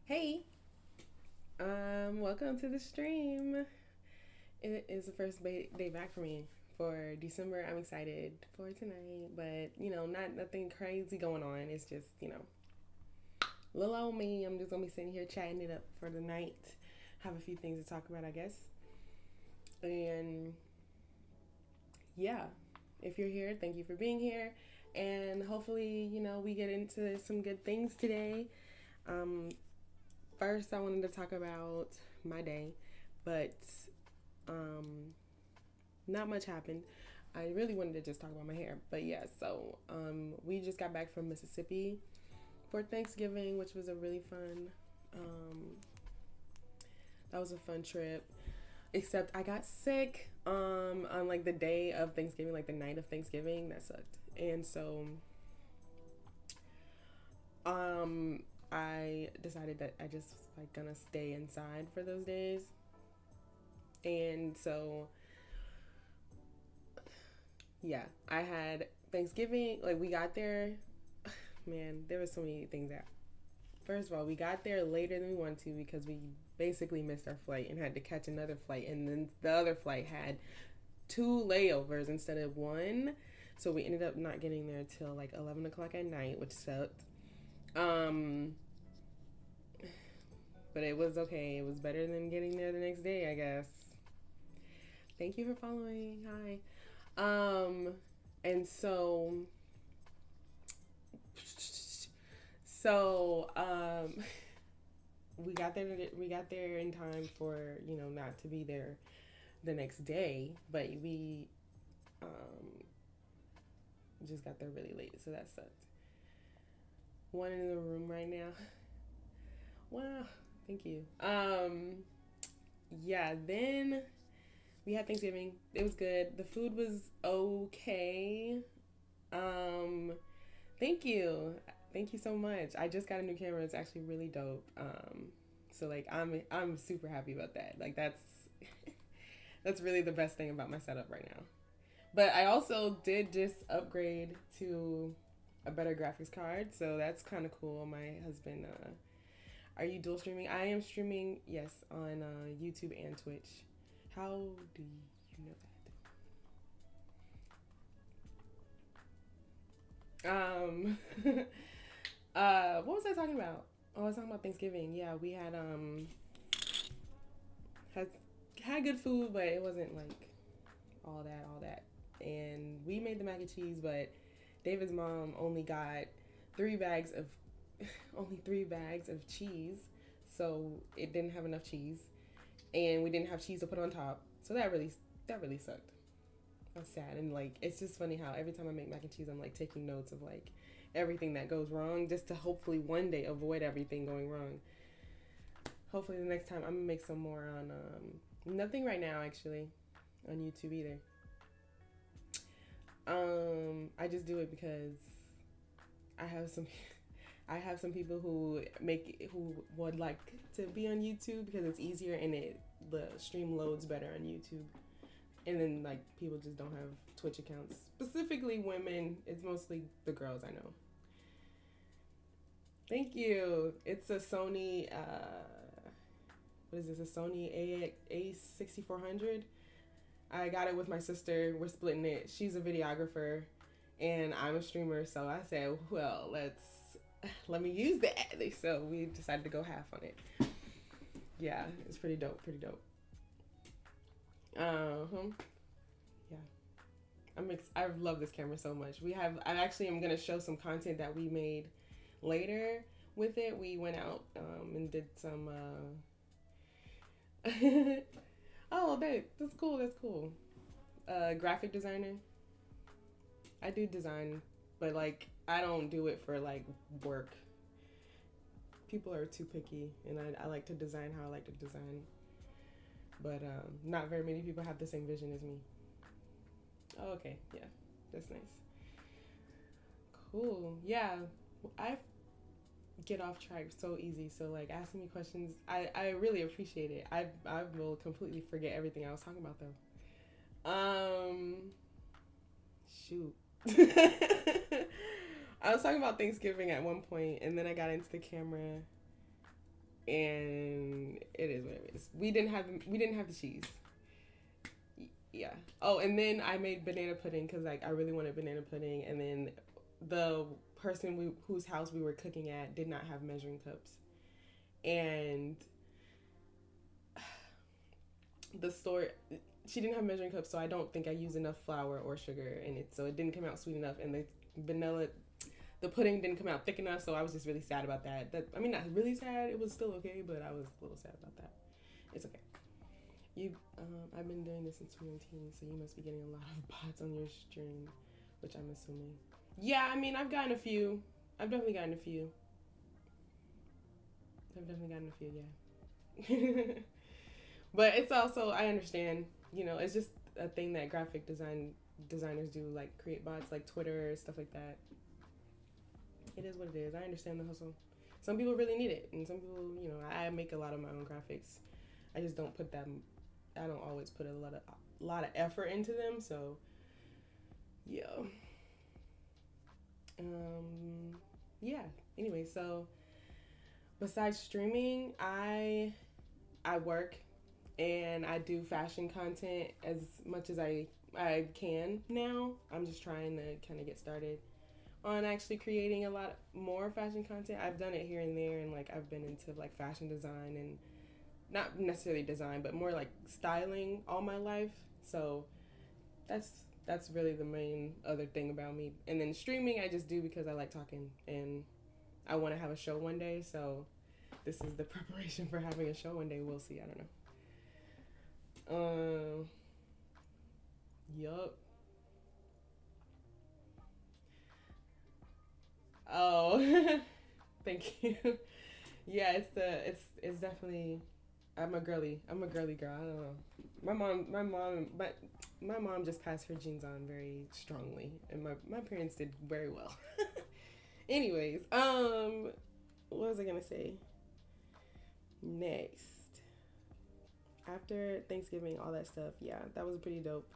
Hey, welcome to the stream. It is the first day back for me for December. I'm excited for tonight, but not nothing crazy going on. It's just little old me. I'm just gonna be sitting here chatting it up for the night. Have a few things to talk about, I guess. And yeah, if you're here, thank you for being here. And hopefully, we get into some good things today. Um, First, I wanted to talk about my day, but um, not much happened. I really wanted to just talk about my hair, but yeah. So we just got back from Mississippi for Thanksgiving, which was a really fun. Um, that was a fun trip. Except I got sick on like the day of Thanksgiving, like the night of Thanksgiving. That sucked, and so um, I decided that I just was like gonna stay inside for those days. And so yeah, I had Thanksgiving, like we got there, man, there was so many things that first of all, we got there later than we wanted to because we basically missed our flight and had to catch another flight, and then the other flight had two layovers instead of one. So we ended up not getting there till like 11 o'clock at night, which sucked. Um, but it was okay. It was better than getting there the next day, I guess. Thank you for following. Hi. Um, and so we got there in time for not to be there the next day, but we um just got there really late, so that sucked. One in the room right now. Wow, thank you. Yeah, then we had Thanksgiving. It was good. The food was okay. Um, Thank you. Thank you so much. I just got a new camera. It's actually really dope. So like I'm super happy about that. Like that's really the best thing about my setup right now. But I also did just upgrade to a better graphics card, so that's kind of cool. My husband, are you dual streaming? I am streaming, yes, on YouTube and Twitch. How do you know that? What was I talking about? Oh, I was talking about Thanksgiving. Yeah, we had had good food, but it wasn't like all that. And we made the mac and cheese, but David's mom only got 3 bags of only 3 bags of cheese, so it didn't have enough cheese, and we didn't have cheese to put on top. So that really sucked. That's sad, and like it's just funny how every time I make mac and cheese, I'm like taking notes of like everything that goes wrong, just to hopefully one day avoid everything going wrong. Hopefully the next time I'm gonna make some more on nothing right now actually on YouTube either. I just do it because I have some I have some people who would like to be on YouTube because it's easier and the stream loads better on YouTube. And then like people just don't have Twitch accounts. Specifically women. It's mostly the girls I know. Thank you. It's a Sony what is this? A Sony A6400. I got it with my sister. We're splitting it. She's a videographer and I'm a streamer, so I said, well, let me use that. So we decided to go half on it. Yeah, it's pretty dope. Pretty dope. Uh-huh. Yeah. I love this camera so much. I actually am gonna show some content that we made later with it. We went out and did some oh, that's cool. That's cool. Graphic designer. I do design, but like I don't do it for like work. People are too picky, and I like to design how I like to design. But not very many people have the same vision as me. Oh, okay, yeah, that's nice. Cool. Yeah, I get off track so easy. So like asking me questions, I really appreciate it. I will completely forget everything I was talking about though. Shoot. I was talking about Thanksgiving at one point, and then I got into the camera, and it is what it is. We didn't have the cheese. Yeah. Oh, and then I made banana pudding because like I really wanted banana pudding, and then the person whose house we were cooking at did not have measuring cups, and the store she didn't have measuring cups, so I don't think I used enough flour or sugar in it, so it didn't come out sweet enough, and vanilla the pudding didn't come out thick enough, so I was just really sad about that. I mean, not really sad. It was still okay, but I was a little sad about that. It's okay. I've been doing this since 2019, so you must be getting a lot of bots on your stream, which I'm assuming. Yeah, I mean, I've gotten a few. I've definitely gotten a few. Yeah. But it's also, I understand, it's just a thing that graphic designers do, like create bots, like Twitter, stuff like that. It is what it is. I understand the hustle. Some people really need it, and some people, I make a lot of my own graphics. I just don't put them. I don't always put a lot of effort into them. So, yeah. Yeah. Anyway, so besides streaming, I work and I do fashion content as much as I can now. I'm just trying to kind of get started on actually creating a lot more fashion content. I've done it here and there, and like I've been into like fashion design and not necessarily design, but more like styling all my life. So that's really the main other thing about me. And then streaming I just do because I like talking and I want to have a show one day. So this is the preparation for having a show one day. We'll see. I don't know. Yup. Oh, thank you. Yeah, it's definitely. I'm a girly girl. I don't know. My mom just passed her genes on very strongly, and my parents did very well. Anyways, what was I gonna say? Next, after Thanksgiving, all that stuff. Yeah, that was pretty dope.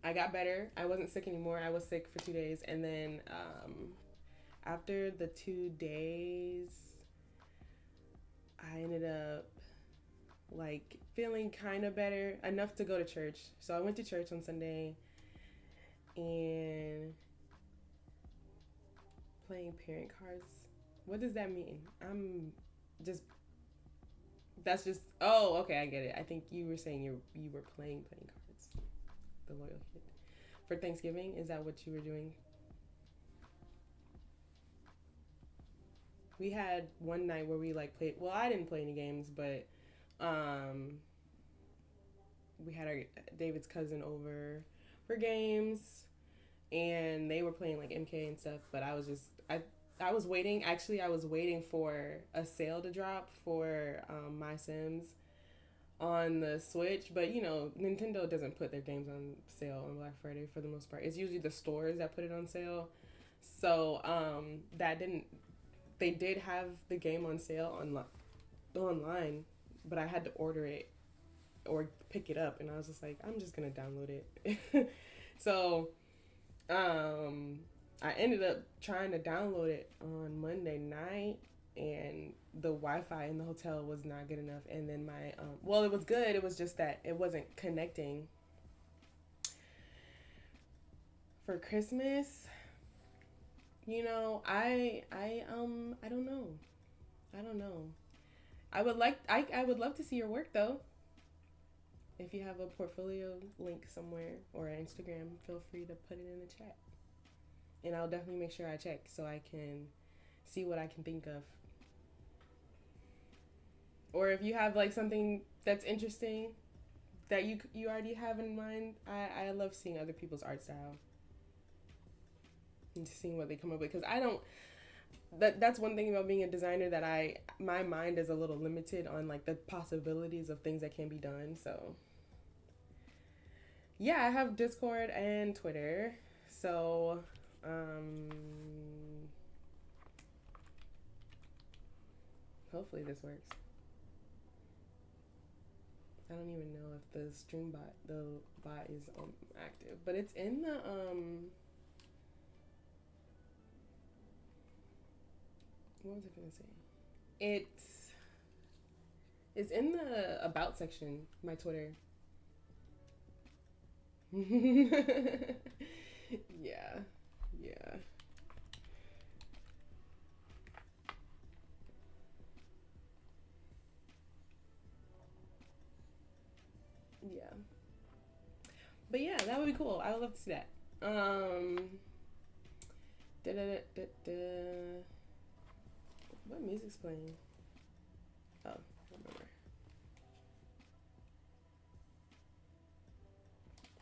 I got better. I wasn't sick anymore. I was sick for 2 days, and then after the 2 days, I ended up like feeling kind of better enough to go to church. So I went to church on Sunday and playing parent cards. What does that mean? I'm just that's just oh, okay, I get it. I think you were saying you were playing cards. The loyal kid. For Thanksgiving, is that what you were doing? We had one night where we like played. Well, I didn't play any games, but we had our David's cousin over for games, and they were playing like MK and stuff. But I was waiting. Actually, I was waiting for a sale to drop for MySims on the Switch. But Nintendo doesn't put their games on sale on Black Friday for the most part. It's usually the stores that put it on sale. So that didn't. They did have the game on sale online, but I had to order it or pick it up, and I was just like, I'm just gonna download it. So I ended up trying to download it on Monday night, and the Wi-Fi in the hotel was not good enough, and then my well, it was good, it was just that it wasn't connecting. For Christmas, I don't know. I would love to see your work though. If you have a portfolio link somewhere or an Instagram, feel free to put it in the chat. And I'll definitely make sure I check so I can see what I can think of. Or if you have like something that's interesting that you already have in mind, I love seeing other people's art style and seeing what they come up with, because that's one thing about being a designer, that my mind is a little limited on like the possibilities of things that can be done. So yeah, I have Discord and Twitter. So hopefully this works. I don't even know if the the bot is active, but it's in the What was I gonna say? It's in the about section, my Twitter. Yeah, yeah, yeah. But yeah, that would be cool. I would love to see that. Da, da, da, da, da. What music's playing? Oh, I remember.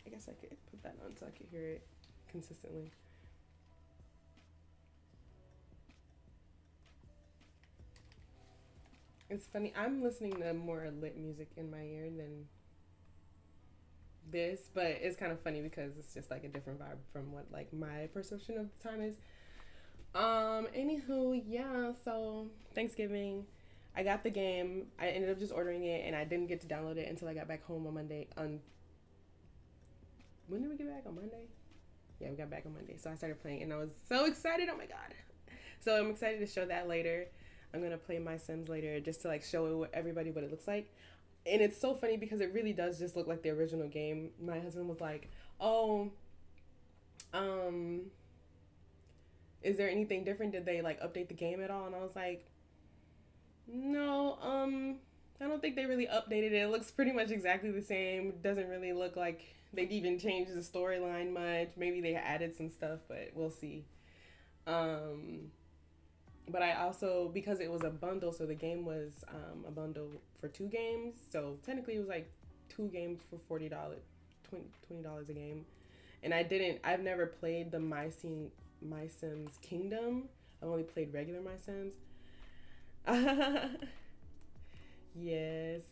I guess I could put that on so I could hear it consistently. It's funny. I'm listening to more lit music in my ear than this, but it's kind of funny because it's just like a different vibe from what like my perception of the time is. Anywho, yeah, so Thanksgiving, I got the game. I ended up just ordering it and I didn't get to download it until I got back home on Monday. On when did we get back? On Monday? Yeah, we got back on Monday. So I started playing and I was so excited. Oh my god. So I'm excited to show that later. I'm gonna play MySims later just to like show everybody what it looks like. And it's so funny because it really does just look like the original game. My husband was like, "Oh, um, is there anything different? Did they like update the game at all?" And I was like, "No, I don't think they really updated it. It looks pretty much exactly the same. It doesn't really look like they'd even changed the storyline much. Maybe they added some stuff, but we'll see." Um, but I also, because it was a bundle, so the game was a bundle for two games. So technically it was like two games for $40, $20 a game. And I've never played the My Sims Kingdom. I've only played regular My Sims. Yes.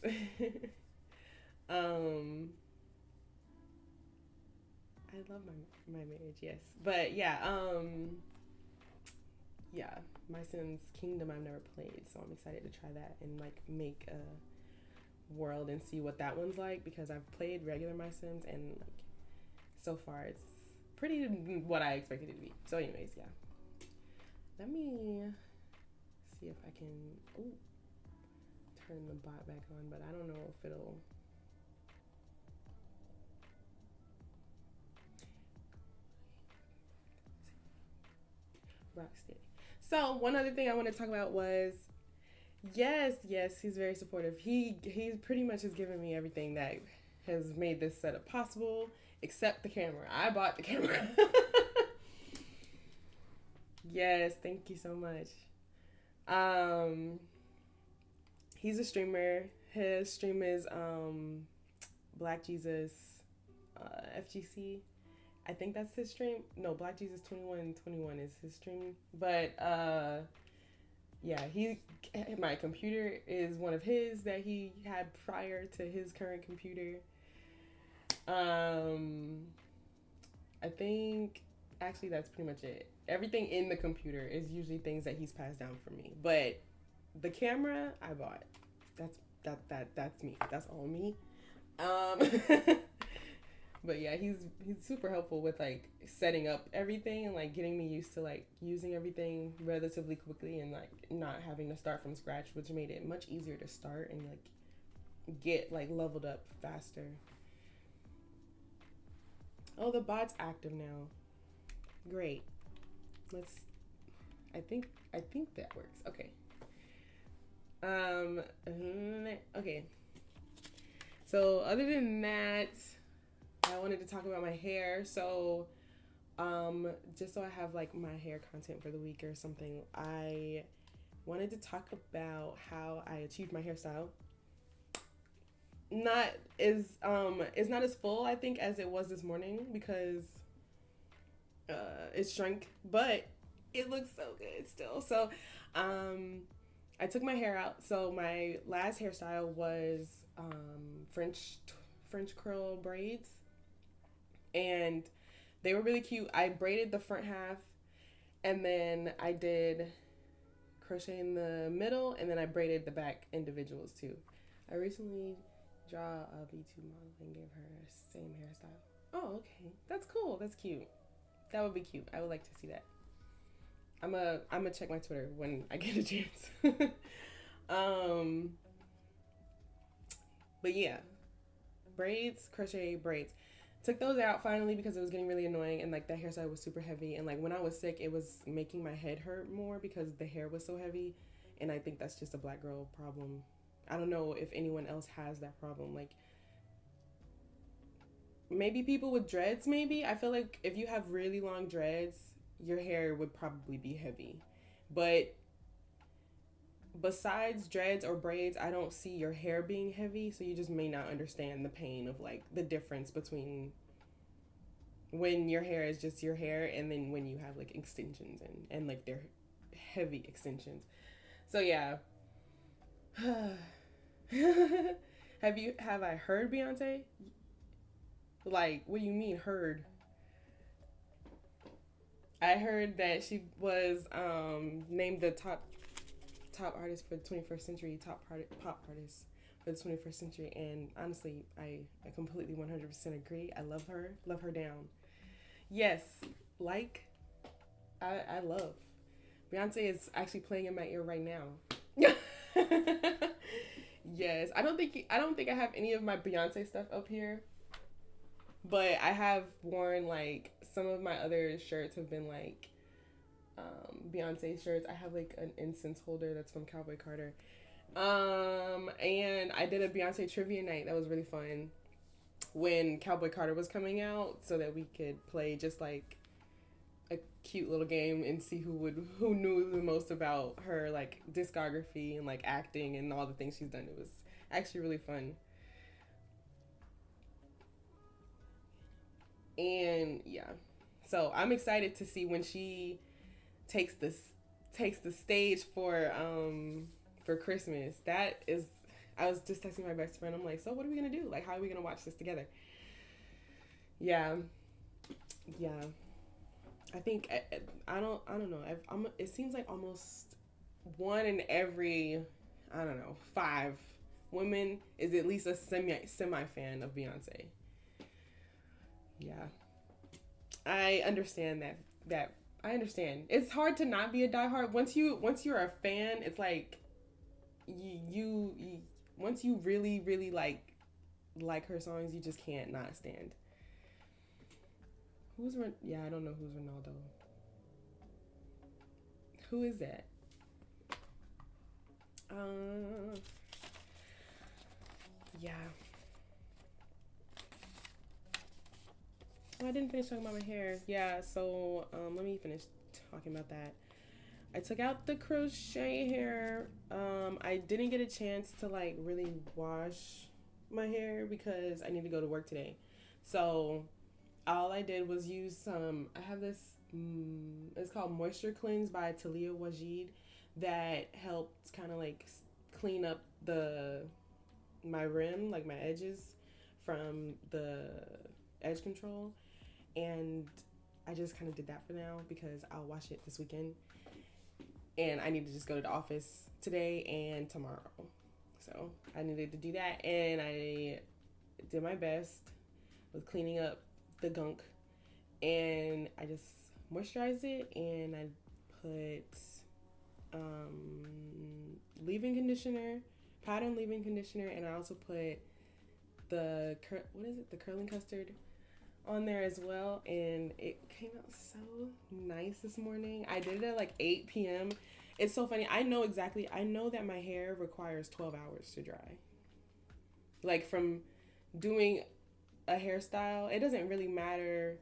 um, I love my marriage, yes. But yeah, yeah, My Sims Kingdom I've never played, so I'm excited to try that and like make a world and see what that one's like because I've played regular My Sims and like so far it's pretty what I expected it to be. So anyways, yeah. Let me see if I can turn the bot back on, but I don't know if it'll Rocksteady. So one other thing I want to talk about was yes, he's very supportive. He pretty much has given me everything that has made this setup possible, except the camera. I bought the camera. Yes, thank you so much. Um, he's a streamer. His stream is Black Jesus FGC. I think that's his stream. No, Black Jesus 2121 is his stream. But yeah, my computer is one of his that he had prior to his current computer. I think actually that's pretty much it. Everything in the computer is usually things that he's passed down for me. But the camera I bought. That's me. That's all me. Um But yeah, he's super helpful with like setting up everything and like getting me used to like using everything relatively quickly and like not having to start from scratch, which made it much easier to start and like get like leveled up faster. Oh, the bot's active now. Great. Let's I think that works. Okay. Um okay. So other than that, I wanted to talk about my hair. So just so I have like my hair content for the week or something, I wanted to talk about how I achieved my hairstyle. Not as it's not as full I think as it was this morning because it shrunk, but it looks so good still. So I took my hair out. So my last hairstyle was French curl braids, and they were really cute. I braided the front half, and then I did crochet in the middle, and then I braided the back individuals too. I recently draw a VTube model and gave her same hairstyle. Oh, okay. That's cool. That's cute. That would be cute. I would like to see that. I'm a check my Twitter when I get a chance. um, but yeah, braids, crochet braids. Took those out finally because it was getting really annoying and like that hairstyle was super heavy and like when I was sick it was making my head hurt more because the hair was so heavy and I think that's just a black girl problem. I don't know if anyone else has that problem. Like maybe people with dreads maybe. I feel like if you have really long dreads, your hair would probably be heavy. But besides dreads or braids, I don't see your hair being heavy, so you just may not understand the pain of like the difference between when your hair is just your hair and then when you have like extensions and like they're heavy extensions. So yeah. Have I heard Beyonce? Like, what do you mean heard? I heard that she was named the top artist for the 21st century, pop artist for the 21st century, and honestly, I completely 100% agree. I love her down. Yes, like I love Beyonce is actually playing in my ear right now. Yes, I don't think I have any of my Beyonce stuff up here, but I have worn like some of my other shirts have been like Beyonce shirts. I have like an incense holder that's from Cowboy Carter. And I did a Beyonce trivia night that was really fun when Cowboy Carter was coming out so that we could play just like a cute little game and see who knew the most about her like discography and like acting and all the things she's done. It was actually really fun. And yeah. So I'm excited to see when she takes this takes the stage for Christmas. That is I was just texting my best friend. I'm like, so what are we gonna do? Like how are we gonna watch this together? Yeah. Yeah. I think I don't know. It seems like almost one in every I don't know 5 women is at least a semi fan of Beyonce. Yeah, I understand that I understand. It's hard to not be a diehard. Once you're a fan, it's like you once you really like her songs, you just can't not stand. Yeah, I don't know who's Ronaldo. Who is that? Uh, yeah. Oh, I didn't finish talking about my hair. Yeah, so let me finish talking about that. I took out the crochet hair. I didn't get a chance to like really wash my hair because I need to go to work today. So all I did was use some. I have this. It's called Moisture Cleanse by Talia Wajid that helped kind of like clean up the my rim, like my edges from the edge control, and I just kind of did that for now because I'll wash it this weekend, and I need to just go to the office today and tomorrow, so I needed to do that, and I did my best with cleaning up the gunk, and I just moisturized it, and I put leave-in conditioner, pattern leave-in conditioner, and I also put the curling custard on there as well, and it came out so nice this morning. I did it at like 8 p.m. It's so funny. I know that my hair requires 12 hours to dry. Like from doing a hairstyle, it doesn't really matter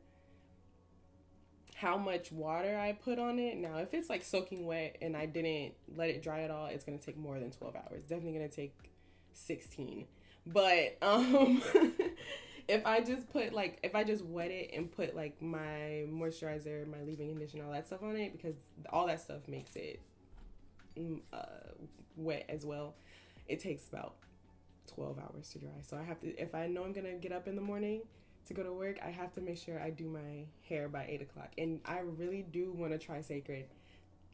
how much water I put on it. Now, if it's like soaking wet and I didn't let it dry at all, it's going to take more than 12 hours. It's definitely going to take 16. But if I just wet it and put like my moisturizer, my leave-in conditioner, all that stuff on it, because all that stuff makes it wet as well, it takes about 12 hours to dry. So I have to, if I know I'm going to get up in the morning to go to work, I have to make sure I do my hair by 8 o'clock. And I really do want to try Sacred.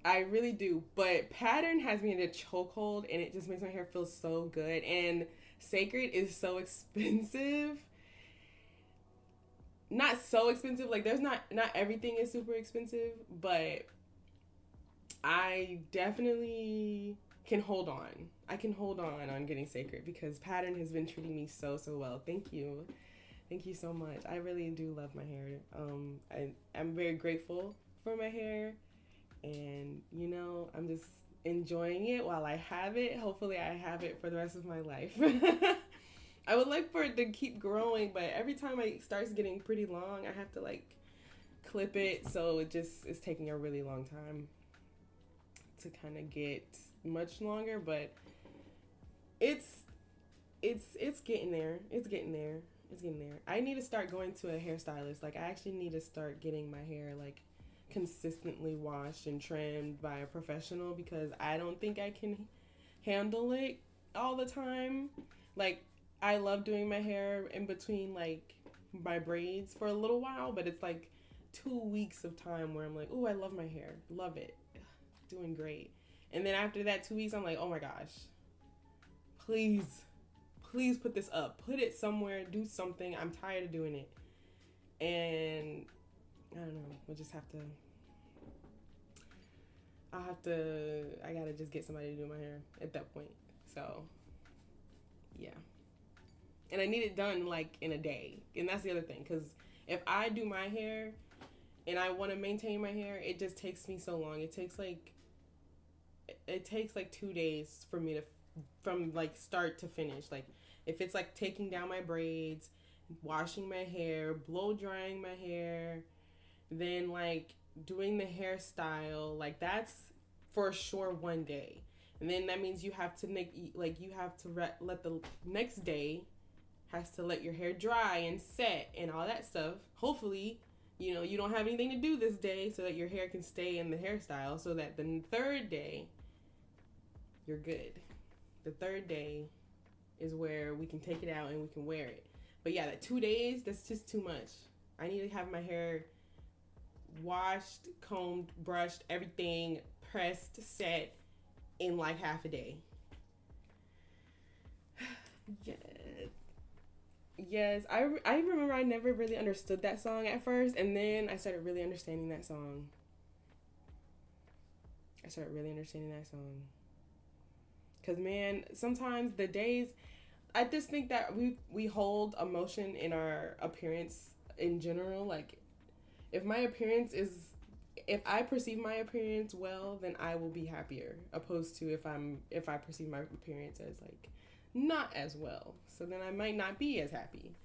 I really do. But Pattern has me in a chokehold, and it just makes my hair feel so good. And Sacred is so expensive. Not so expensive. Like, there's not everything is super expensive, but I definitely can hold on. I can hold on getting sacred because Pattern has been treating me so well. Thank you. Thank you so much. I really do love my hair. I'm very grateful for my hair, and I'm just enjoying it while I have it. Hopefully, I have it for the rest of my life. I would like for it to keep growing, but every time it starts getting pretty long, I have to like clip it, so it just is taking a really long time to kind of get much longer, but it's it's getting there. It's getting there. It's getting there. I need to start going to a hairstylist. Like I actually need to start getting my hair like consistently washed and trimmed by a professional because I don't think I can handle it all the time. Like I love doing my hair in between like my braids for a little while, but it's like 2 weeks of time where I'm like, oh, I love my hair. Love it. Doing great. And then after that 2 weeks, I'm like, oh my gosh, please put this up. Put it somewhere. Do something. I'm tired of doing it. And I don't know. We'll just have to. I gotta just get somebody to do my hair at that point. So, yeah. And I need it done like in a day. And that's the other thing. Because if I do my hair and I want to maintain my hair, it just takes me so long. It takes like 2 days for me to, from like start to finish. Like if it's like taking down my braids, washing my hair, blow drying my hair, then like doing the hairstyle, like that's for sure one day. And then that means you have to make, like you have to let the next day has to let your hair dry and set and all that stuff. Hopefully, you don't have anything to do this day so that your hair can stay in the hairstyle so that the third day you're good. The third day is where we can take it out and we can wear it. But yeah, that 2 days, that's just too much. I need to have my hair washed, combed, brushed, everything pressed, set in like half a day. Yes, I remember I never really understood that song at first, and then I started really understanding that song. Because, man, sometimes the days, I just think that we hold emotion in our appearance in general. Like, if I perceive my appearance well, then I will be happier, opposed to if I perceive my appearance as like not as well, so then I might not be as happy.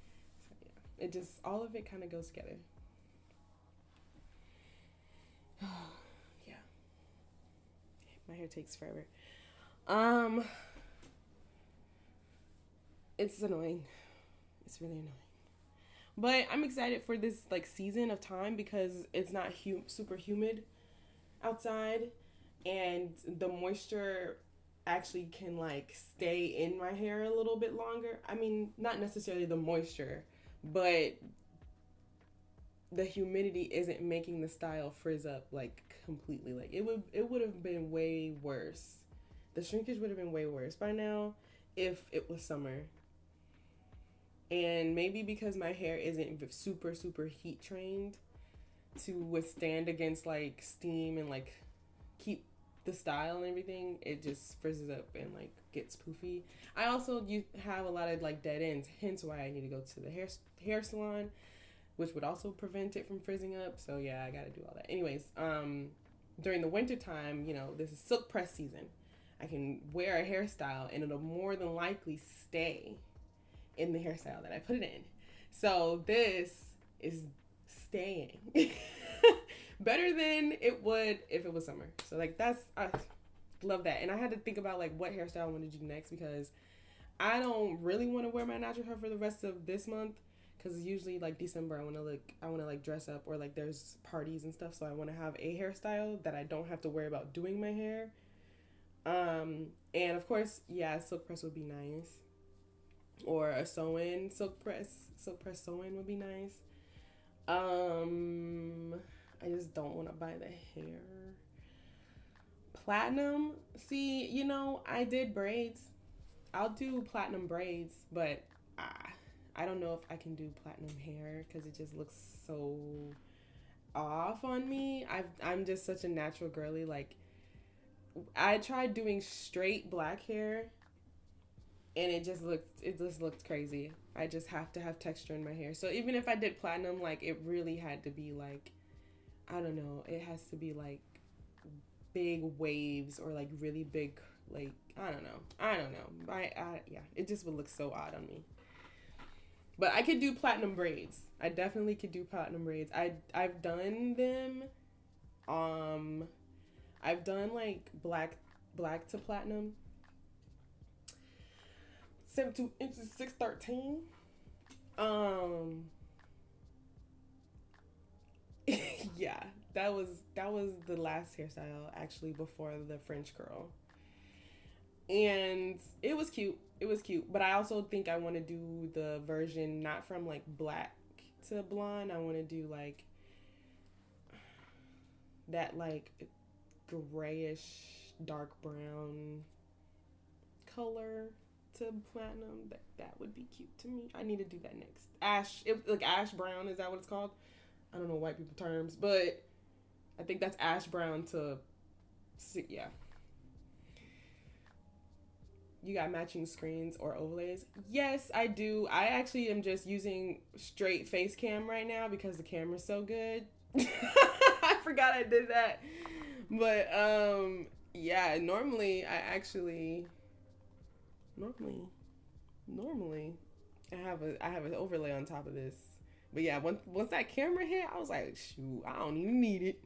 So yeah, it just, all of it kind of goes together. Yeah, my hair takes forever. It's annoying. It's really annoying. But I'm excited for this like season of time because it's not super humid outside, and the moisture actually can like stay in my hair a little bit longer. I mean, not necessarily the moisture, but the humidity isn't making the style frizz up like completely. Like it would have been way worse. The shrinkage would have been way worse by now if it was summer. And maybe because my hair isn't super heat trained to withstand against like steam and like keep the style and everything, it just frizzes up and like gets poofy. I also have a lot of like dead ends, hence why I need to go to the hair salon, which would also prevent it from frizzing up. So yeah, I gotta do all that. Anyways, during the winter time, this is silk press season. I can wear a hairstyle and it'll more than likely stay in the hairstyle that I put it in. So this is staying better than it would if it was summer. So like I love that. And I had to think about like what hairstyle I want to do next because I don't really want to wear my natural hair for the rest of this month because usually like December I want to like dress up or like there's parties and stuff, so I want to have a hairstyle that I don't have to worry about doing my hair. And of course, yeah, silk press would be nice. Or a sew-in silk press sew-in would be nice. I just don't want to buy the hair. Platinum, see, I did braids. I'll do platinum braids, but I don't know if I can do platinum hair because it just looks so off on me. I'm just such a natural girly. Like, I tried doing straight black hair, and it just looked crazy. I just have to have texture in my hair. So even if I did platinum, like it really had to be like, I don't know, it has to be like big waves or like really big, like I don't know. Yeah, it just would look so odd on me. But I could do platinum braids. I definitely could do platinum braids. I've done them. Um, I've done like black to platinum. 72 inches 613. Um, yeah, that was the last hairstyle actually before the French curl, and it was cute. It was cute, but I also think I want to do the version not from like black to blonde. I want to do like that like grayish dark brown color to platinum. That would be cute to me. I need to do that next. Like ash brown, is that what it's called? I don't know white people terms, but I think that's ash brown to, yeah. You got matching screens or overlays? Yes, I do. I actually am just using straight face cam right now because the camera's so good. I forgot I did that. But yeah, normally normally I have an overlay on top of this. But yeah, once that camera hit, I was like, shoot, I don't even need it.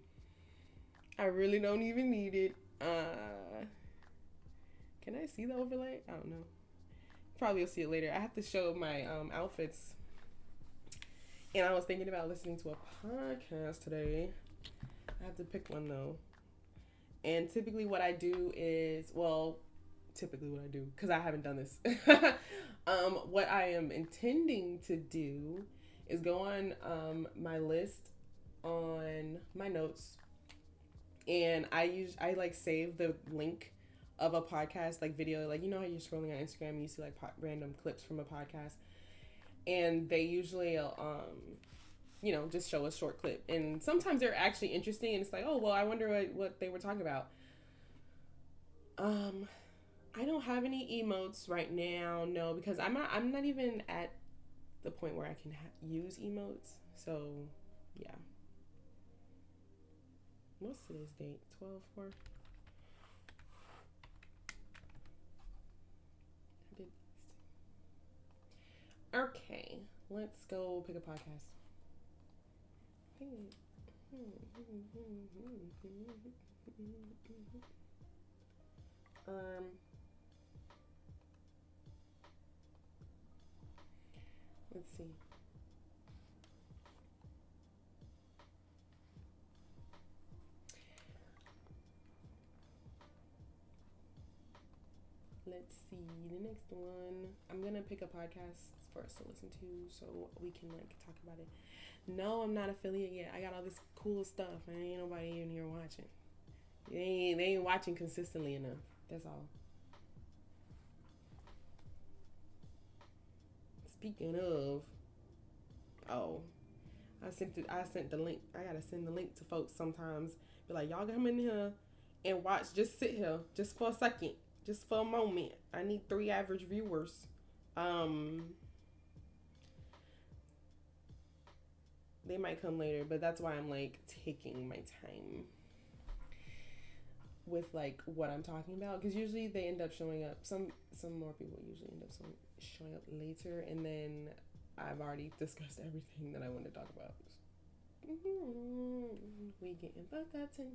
I really don't even need it. Can I see the overlay? I don't know. Probably will see it later. I have to show my outfits. And I was thinking about listening to a podcast today. I have to pick one though. And typically what I do is, well, typically what I do, because I haven't done this. What I am intending to do is go on my list on my notes, and I like save the link of a podcast like video, like you know how you're scrolling on Instagram and you see like random clips from a podcast, and they usually just show a short clip, and sometimes they're actually interesting, and it's like, oh well, I wonder what they were talking about. I don't have any emotes right now, no, because I'm not even at the point where I can use emotes. So, yeah. What's today's date? 12/4. Okay, let's go pick a podcast. Let's see. Let's see the next one. I'm gonna pick a podcast for us to listen to so we can like talk about it. No, I'm not affiliate yet. I got all this cool stuff and ain't nobody in here watching. They ain't watching consistently enough. That's all. Speaking of, oh, I sent the link. I gotta send the link to folks sometimes. Be like, y'all come in here and watch. Just sit here, just for a second, just for a moment. I need 3 average viewers. They might come later, but that's why I'm like taking my time with like what I'm talking about, because usually they end up showing up. Some more people usually end up showing up later, and then I've already discussed everything that I want to talk about. We getting fucked up tonight.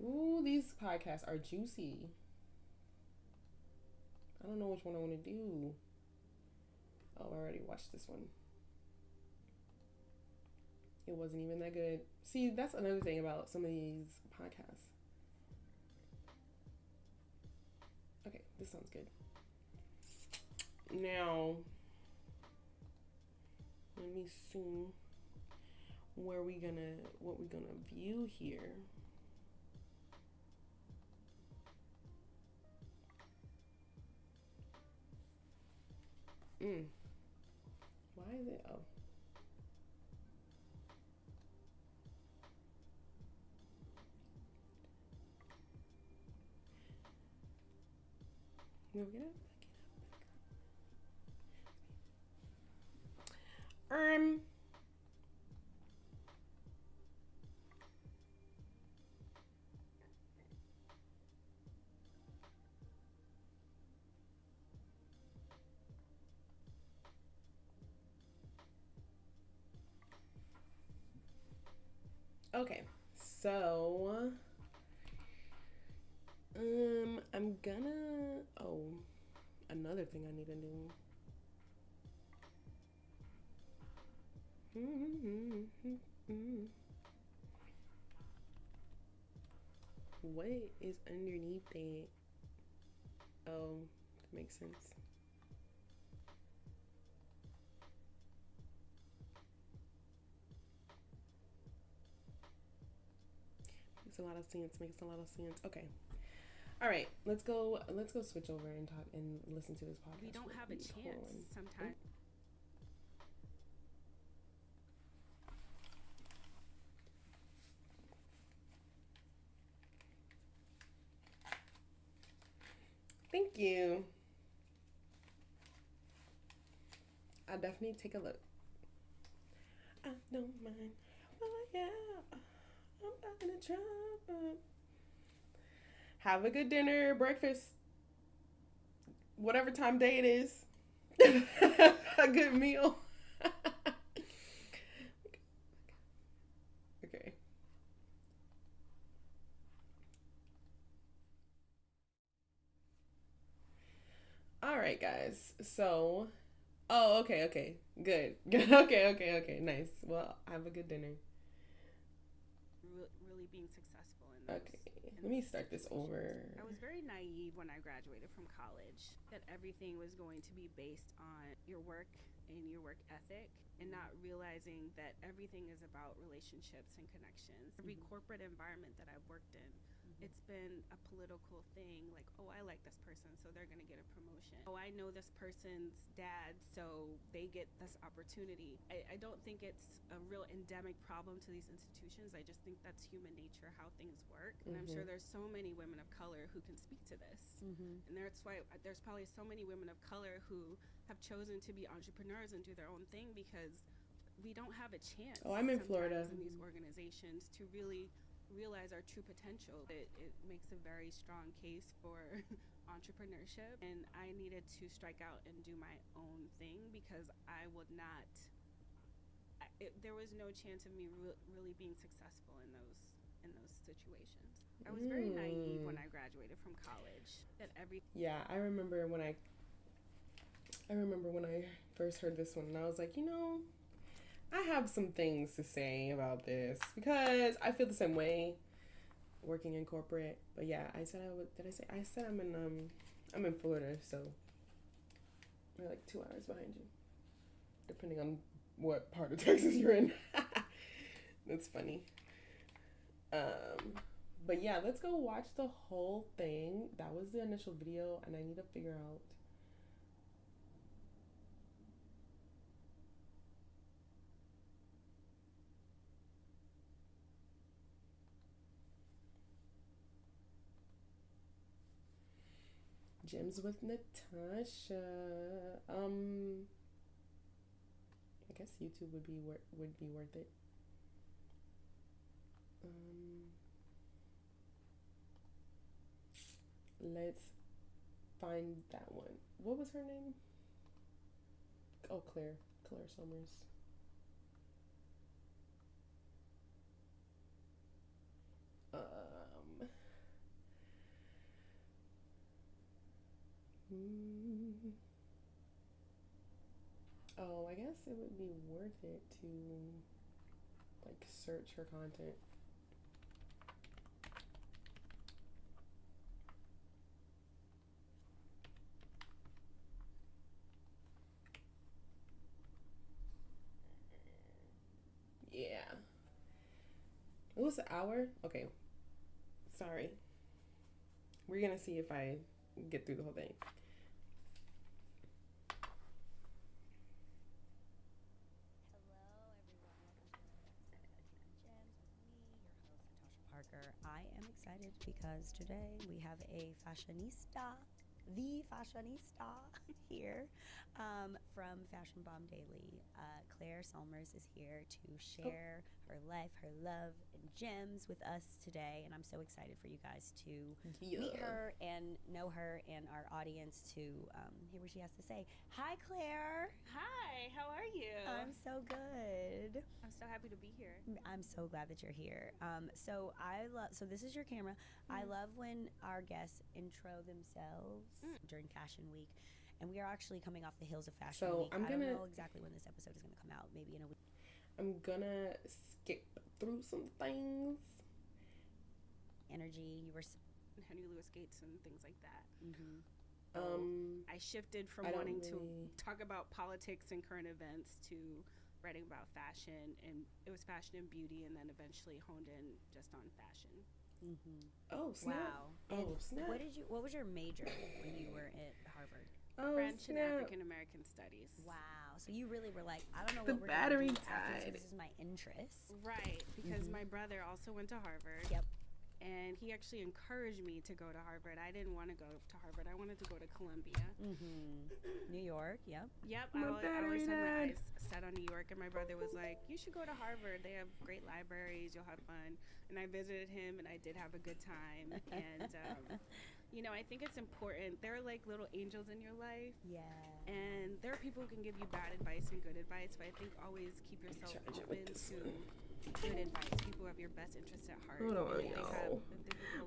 Ooh, these podcasts are juicy. I don't know which one I want to do. Oh, I already watched this one. It wasn't even that good. See, that's another thing about some of these podcasts. Okay, this sounds good. Now, let me see what we're gonna view here. Why is it? Oh. No, get up. Um. Okay. So. I'm gonna. Oh, another thing I need to do. What is underneath it? Oh, that makes sense. Makes a lot of sense. Makes a lot of sense. Okay. All right. Let's go. Let's go switch over and talk and listen to this podcast. We don't have a chance sometimes. Thank you. I'll definitely take a look. I don't mind. Oh yeah. I'm not gonna try. Have a good dinner, breakfast, whatever time of day it is. A good meal. Okay. All right, guys. So, oh, okay, okay. Good. Good. Okay, okay, okay. Nice. Well, have a good dinner. Really being successful in those. Okay. Let me start this over. I was very naive when I graduated from college that everything was going to be based on your work and your work ethic, and not realizing that everything is about relationships and connections. Every corporate environment that I've worked in, it's been a political thing, like, oh, I like this person, so they're going to get a promotion. Oh, I know this person's dad, so they get this opportunity. I don't think it's a real endemic problem to these institutions. I just think that's human nature, how things work. And I'm sure there's so many women of color who can speak to this. And that's why there's probably so many women of color who have chosen to be entrepreneurs and do their own thing, because we don't have a chance. Oh, I'm in Florida. In these organizations to really realize our true potential. It makes a very strong case for entrepreneurship, and I needed to strike out and do my own thing because I would not. There was no chance of me really being successful in those situations. I was very naive when I graduated from college. That Yeah, I remember when I first heard this one, and I was like, I have some things to say about this because I feel the same way working in corporate. But yeah, I said I would. Did I say? I said I'm in Florida, so we're like 2 hours behind you, depending on what part of Texas you're in. That's funny. But yeah, let's go watch the whole thing. That was the initial video, and I need to figure out. Gems with Natasha. I guess YouTube would be worth it. Let's find that one. What was her name? Oh, Claire Summers. Um. Oh, I guess it would be worth it to like search her content. Yeah. It was an hour? Okay. Sorry. We're gonna see if I get through the whole thing. I am excited because today we have a fashionista the fashionista here from Fashion Bomb Daily. Claire Solmers is here to share her life, her love, and gems with us today. And I'm so excited for you guys to meet her and know her, and our audience to hear what she has to say. Hi, Claire. Hi, how are you? I'm so good. I'm so happy to be here. I'm so glad that you're here. So this is your camera. I love when our guests intro themselves during Fashion Week, and we are actually coming off the heels of Fashion Week. I don't know exactly when this episode is going to come out. Maybe in a week. I'm gonna skip through some things. Energy. You were Henry Louis Gates and things like that. I shifted from wanting to talk about politics and current events to writing about fashion, and it was fashion and beauty, and then eventually honed in just on fashion. Oh snap! Wow. Oh snap! What was your major when you were at Harvard? French and African American studies. Wow. So you really were like, I don't know the what we're battery gonna do after died. this is my interest. Right, because my brother also went to Harvard. Yep. And he actually encouraged me to go to Harvard. I didn't want to go to Harvard. I wanted to go to Columbia. New York, yep. Yep, I always had my eyes set on New York, and my brother was like, you should go to Harvard. They have great libraries. You'll have fun. And I visited him, and I did have a good time. And, I think it's important. There are like little angels in your life. Yeah. And there are people who can give you bad advice and good advice, but I think always keep yourself open to good advice. People have your best interests at heart. Hold on, y'all.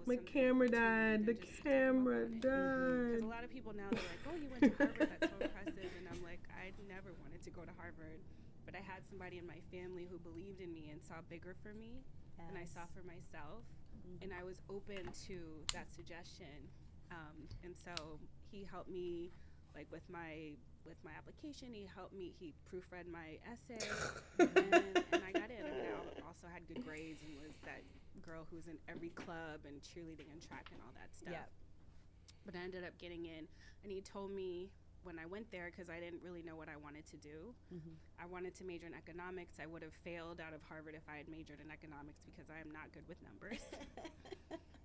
My camera died. The camera died. Because a lot of people now, they're like, oh, you went to Harvard. That's so impressive. And I'm like, I never wanted to go to Harvard. But I had somebody in my family who believed in me and saw bigger for me than I saw for myself. And I was open to that suggestion. And so he helped me, like, with my application. He proofread my essay, and I got in. I mean, I also had good grades and was that girl who was in every club and cheerleading and track and all that stuff. Yeah. But I ended up getting in, and he told me when I went there, because I didn't really know what I wanted to do. I wanted to major in economics. I would have failed out of Harvard if I had majored in economics because I am not good with numbers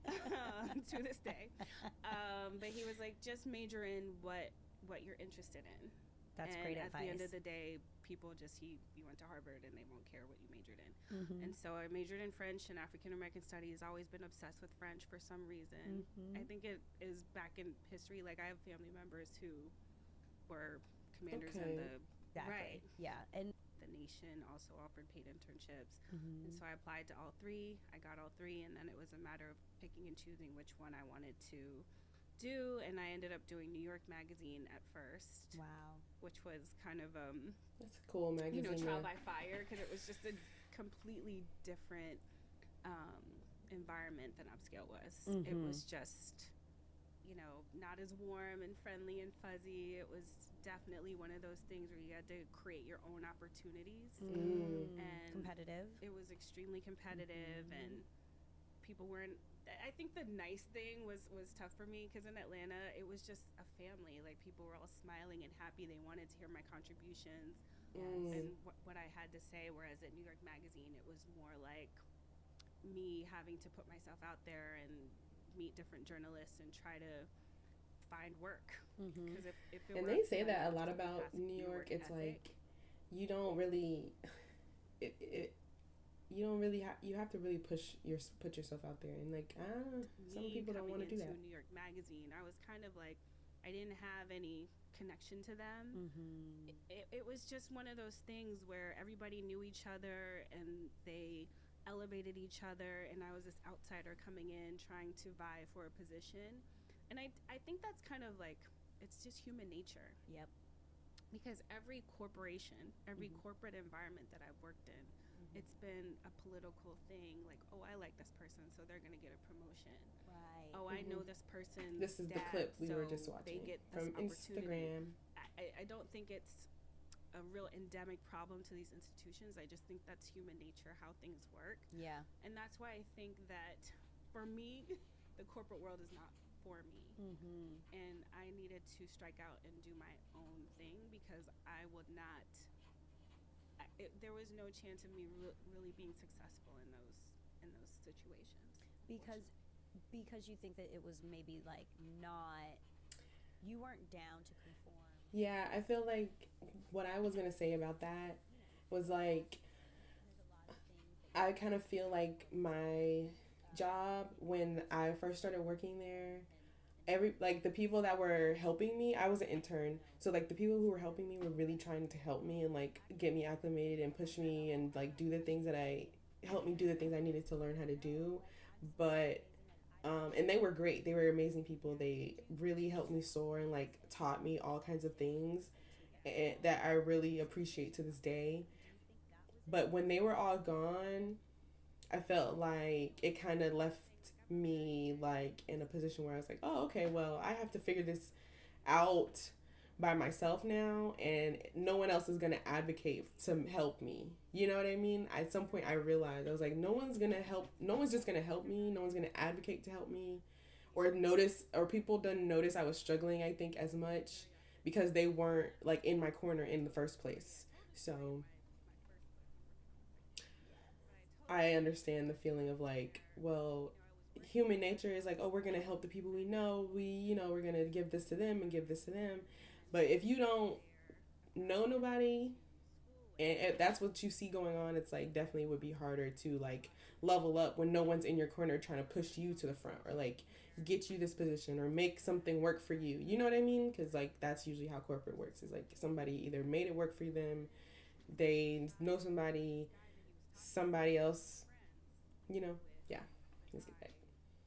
to this day. But he was like, just major in what you're interested in. That's great advice. At the end of the day, people you went to Harvard and they won't care what you majored in. And so I majored in French and African American studies. Always been obsessed with French for some reason. I think it is back in history. Like, I have family members who were commanders in the right. Yeah. And the nation also offered paid internships. And so I applied to all three. I got all three, and then it was a matter of picking and choosing which one I wanted to do, and I ended up doing New York Magazine at first. Wow. Which was kind of that's a cool magazine. Trial by fire, because it was just a completely different environment than Upscale was. It was just not as warm and friendly and fuzzy. It was definitely one of those things where you had to create your own opportunities. And competitive. It was extremely competitive, and people weren't. I think the nice thing was tough for me, because in Atlanta it was just a family. Like, people were all smiling and happy. They wanted to hear my contributions and what I had to say. Whereas at New York Magazine, it was more like me having to put myself out there and meet different journalists and try to find work. Because if it and were they up to say me, that I a would lot just be about passing New your York. work It's ethic. like you don't really you have to really put yourself out there, and like some people don't want to do that. New York Magazine, I was kind of like, I didn't have any connection to them. It was just one of those things where everybody knew each other and they elevated each other, and I was this outsider coming in trying to vie for a position. And I think that's kind of like, it's just human nature. Yep. Because every corporation, every corporate environment that I've worked in, it's been a political thing. Like, oh, I like this person, so they're going to get a promotion. Right. Oh, I know this person. This is the clip we were just so watching they get from this Instagram. I don't think it's a real endemic problem to these institutions. I just think that's human nature, how things work. Yeah. And that's why I think that, for me, the corporate world is not for me. And I needed to strike out and do my own thing, because I would not. There was no chance of me really being successful in those situations. Because you think that it was maybe like not you weren't down to conform. Yeah, I feel like what I was gonna say about that was like I kind of feel like my job when I first started working there, every like the people that were helping me, I was an intern, so like the people who were helping me were really trying to help me and like get me acclimated and push me and like do the things that I help me do the things I needed to learn how to do. But and they were great. They were amazing people. They really helped me soar and like taught me all kinds of things that I really appreciate to this day. But when they were all gone, I felt like it kind of left me like in a position where I was like, oh, okay, well, I have to figure this out by myself now, and no one else is going to advocate to help me. You know what I mean? At some point I realized I was like, no one's going to help, no one's just going to help me, no one's going to advocate to help me or notice, or people didn't notice I was struggling, I think, as much because they weren't like in my corner in the first place. So I understand the feeling of like, well, human nature is like, oh, we're going to help the people we know. We're going to give this to them and give this to them. But if you don't know nobody and if that's what you see going on, it's like definitely would be harder to like level up when no one's in your corner trying to push you to the front or like get you this position or make something work for you. You know what I mean? Because like that's usually how corporate works. Is like somebody either made it work for them, they know somebody else, yeah. Let's get back.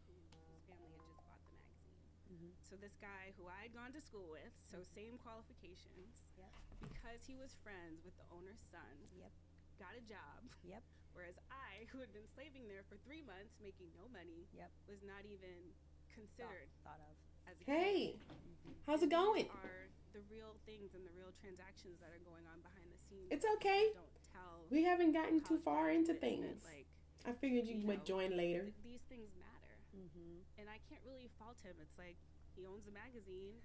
Whose family had just bought the magazine. Mm-hmm. So this guy who I had gone to school with, so same qualifications, Yep. because he was friends with the owner's son, Yep. got a job. Yep. Whereas I, who had been slaving there for 3 months making no money, Yep. was not even considered Thought of. as a Hey, Mm-hmm. how's it going? These are the real things and the real transactions that are going on behind the scenes. It's okay. Don't tell. We haven't gotten too college far into graduates things. that, like, I figured you would join later. these things matter. Mm-hmm. And I can't really fault him. It's like he owns a magazine.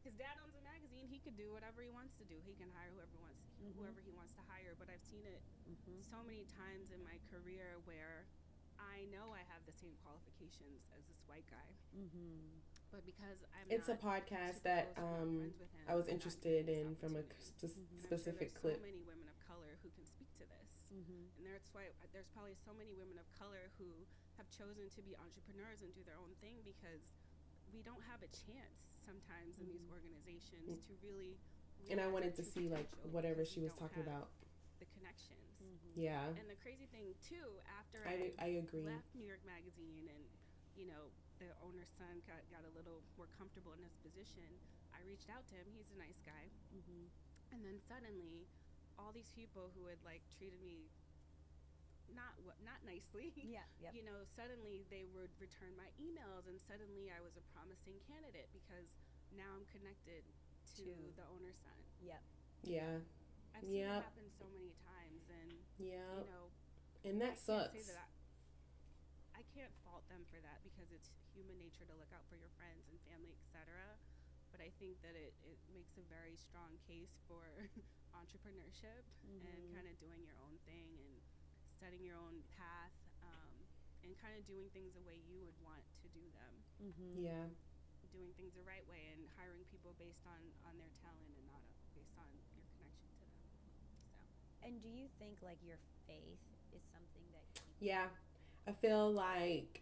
His dad owns a magazine. He could do whatever he wants to do. He can hire whoever he wants to hire. But I've seen it Mm-hmm. so many times in my career where I know I have the same qualifications as this white guy, Mm-hmm. but because It's a not podcast super that close or not friends with him, I was I'm not interested getting in this from a opportunity. Mhm. And I'm sure specific there's clip. so many women of color who can speak to this. Mm-hmm. And that's why there's probably so many women of color who have chosen to be entrepreneurs and do their own thing because we don't have a chance sometimes in these organizations to really And I realize wanted our to true see like potential whatever because she we was don't talking have about. the connections. Mm-hmm. Yeah, And the crazy thing too, after I agree. left New York Magazine and the owner's son got a little more comfortable in his position, I reached out to him. He's a nice guy. Mm-hmm. And then suddenly all these people who had like treated me not nicely, Yeah. Yep. suddenly they would return my emails, and suddenly I was a promising candidate because now I'm connected to the owner's son. Yep. Yeah, I've seen Yep. it happen so many times, and yeah, you know, and that I can't say sucks. that I can't fault them for that because it's human nature to look out for your friends and family, etc. But I think that it makes a very strong case for entrepreneurship and Mhm. kind of doing your own thing and setting your own path, and kind of doing things the way you would want to do them, Mm-hmm. Yeah, doing things the right way and hiring people based on their talent and not based on your connection to them. So. And do you think like your faith is something that people yeah. I feel like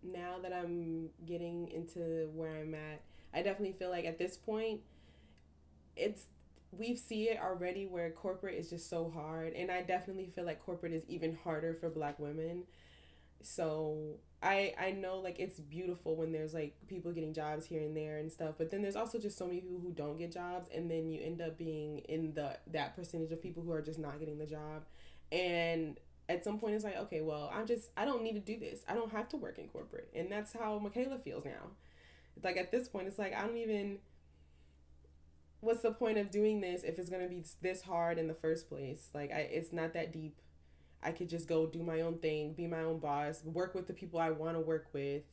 now that I'm getting into where I'm at, I definitely feel like at this point, we see it already where corporate is just so hard, and I definitely feel like corporate is even harder for Black women. So I know like it's beautiful when there's like people getting jobs here and there and stuff, but then there's also just so many people who don't get jobs, and then you end up being in that percentage of people who are just not getting the job. And at some point it's like, okay, well, I don't need to do this. I don't have to work in corporate. And that's how Michaela feels now. It's like at this point it's like what's the point of doing this if it's going to be this hard in the first place? Like it's not that deep. I could just go do my own thing, be my own boss, work with the people I want to work with.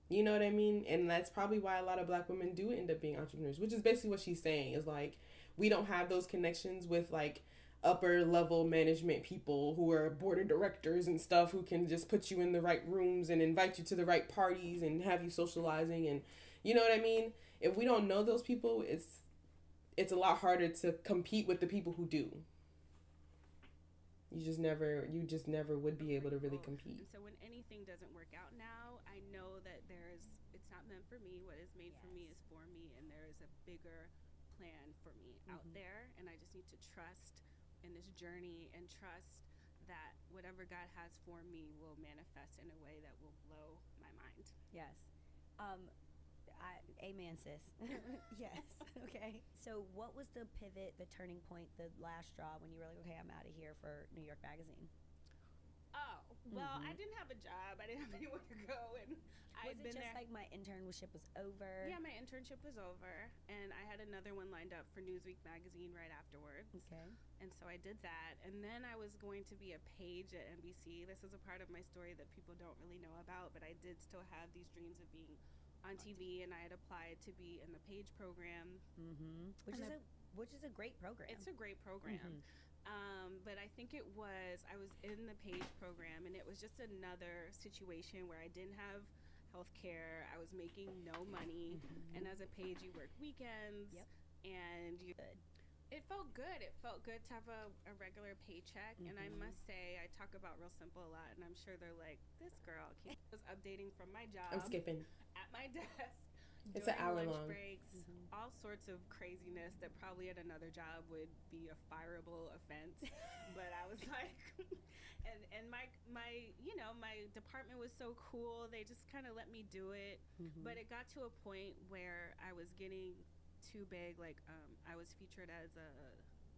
You know what I mean? And that's probably why a lot of Black women do end up being entrepreneurs, which is basically what she's saying is like, we don't have those connections with like upper level management people who are board of directors and stuff who can just put you in the right rooms and invite you to the right parties and have you socializing and you know what I mean? if we don't know those people, it's a lot harder to compete with the people who do. You just never would be able to really compete. And so when anything doesn't work out now, I know that it's not meant for me. What is made for me is for me, and there is a bigger plan for me out there, and I just need to trust in this journey and trust that whatever God has for me will manifest in a way that will blow my mind. Yes. Amen, sis. Yes. Okay. So what was the pivot, the turning point, the last straw when you were like, okay, I'm out of here for New York Magazine? Oh, well, I didn't have a job. I didn't have anywhere to go. And Was it just like my internship was over? Yeah, my internship was over. And I had another one lined up for Newsweek magazine right afterwards. Okay. And so I did that. And then I was going to be a page at NBC. This is a part of my story that people don't really know about, but I did still have these dreams of being on TV, and I had applied to be in the page program. Which is a great program. It's a great program. But I think I was in the page program, and it was just another situation where I didn't have health care. I was making no money. And as a page, you work weekends. And it felt good. It felt good to have a regular paycheck. And I must say, I talk about Real Simple a lot, and I'm sure they're like, this girl was updating from my job. I'm skipping. At my desk. It's an hour lunch long. Breaks, all sorts of craziness that probably at another job would be a fireable offense. But I was like, and my my department was so cool. They just kind of let me do it. But it got to a point where I was getting too big. Like I was featured as a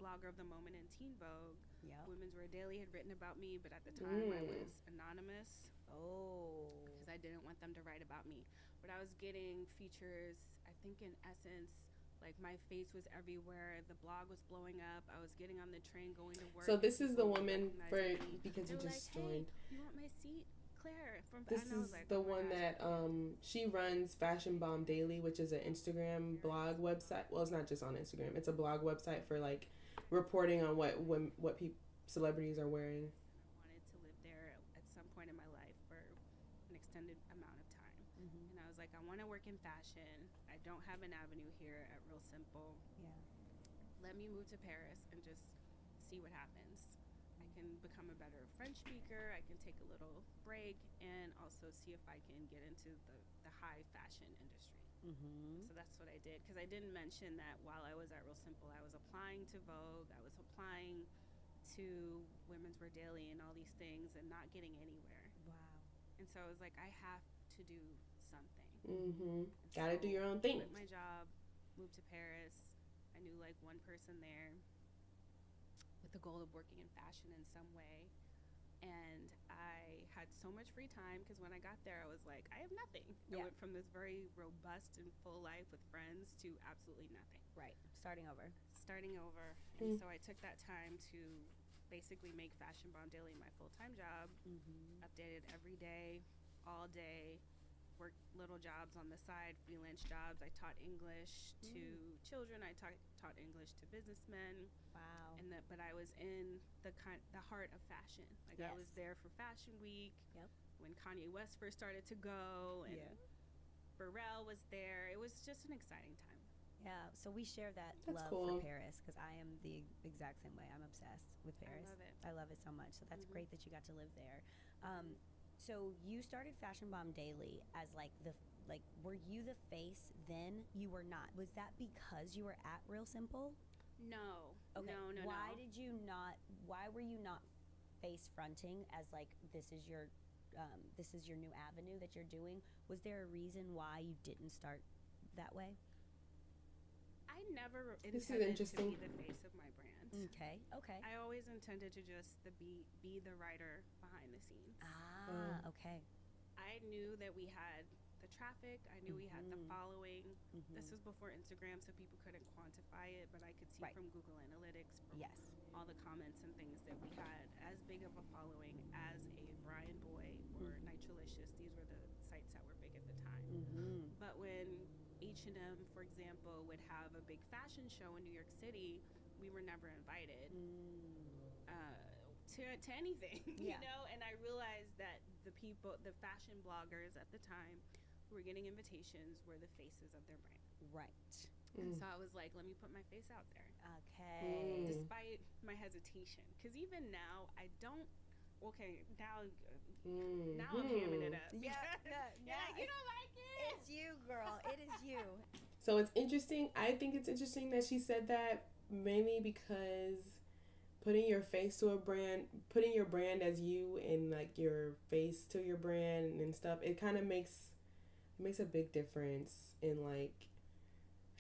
blogger of the moment in Teen Vogue. Women's Wear Daily had written about me, but at the time I was anonymous. Because I didn't want them to write about me. But I was getting features, I think in Essence, like my face was everywhere. The blog was blowing up. I was getting on the train going to work. So this is the woman because you just joined. Hey, you want my seat? Claire from This is the one that she runs Fashion Bomb Daily, which is an Instagram blog website. Well, it's not just on Instagram. It's a blog website for like reporting on what celebrities are wearing. I wanted to live there at some point in my life for an extended amount of time. And I was like, I want to work in fashion. I don't have an avenue here at Real Simple. Let me move to Paris and just see what happens. I can become a better French speaker. I can take a little break and also see if I can get into the high fashion industry. So that's what I did. Because I didn't mention that while I was at Real Simple, I was applying to Vogue. I was applying to Women's Wear Daily and all these things and not getting anywhere. Wow. And so I was like, I have to do something. Gotta do your own thing. Quit my job, moved to Paris. I knew like one person there with the goal of working in fashion in some way. And I had so much free time because when I got there, I was like, I have nothing. I went from this very robust and full life with friends to absolutely nothing. Right. Starting over. And so I took that time to basically make Fashion Bomb Daily my full-time job. Updated every day, all day. Worked little jobs on the side, freelance jobs. I taught English to children. I taught English to businessmen. Wow. But I was in the heart of fashion. Like I was there for Fashion Week. When Kanye West first started to go, and Pharrell was there. It was just an exciting time. Yeah, so we share that love for Paris because I am the exact same way. I'm obsessed with Paris. I love it so much. So that's great that you got to live there. So you started Fashion Bomb Daily as were you the face then? You were not. Was that because you were at Real Simple? No. Okay. No. Why were you not face fronting as like this is your new avenue that you're doing? Was there a reason why you didn't start that way? I never intended to be the face of my brand. Okay. I always intended to just be the writer behind the scenes. Okay. I knew that we had the traffic. I knew we had the following. This was before Instagram, so people couldn't quantify it, but I could see from Google Analytics, from all the comments and things that we had as big of a following as a Brian Boy or Nitralicious. These were the sites that were big at the time. But when H&M, for example, would have a big fashion show in New York City, we were never invited to anything, you know? And I realized that the fashion bloggers at the time who were getting invitations were the faces of their brand. Right. And so I was like, let me put my face out there. Okay. Despite my hesitation. Because even now, I don't. Okay, now I'm hamming it up. Yeah, Yeah, you don't like it. It's you, girl. It is you. So it's interesting. I think it's interesting that she said that, mainly because putting your face to a brand, putting your brand as you and like your face to your brand and stuff, it kind of makes a big difference in like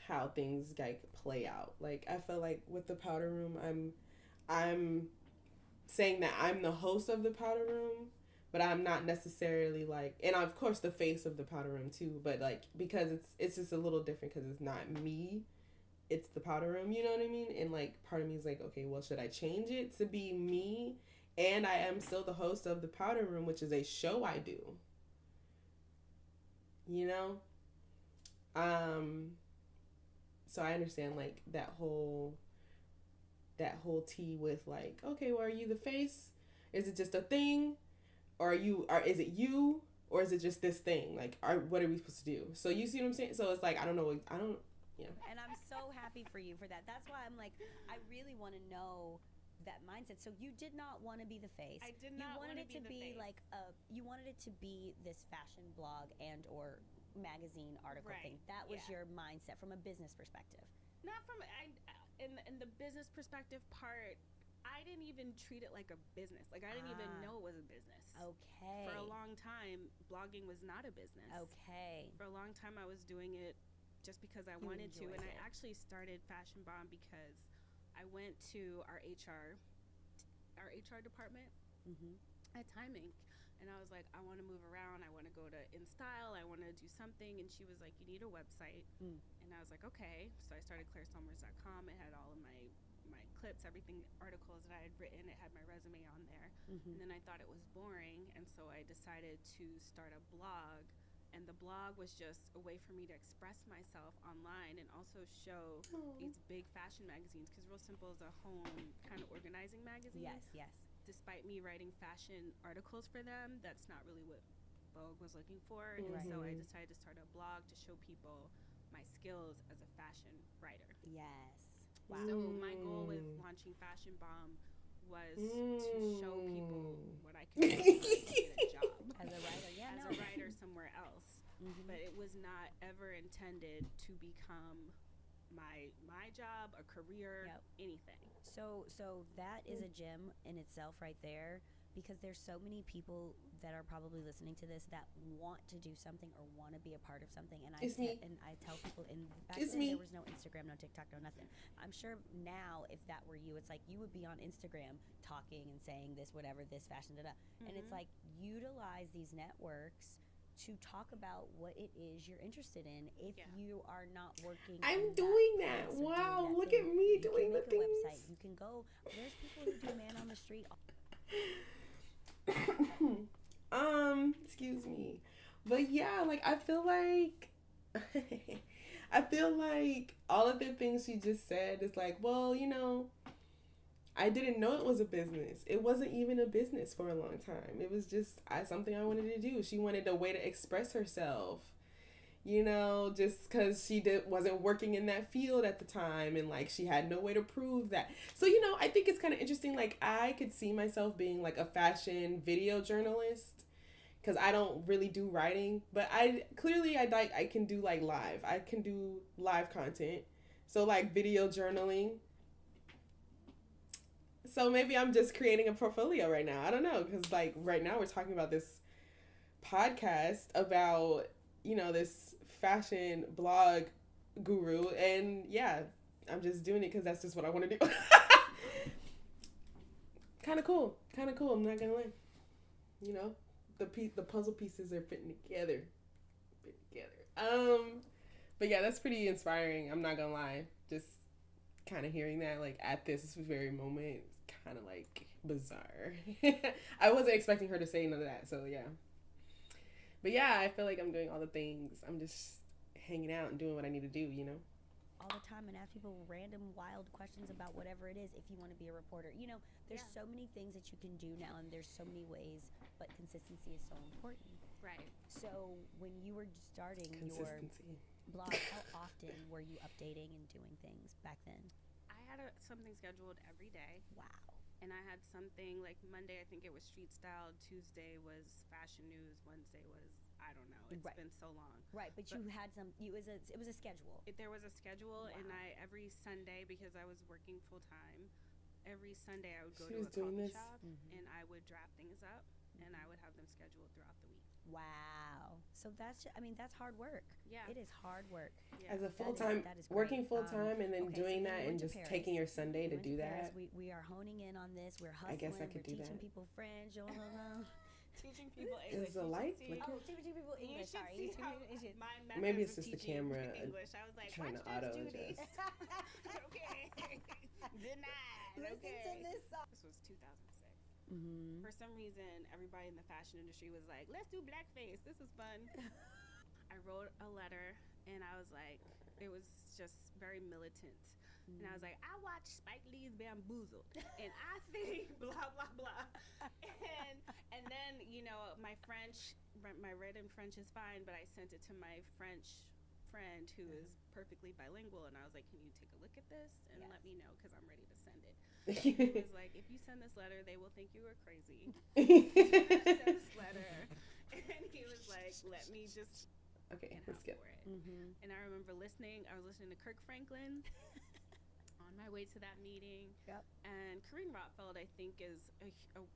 how things like play out. Like I feel like with the powder room, I'm saying that I'm the host of the powder room, but I'm not necessarily like, and of course the face of the powder room too, but like because it's just a little different because it's not me, it's the powder room, you know what I mean? And like part of me is like, okay, well, should I change it to be me? And I am still the host of the powder room, which is a show I do, you know. So I understand like that whole tea with like, okay, well, are you the face? Is it just a thing? Or is it you? Or is it just this thing? Like, what are we supposed to do? So you see what I'm saying? So it's like, I don't know. And I'm so happy for you for that. That's why I'm like, I really want to know that mindset. So you did not want to be the face. I did not want to be the face. Like you wanted it to be this fashion blog and or magazine article thing. That was your mindset from a business perspective. Not from in the business perspective part. I didn't even treat it like a business. Like I didn't even know it was a business. Okay. For a long time, blogging was not a business. Okay. For a long time, I was doing it just because I wanted to, and I actually started Fashion Bomb because I went to our HR department at Time Inc. And I was like, I want to move around. I want to go to InStyle. I want to do something. And she was like, you need a website. And I was like, okay. So I started ClaireSomers.com. It had all of my clips, everything, articles that I had written. It had my resume on there. And then I thought it was boring. And so I decided to start a blog. And the blog was just a way for me to express myself online and also show these big fashion magazines. Because Real Simple is a home kind of organizing magazine. Yes. Despite me writing fashion articles for them, that's not really what Vogue was looking for. And so I decided to start a blog to show people my skills as a fashion writer. Yes. Wow. So my goal with launching Fashion Bomb was to show people what I could do to get a job. As a writer, as a writer somewhere else. But it was not ever intended to become my job, a career, anything. So that is a gem in itself right there, because there's so many people that are probably listening to this that want to do something or want to be a part of something. And I tell people, back then there was no Instagram, no TikTok, no nothing. I'm sure now if that were you, it's like you would be on Instagram talking and saying this, whatever, this fashion, and it's like utilize these networks to talk about what it is you're interested in. If you are not working, I'm doing that. Wow, look at me doing the things. Website. You can go. There's people who do man on the street. Excuse me, but yeah, like I feel like all of the things she just said is like, well, you know, I didn't know it was a business. It wasn't even a business for a long time. It was just something I wanted to do. She wanted a way to express herself, you know, just because she wasn't working in that field at the time, and like she had no way to prove that. So, you know, I think it's kind of interesting. Like I could see myself being like a fashion video journalist, because I don't really do writing, but I can do like live. I can do live content. So like video journaling. So maybe I'm just creating a portfolio right now. I don't know, because like right now we're talking about this podcast about, you know, this fashion blog guru, and yeah, I'm just doing it because that's just what I want to do. Kind of cool. I'm not gonna lie. You know, the puzzle pieces are fitting together. But yeah, that's pretty inspiring. I'm not gonna lie. Just kind of hearing that like at this very moment, kind of like bizarre. I wasn't expecting her to say none of that, so yeah. But yeah, I feel like I'm doing all the things. I'm just hanging out and doing what I need to do, you know? All the time, and ask people random wild questions about whatever it is if you want to be a reporter. You know, there's so many things that you can do now, and there's so many ways, but consistency is so important. Right. So when you were starting blog, how often were you updating and doing things back then? I had something scheduled every day. Wow. And I had something like Monday, I think it was street style. Tuesday was fashion news. Wednesday was, I don't know. It's Right. been so long. Right, but you had some. It was a schedule. There was a schedule, Wow. and every Sunday, because I was working full time, every Sunday I would go She to was a doing coffee this? shop, Mhm. and I would draft things up, and I would have them scheduled throughout the week. Wow. So that's hard work. Yeah. It is hard work. Yeah. As a full time, that is great. working full time, and then Okay, so doing then that you and went to just Paris. taking your Sunday to Went do Paris. that. We are honing in on this. We're I hustling. guess I could we're do teaching that. people French. Teaching people English. Is a life like teaching people You English. should Sorry. see Teaching how people English. my Maybe methods it's of just the teaching camera English. I was like, trying watch to auto this, Judy. adjust. Okay. Denied. Listen Okay. to this song. This was 2006. Mm-hmm. For some reason, everybody in the fashion industry was like, let's do blackface. This is fun. I wrote a letter, and I was like, it was just very militant. And I was like, I watched Spike Lee's Bamboozled, and I think blah, blah, blah. And then, my French, my written French is fine, but I sent it to my French friend who is perfectly bilingual, and I was like, can you take a look at this and let me know, because I'm ready to send it. He was like, if you send this letter, they will think you were crazy. Send this letter. And he was like, let me just Okay, get let's out go. for it. Mm-hmm. And I remember I was listening to Kirk Franklin on my way to that meeting. Yep. And Corinne Rotfeld, I think, is so.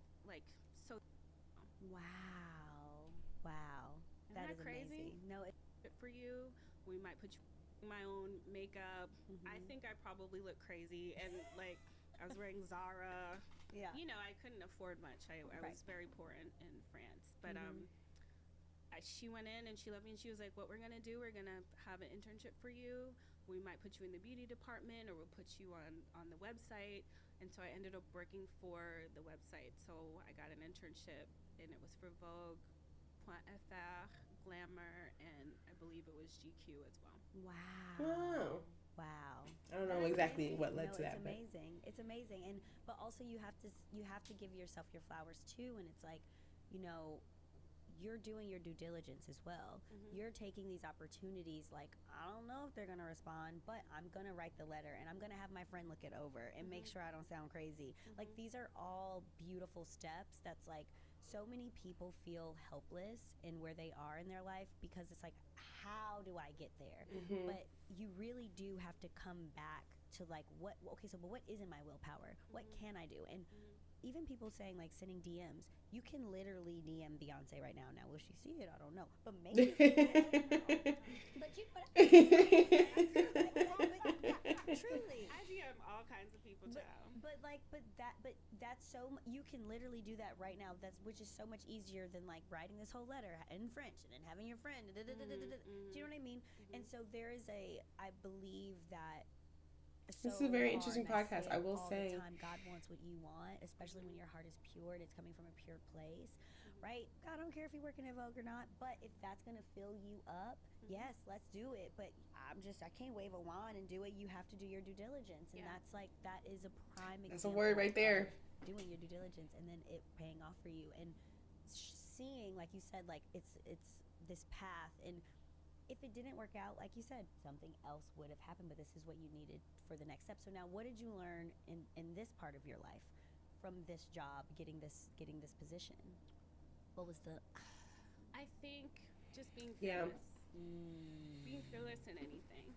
Wow. Wow. Isn't that is crazy? amazing. No, Good for you. We might put you in my own makeup. Mhm. I think I probably look crazy, and I was wearing Zara. yeah. I couldn't afford much. I Right. was very poor in France, but Mhm. she went in and she loved me, and she was like, what we're gonna do, we're gonna have an internship for you. We might put you in the beauty department, or we'll put you on the website. And so I ended up working for the website. So I got an internship, and it was for Vogue, .fr, Glamour, and I believe it was GQ as well. Wow. Wow. Wow. I don't know That's exactly amazing. what led No, to that, it's but amazing. It's amazing, and but also you have to give yourself your flowers too. And it's like, you're doing your due diligence as well. Mhm. You're taking these opportunities. Like, I don't know if they're gonna respond, but I'm gonna write the letter, and I'm gonna have my friend look it over and make sure I don't sound crazy. Like, these are all beautiful steps. That's like, so many people feel helpless in where they are in their life, because it's like, how do I get there? Mhm. But you really do have to come back to like, but what is in my willpower? What can I do? And even people saying, like, sending DMs, you can literally DM Beyonce right now. Now, will she see it? I don't know, but maybe. But you know what truly. I DM all kinds of people, child. But that's you can literally do that right now. Which is so much easier than like writing this whole letter in French and then having your friend. Do you know what I mean? And so there is I believe that. This is a very interesting podcast, I will say. All the time, God wants what you want, especially when your heart is pure and it's coming from a pure place, right? I don't care if you're working at Vogue or not, but if that's going to fill you up, yes, let's do it. But I can't wave a wand and do it. You have to do your due diligence, and that is a prime example. That's a word right there. Doing your due diligence and then it paying off for you, and seeing, like you said, like it's this path. And if it didn't work out, like you said, something else would have happened, but this is what you needed for the next step. So now, what did you learn in this part of your life from this job, getting this position? What was the? I think just being fearless. Being fearless in anything.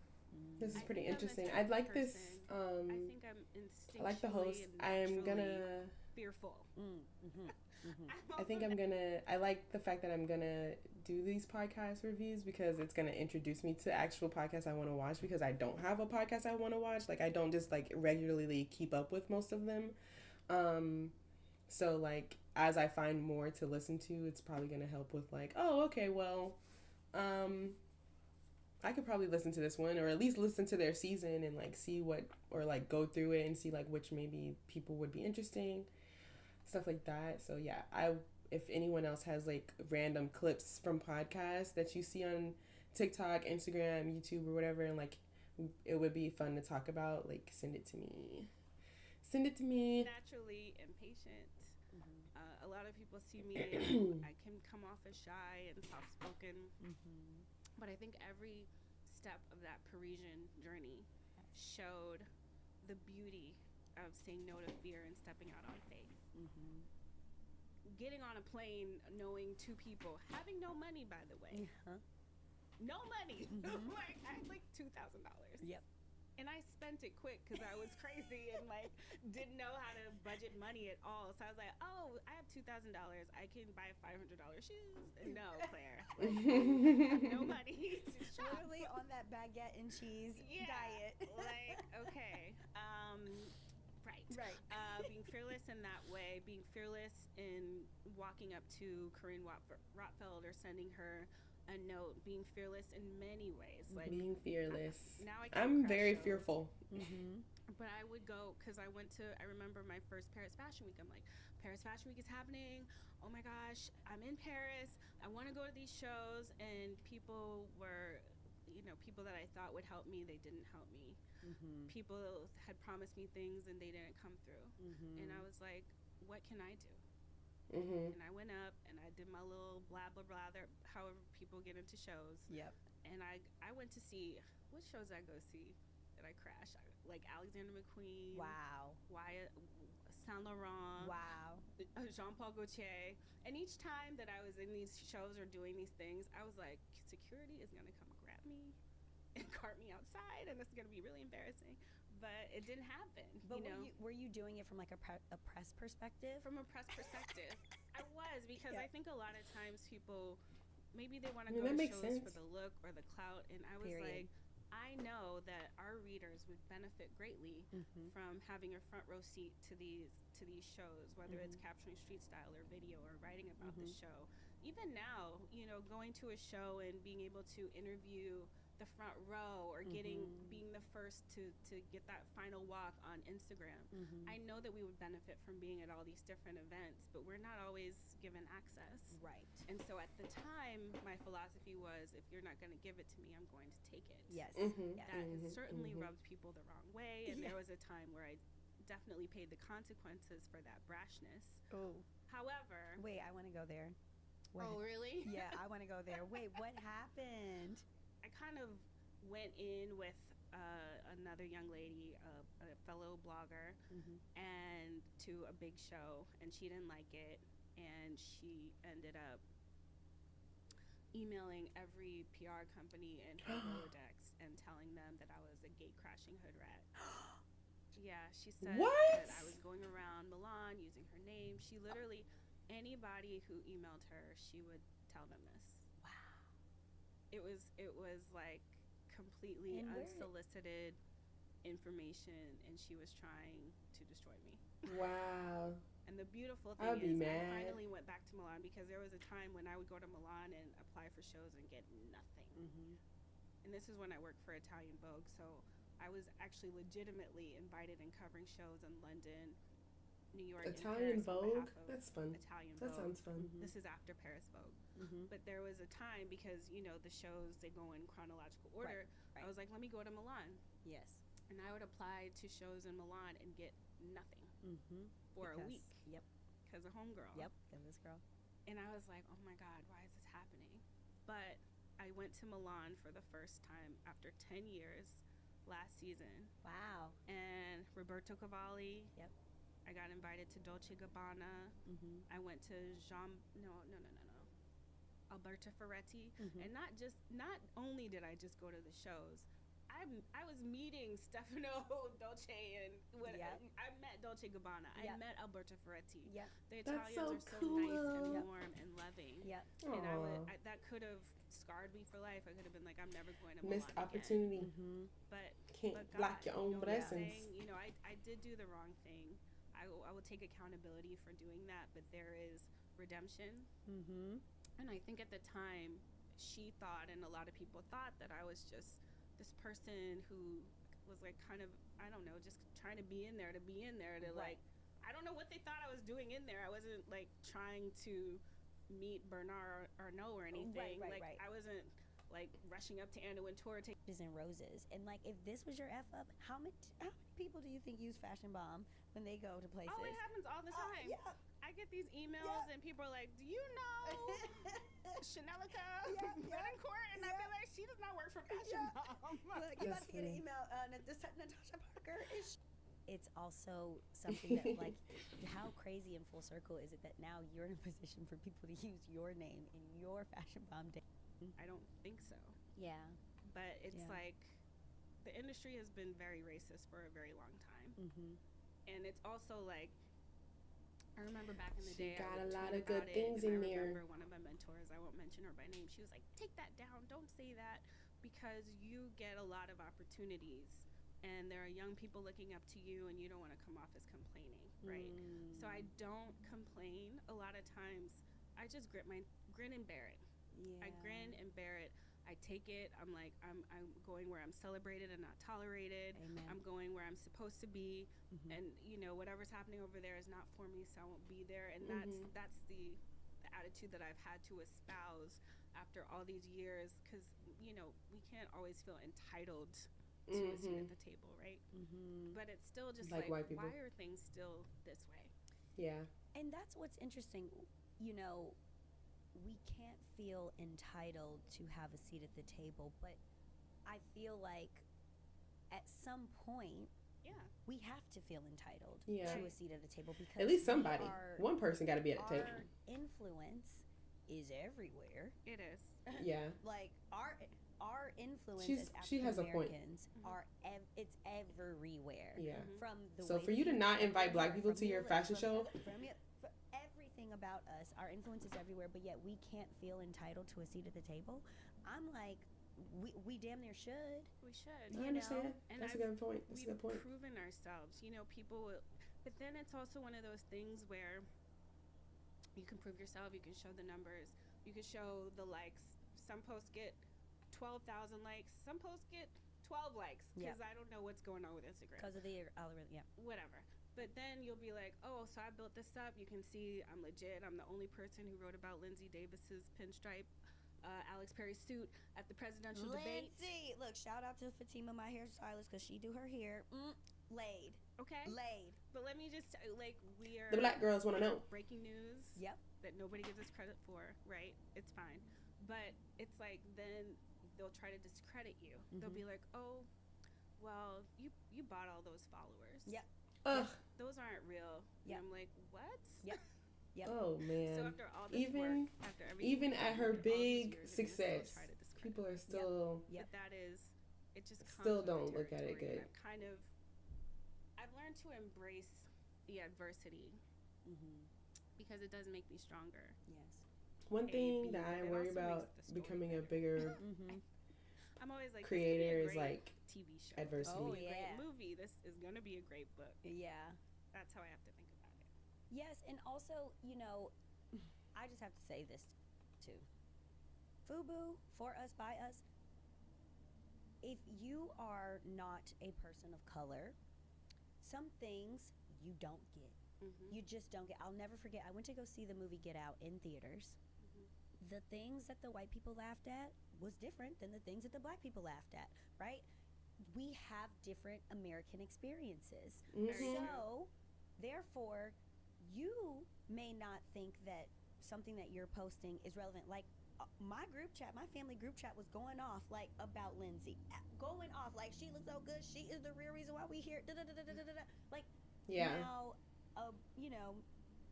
This is I pretty think I'm the interesting. type I'd of like this. person- I think I'm instinctually I like the host. and I'm naturally gonna. fearful. I think I'm gonna. I like the fact that I'm gonna do these podcast reviews, because it's gonna introduce me to actual podcasts I want to watch, because I don't have a podcast I want to watch. Like, I don't just like regularly keep up with most of them. So like, as I find more to listen to, it's probably gonna help with like, oh, okay, well, I could probably listen to this one, or at least listen to their season and like see what, or like go through it and see like which maybe people would be interesting, stuff like that. So yeah, if anyone else has like random clips from podcasts that you see on TikTok, Instagram, YouTube, or whatever, and like it would be fun to talk about, like send it to me. Naturally impatient. A lot of people see me and I can come off as shy and soft-spoken. But I think every step of that Parisian journey showed the beauty of saying no to fear and stepping out on faith. Mm-hmm. Getting on a plane, knowing two people, having no money, by the way. No money. Mm-hmm. Like, I had like $2,000. Yep. And I spent it quick because I was crazy and like didn't know how to budget money at all. So I was like, oh, I have $2,000. I can buy $500 shoes. No, Claire. Like, I have no money to shop. Literally on that baguette and cheese diet. Like, okay. Right. Being fearless in that way, being fearless in walking up to Corinne Rotfeld or sending her a note, being fearless in many ways. Like being fearless. Now I'm very fearful. Mm-hmm. But I would go because I remember my first Paris Fashion Week. I'm like, Paris Fashion Week is happening. Oh my gosh, I'm in Paris. I want to go to these shows. And people were, people that I thought would help me, they didn't help me. Mm-hmm. People had promised me things and they didn't come through. Mm-hmm. And I was like, what can I do? Mm-hmm. And I went up and I did my little blah, blah, blah, however people get into shows. Yep. And I went to see, what shows did I go see that I crashed? Like Alexander McQueen. Wow. Wyatt, Saint Laurent. Wow. Jean-Paul Gaultier. And each time that I was in these shows or doing these things, I was like, security is going to come grab me and cart me outside and it's going to be really embarrassing. But it didn't happen. But were you doing it from like a press perspective? From a press perspective, I was, because I think a lot of times people, maybe they want to go that to makes shows sense. for the look or the clout, and I was like, I know that our readers would benefit greatly from having a front row seat to these shows, whether it's capturing street style or video or writing about the show. Even now, going to a show and being able to interview the front row or being the first to get that final walk on Instagram. I know that we would benefit from being at all these different events, but we're not always given access. Right. And so at the time, my philosophy was, if you're not going to give it to me, I'm going to take it. Yes. That has certainly rubbed people the wrong way, and there was a time where I definitely paid the consequences for that brashness. Oh. However... Wait, I want to go there. Oh, really? Yeah, I want to go there. Wait, what happened? I kind of went in with another young lady, a fellow blogger, and to a big show, and she didn't like it, and she ended up emailing every PR company in her Rolodex and telling them that I was a gate-crashing hood rat. Yeah, she said that I was going around Milan using her name. She literally, anybody who emailed her, she would tell them this. It was like completely unsolicited information, and she was trying to destroy me. Wow. And the beautiful thing is, I finally went back to Milan, because there was a time when I would go to Milan and apply for shows and get nothing. And this is when I worked for Italian Vogue, so I was actually legitimately invited and covering shows in London, New York, Italian and Paris. Vogue? That's fun. Italian That Vogue. sounds fun. This is after Paris Vogue. But there was a time, because the shows, they go in chronological order. Right. I was like, let me go to Milan. Yes. And I would apply to shows in Milan and get nothing for a week. Yep. Because of homegirl. Yep. Because this girl. And I was like, oh my God, why is this happening? But I went to Milan for the first time after 10 years last season. Wow. And Roberto Cavalli. Yep. I got invited to Dolce & Gabbana. I went to Alberta Ferretti. And not only did I just go to the shows, I was meeting Stefano Dolce and I met Dolce & Gabbana. I met Alberta Ferretti. The Italians are so nice and warm and loving. And that could have scarred me for life. I could have been like, I'm never going to Milan missed opportunity. But can't God, block your own blessings. I did do the wrong thing. I will take accountability for doing that, but there is redemption. And I think at the time, she thought, and a lot of people thought, that I was just this person who was like kind of, I don't know, just trying to be in there to like, I don't know what they thought I was doing in there. I wasn't like trying to meet Bernard Arnault or anything. I wasn't like rushing up to Anna Wintour to and roses. And like, if this was your F up, how many people do you think use Fashion Bomb when they go to places? Oh, it happens all the time. Yeah. I get these emails and people are like, do you know Chanelica Betancourt? And I be like, she does not work for Fashion Bomb. Look, you're about to get an email. Natasha Parker is. It's also something that, like, how crazy and full circle is it that now you're in a position for people to use your name in your Fashion Bomb day? I don't think so. Yeah. But it's like the industry has been very racist for a very long time. Mm-hmm. And it's also like, I remember back in the day, got I a lot of tweet good about things it, and in I there. remember one of my mentors, I won't mention her by name, she was like, take that down, don't say that, because you get a lot of opportunities and there are young people looking up to you and you don't want to come off as complaining, right? So I don't complain. A lot of times I just grin and bear it. Yeah. I grin and bear it. I take it. I'm like, I'm going where I'm celebrated and not tolerated. Amen. I'm going where I'm supposed to be. And you know, whatever's happening over there is not for me, so I won't be there. And that's the attitude that I've had to espouse after all these years, because you know, we can't always feel entitled to a seat at the table, right? But it's still just like white people. why are things still this way? Yeah. And that's what's interesting. You know, we can't feel entitled to have a seat at the table, but I feel like at some point, we have to feel entitled to a seat at the table, because at least somebody, one person got to be at the table. Our influence is everywhere. It is. Yeah. Like our influence as she has a point. African-Americans it's everywhere. Yeah. From the so way for you to not invite black people to your fashion show, for everything about us, our influence is everywhere, but yet we can't feel entitled to a seat at the table. I'm like, we damn near should. We should. I understand. And that's a good point. That's a good point. We've proven ourselves. You know, people will, but then it's also one of those things where you can prove yourself, you can show the numbers, you can show the likes. Some posts get 12,000 likes, some posts get 12 likes, because I don't know what's going on with Instagram. Because of the algorithm, whatever. But then you'll be like, oh, so I built this up. You can see I'm legit. I'm the only person who wrote about Lindsay Davis's pinstripe Alex Perry suit at the presidential debate. Lindsay! Look, shout out to Fatima, my hairstylist, because she do her hair. Laid. Okay. Laid. But let me just, like, we are... The black girls want to know. Breaking news. Yep. That nobody gives us credit for, right? It's fine. But it's like, then they'll try to discredit you. They'll be like, oh, well, you bought all those followers. Yep. Ugh. Those aren't real. Yep. And I'm like, what? Yep. Oh man. So after all this work, after everything, even at her big years, success, people are still. But that is, it just still don't look at it good. I've learned to embrace the adversity because it does make me stronger. Yes. One thing that I worry about becoming a bigger I'm always like, creator is like TV show. adversity. Oh yeah. Great movie. This is gonna be a great book. Yeah. That's how I have to think about it. Yes, and also, you know, I just have to say this too. FUBU, for us, by us. If you are not a person of color, some things you don't get. You just don't get. I'll never forget. I went to go see the movie Get Out in theaters. The things that the white people laughed at was different than the things that the black people laughed at, right? We have different American experiences. So, therefore, you may not think that something that you're posting is relevant. Like, my group chat, my family group chat was going off, like, about Lindsay. Going off, like, she looks so good. She is the real reason why we here. Like, now, you know,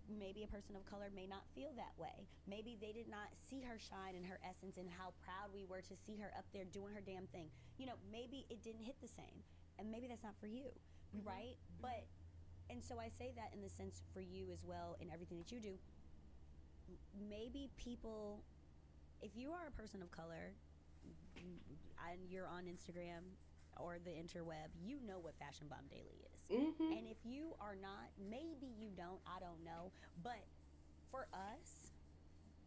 maybe a person of color may not feel that way. Maybe they did not see her shine in her essence and how proud we were to see her up there doing her damn thing. You know, maybe it didn't hit the same. And maybe that's not for you, right? But, and so I say that in the sense for you as well in everything that you do. Maybe people, if you are a person of color and you're on Instagram or the interweb, you know what Fashion Bomb Daily is. And if you are not, maybe you don't, I don't know. But for us,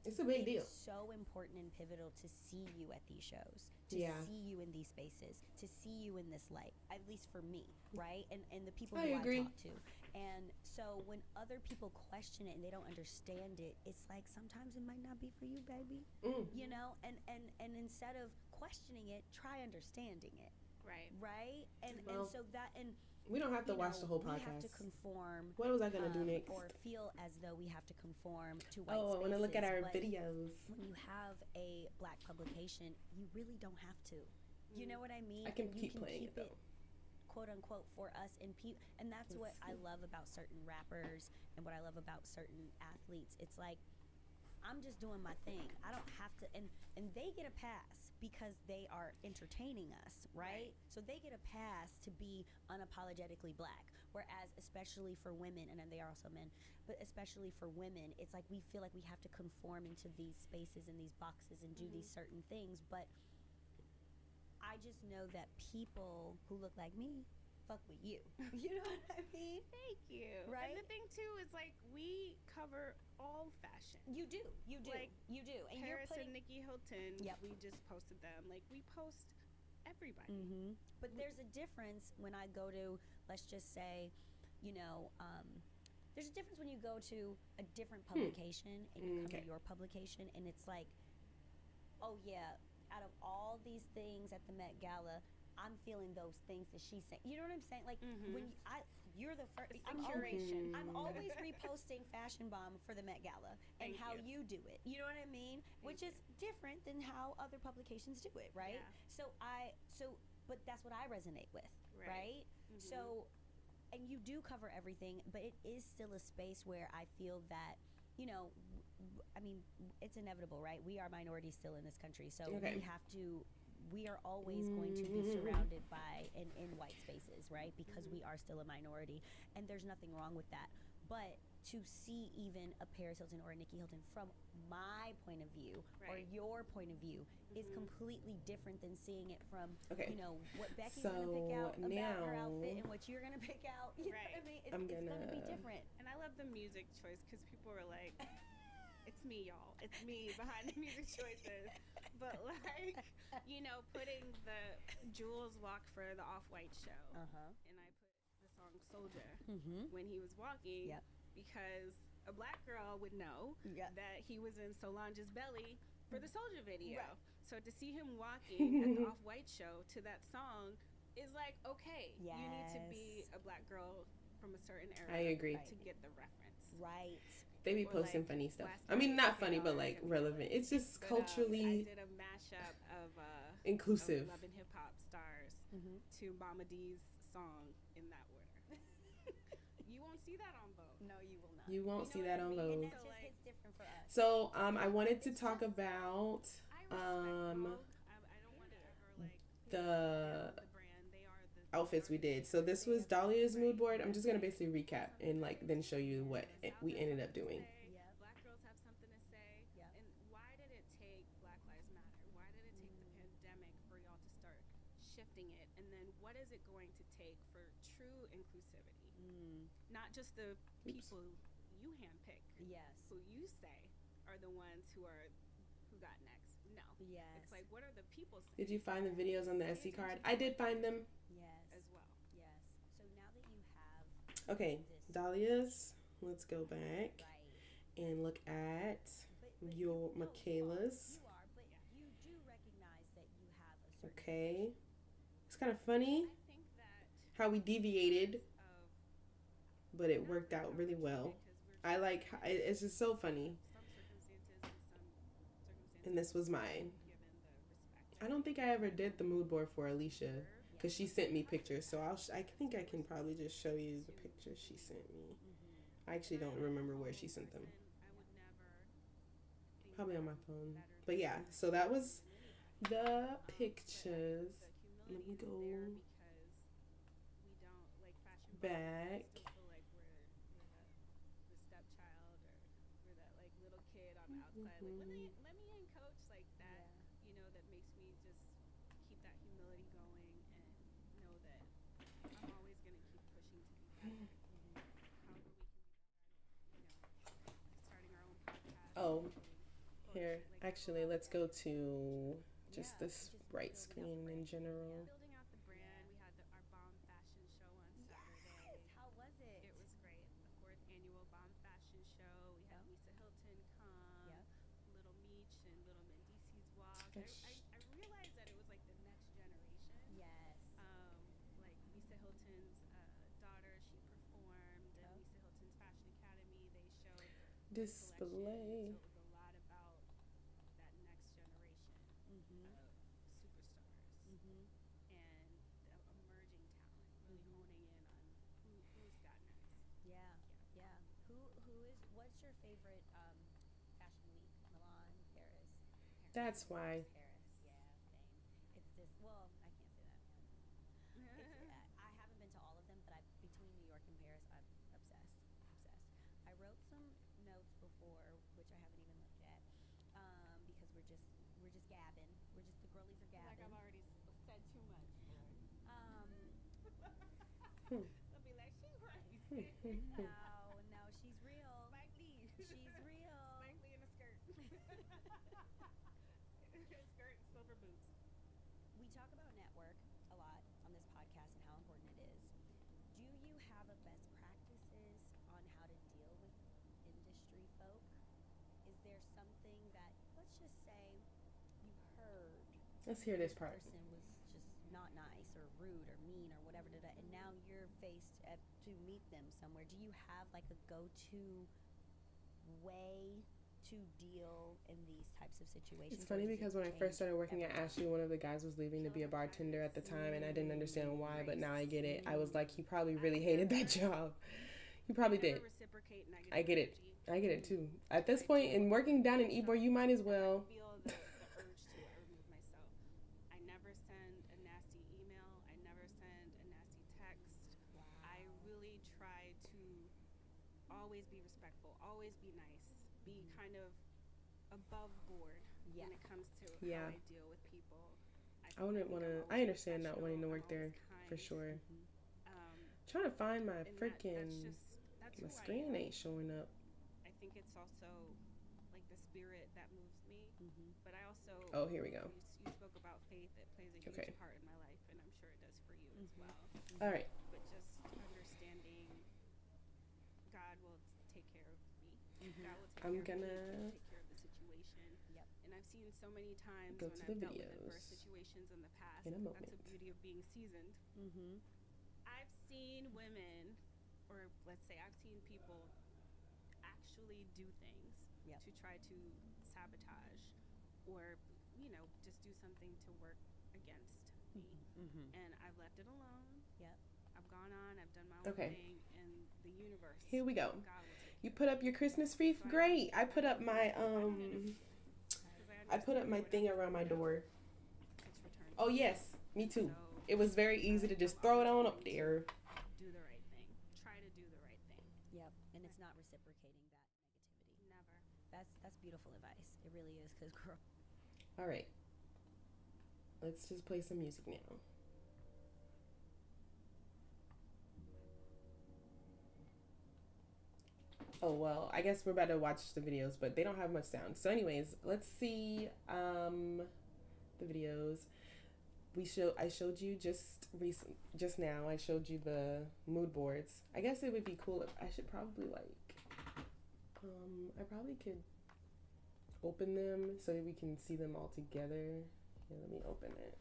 it's a big deal. It's so important and pivotal to see you at these shows, to see you in these spaces, to see you in this light, at least for me, right? And the people who I talk to. And so when other people question it and they don't understand it, it's like sometimes it might not be for you, baby. You know, and instead of questioning it, try understanding it. Right. Right? And Well, so that and we don't have to watch the whole we have podcast. to conform. What was I gonna do next? Or feel as though we have to conform to white I spaces. want to look at our but videos. when you have a black publication, you really don't have to. You know what I mean? I can And you keep can playing keep it though. quote unquote for us and that's what I love about certain rappers and what I love about certain athletes. It's like I'm just doing my thing. I don't have to and they get a pass because they are entertaining us, right? So they get a pass to be unapologetically black. Whereas especially for women, and then they are also men, but especially for women, it's like we feel like we have to conform into these spaces and these boxes and do these certain things. But I just know that people who look like me fuck with you. You know what I mean? Thank you. Right? And the thing too is like we cover all fashion. You do. Like, you do. And Paris you're putting and Nikki Hilton. Yep. We just posted them. Like we post everybody. But there's a difference when I go to, let's just say, you know, there's a difference when you go to a different publication and you come to your publication and it's like, oh yeah, out of all these things at the Met Gala, I'm feeling those things that she's saying. You know what I'm saying? Like when you're the first. It's the curation. I'm always reposting Fashion Bomb for the Met Gala and how you do it. You know what I mean? Which is different than how other publications do it, right? Yeah. But that's what I resonate with, right? So, and you do cover everything, but it is still a space where I feel that, you know, I mean, it's inevitable, right? We are minorities still in this country, so we are always going to be surrounded by and in white spaces, right? Because we are still a minority, and there's nothing wrong with that. But to see even a Paris Hilton or a Nikki Hilton from my point of view or your point of view is completely different than seeing it from, you know, what Becky's going to pick out about her outfit and what you're going to pick out. You know what I mean? It's going to be different. And I love the music choice because people are like, it's me, y'all. It's me behind the music choices. But like, you know, putting the Jules walk for the Off-White show. And I put the song Soldier when he was walking because a black girl would know that he was in Solange's belly for the Soldier video. So to see him walking at the Off-White show to that song is like, okay, you need to be a black girl from a certain era. I agree. To get the reference. Right. They be posting funny stuff. I mean, not funny, but like relevant. It's just culturally I did a mashup of inclusive. Of Love and Hip Hop stars to Mama D's song in that order. You won't see that on Vogue. No, you will not. You won't see that on Vogue. And that just hits different for us. So I wanted to talk about I don't want to ever like the the brand. They are the outfits we did. So this was Dahlia's mood board. I'm just gonna basically recap and like then show you what we ended up doing. Black girls have something to say. And why did it take Black Lives Matter? Why did it take the pandemic for y'all to start shifting it? And then what is it going to take for true inclusivity? Not just the people you handpick. Who you say are the ones who got next. No. It's like, what are the people saying? Did you find the videos on the SD card? I did find them. As well. So now that you have Okay, Dahlia's. Let's go back and look at your Michaela's. You are, but you do recognize that you have a certain Okay. It's kind of funny I think that how we deviated, of but it worked out really well. I like it's just so funny. some circumstances and some circumstances And this was mine. given the respect. I don't think I ever did the mood board for Alicia because she sent me pictures. So I think I can probably just show you the pictures she sent me. I actually don't remember where she sent them. I would never think Probably on my phone. But yeah, so that was the pictures. Let me go because we don't like fashion back. still feel like we're the stepchild or we're that like little kid on the outside. Like let me in, coach, like that. You know, that makes me just keep that humility going and know that I'm always gonna keep pushing to be better. However we can be better. You know, starting our own podcast. Oh, push, here. like, Actually, let's go to just this bright screen in general. building out the brand. We had our bomb fashion show on Saturday. How was it? It was great. Beach and Little Mendices Walk. I realized that it was like the next generation. Yes. Like Lisa Hilton's daughter, she performed, and Lisa Hilton's Fashion Academy, they showed Display. collection. So it was a lot about that next generation of superstars and the emerging talent, really honing in on who's got next. Yeah, yeah. What's your favorite fashion week? Milan, Paris. That's why. Paris. Yeah, same. It's just, well, I can't say that. I haven't been to all of them, but between New York and Paris, I'm obsessed. Obsessed. I wrote some notes before, which I haven't even looked at, because we're just gabbing. The girlies are gabbing. Like I've already said too much. Hmm. They'll be like, she right. No, she's real. Spike Lee. She's real. Spike Lee in a skirt. Skirt and silver boots. We talk about network a lot on this podcast and how important it is. Do you have a best practices on how to deal with industry folk? Is there something that, let's just say, you heard Let's hear this part. person was just not nice or rude or mean or whatever, and now you're to meet them somewhere. Do you have like a go-to way to deal in these types of situations? It's funny because when I first started working at Ashley, one of the guys was leaving to be a bartender at the time, and I didn't understand why, but now I get it. I was like, he probably really hated that job. He probably did. I get it. I get it too. At this point, in working down in Ybor, you might as well. I feel the urge to remove myself. I never send a nasty email. I never send a nasty text. Wow. I really try to always be respectful, always be nice, be kind of above board when it comes to how I deal with people. I wouldn't want to. I understand not wanting to work there for sure. Trying to find my freaking my screen ain't showing up. I think it's also like the spirit that moves me, but I also here we go. You spoke about faith. It plays a huge part in my life, and I'm sure it does for you as well. All right. But just understanding God will take care of me. God will take care of me, take care of the situation. Yep. And I've seen so many times Go when to I've the dealt with videos adverse situations in the past. in a moment. That's the beauty of being seasoned. I've seen women, or let's say I've seen people actually do things to try to sabotage or, just do something to work against me. And I've left it alone. Yep. I've gone on, I've done my own thing, and the universe. Here we go. God will take You put up your Christmas wreath? Great. I put up my thing around my door. Oh yes, me too. It was very easy to just throw it on up there. Do the right thing. Try to do the right thing. Yep. And it's not reciprocating that negativity. Never. That's beautiful advice. It really is, because girl. All right. Let's just play some music now. Oh, well, I guess we're about to watch the videos, but they don't have much sound. So anyways, let's see the videos. I showed you just now, I showed you the mood boards. I guess it would be cool if I should probably I probably could open them so that we can see them all together. Here, let me open it.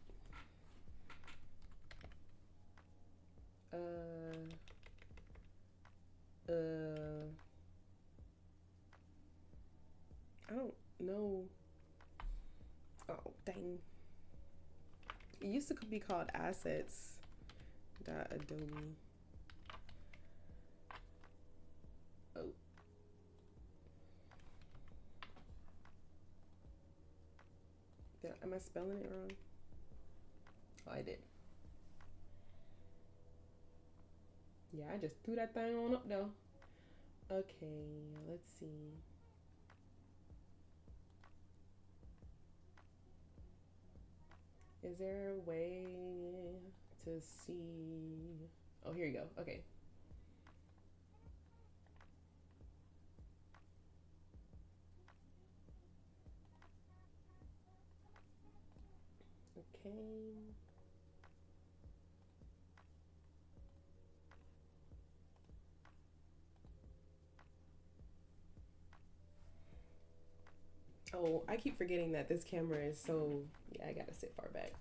I don't know. Oh, dang. It used to be called assets.adobe. Oh. Am I spelling it wrong? Oh, I did. Yeah, I just threw that thing on up there. Okay, let's see. Is there a way to see? Oh, here you go. Okay. Okay. Oh, I keep forgetting that this camera is so, yeah, I gotta sit far back.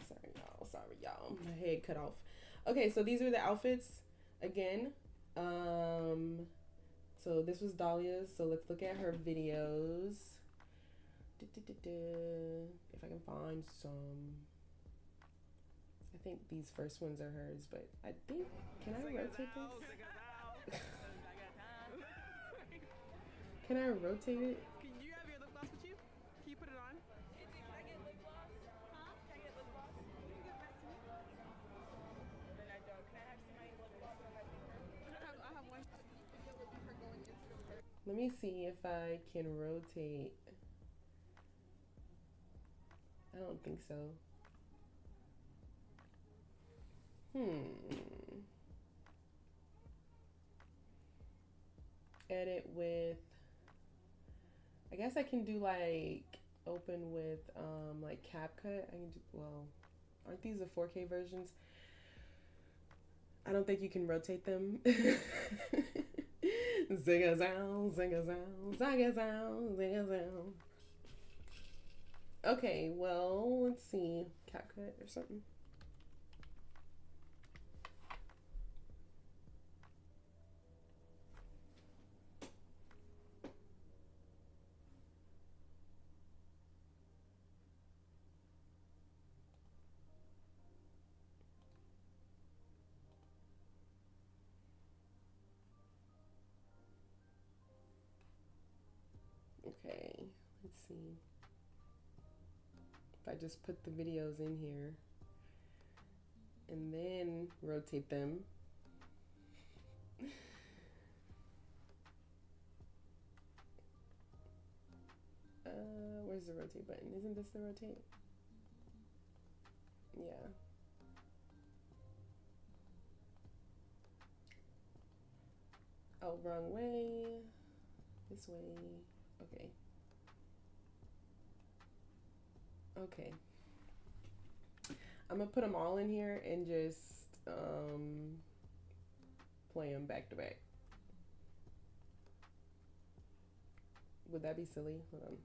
Sorry, y'all. My head cut off. Okay, so these are the outfits again. So this was Dahlia's. So let's look at her videos. If I can find some. I think these first ones are hers, but I think, can I rotate this? Can I rotate it? Can you have your lip gloss with you? Can you put it on? Can I get lip gloss? Huh? Can I get lip gloss? You can give that to me. Then I don't. Can I have somebody lip gloss on my finger? I have one. Let me see if I can rotate. I don't think so. Edit with, I guess I can do like open with like CapCut. I can do, well, aren't these the 4K versions? I don't think you can rotate them. Zing-a-zow, zing-a-zow, zing-a-zow, zing-a-zow. Okay, well, let's see. CapCut or something. Okay, let's see. If I just put the videos in here and then rotate them. Where's the rotate button? Isn't this the rotate? Yeah. Oh, wrong way. This way. Okay. Okay. I'm gonna put them all in here and just play them back to back. Would that be silly? Hold on.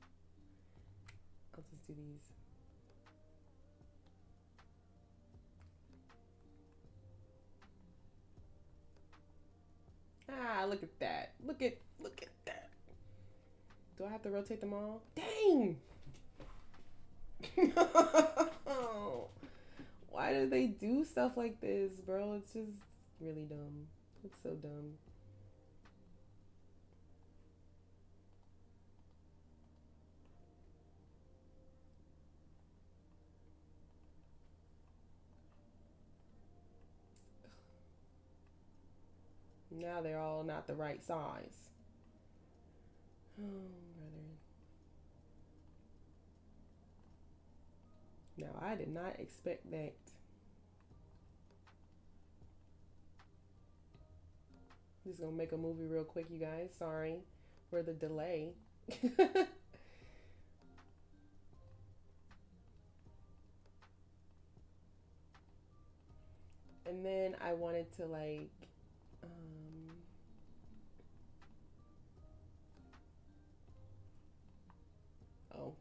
I'll just do these. Ah, look at that. Look at that. Do I have to rotate them all? Dang! Why do they do stuff like this, bro? It's just really dumb. It's so dumb. Now they're all not the right size. Oh, brother. Now, I did not expect that. Just gonna make a movie real quick, you guys. Sorry for the delay. And then I wanted to like, oh,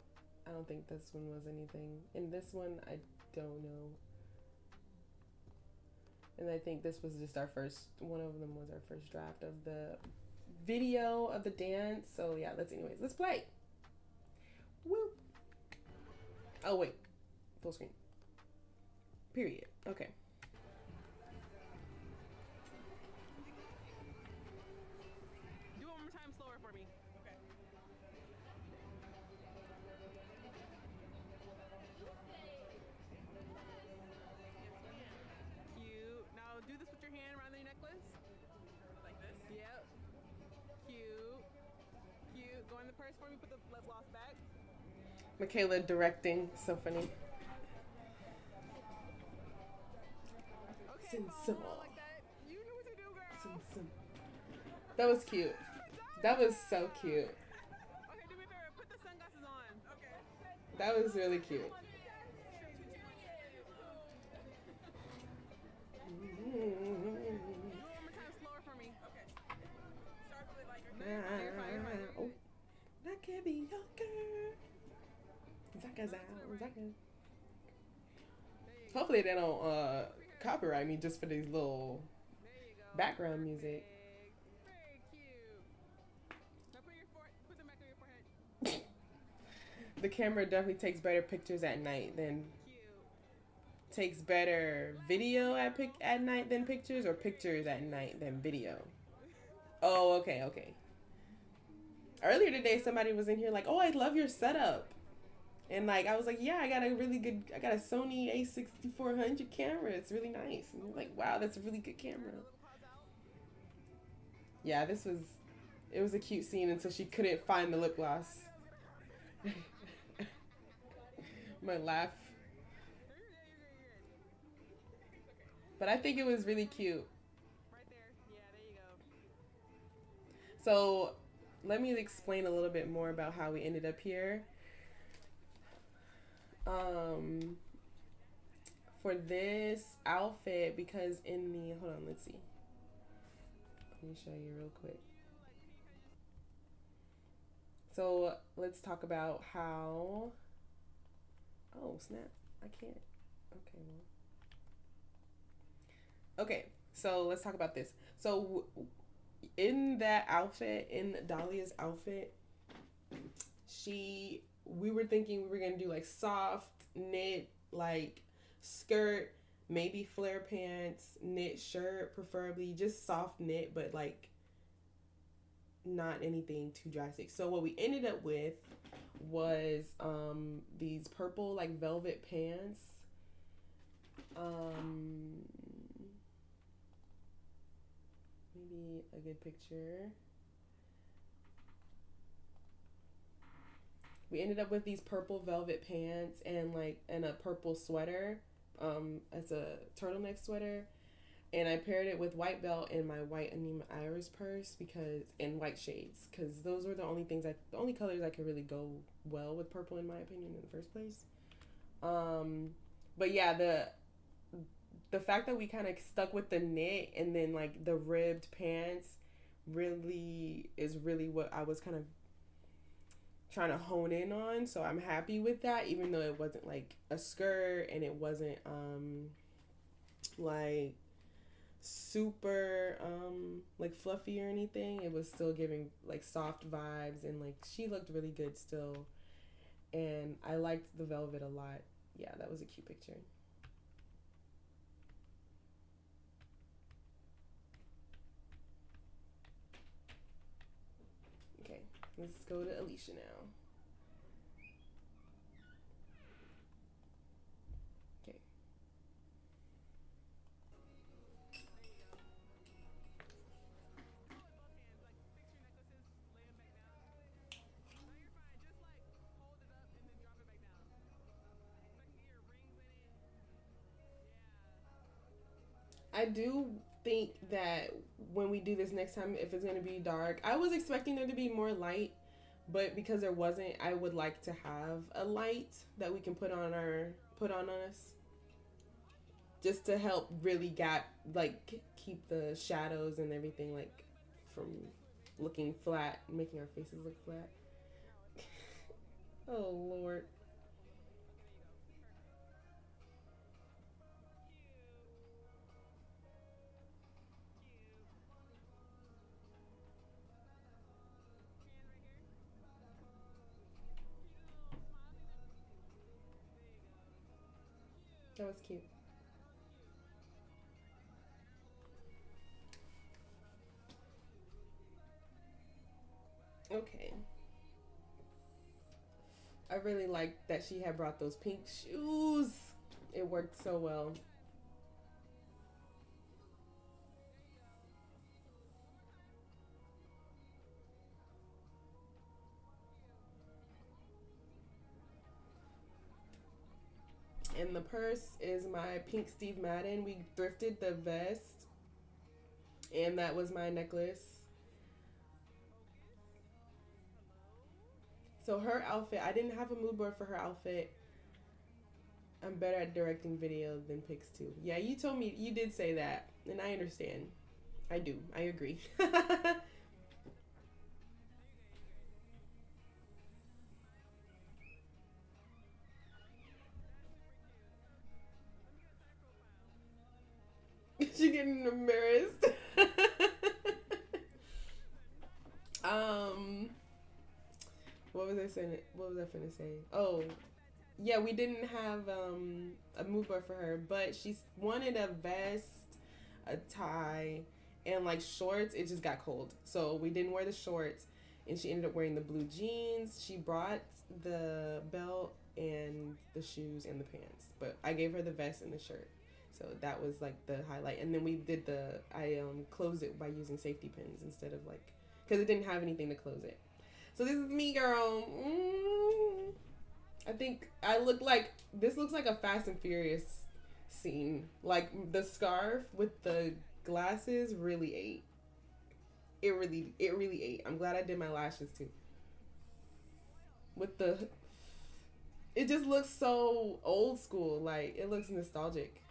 I don't think this one was anything. And this one, I don't know. And I think this was just our first, one of them was our first draft of the video of the dance. So yeah, let's play. Woo. Oh wait, full screen. Period. Okay. Do it one more time slower for me. Okay. Cute. Now do this with your hand around your necklace. Like this? Yep. Cute. Cute. Go in the purse for me. Put the lip gloss back. Michaela directing. So funny. Okay, Sensible. like that. You knew what to do, girl. That was cute. That was so cute. Okay, do me a favor. Put the sunglasses on. Okay. That was really cute. Do it one more time slower for me. Okay. Start with like your Oh, that can be your girl. Zaka. Hopefully they don't copyright me just for these little There you go. background music. Perfect. Very cute. Now put them back on your forehead. The camera definitely takes better pictures at night than Cute. takes better video at night than pictures, or pictures at night than video. Oh, okay. Earlier today, somebody was in here like, "Oh, I love your setup," and like I was like, "Yeah, I got a Sony A6400 camera. It's really nice." And you're like, "Wow, that's a really good camera." Yeah, it was a cute scene until she couldn't find the lip gloss. My laugh. But I think it was really cute. Right there. Yeah, there you go. So let me explain a little bit more about how we ended up here. For this outfit, because hold on, let's see. Let me show you real quick. So let's talk about how. Oh snap! I can't. Okay, well. Okay, so let's talk about this. So in that outfit, in Dahlia's outfit, we were thinking we were gonna do like soft knit, like skirt, maybe flare pants, knit shirt, preferably just soft knit, but like not anything too drastic. So what we ended up with was these purple like velvet pants. Maybe a good picture. We ended up with these purple velvet pants and a purple sweater as a turtleneck sweater, and I paired it with white belt and my white Anima Iris purse and white shades, because those were the only colors I could really go well with purple in my opinion in the first place. But yeah, the fact that we kind of stuck with the knit and then like the ribbed pants is really what I was kind of trying to hone in on. So I'm happy with that, even though it wasn't like a skirt and it wasn't like super like fluffy or anything. It was still giving like soft vibes, and like she looked really good still, and I liked the velvet a lot. Yeah, that was a cute picture. Okay, let's go to Alicia now. Okay. I do think that when we do this next time, if it's gonna be dark, I was expecting there to be more light, but because there wasn't, I would like to have a light that we can put on us, just to help really keep the shadows and everything like from looking flat, making our faces look flat. Oh Lord. That was cute. Okay. I really liked that she had brought those pink shoes. It worked so well. And the purse is my pink Steve Madden. We thrifted the vest, and that was my necklace. So her outfit, I didn't have a mood board for her outfit. I'm better at directing video than pics too. Yeah, you told me, you did say that, and I understand. I do. I agree. She getting embarrassed. um, what was I saying? What was I finna say? Oh, yeah, we didn't have a mood board for her, but she wanted a vest, a tie, and like shorts. It just got cold, so we didn't wear the shorts, and she ended up wearing the blue jeans. She brought the belt and the shoes and the pants, but I gave her the vest and the shirt. So that was like the highlight, and then we did I closed it by using safety pins instead of like, because it didn't have anything to close it. So this is me, girl. I think I look like, this looks like a Fast and Furious scene. Like the scarf with the glasses really ate. It really ate. I'm glad I did my lashes too. With the, it just looks so old school. Like it looks nostalgic.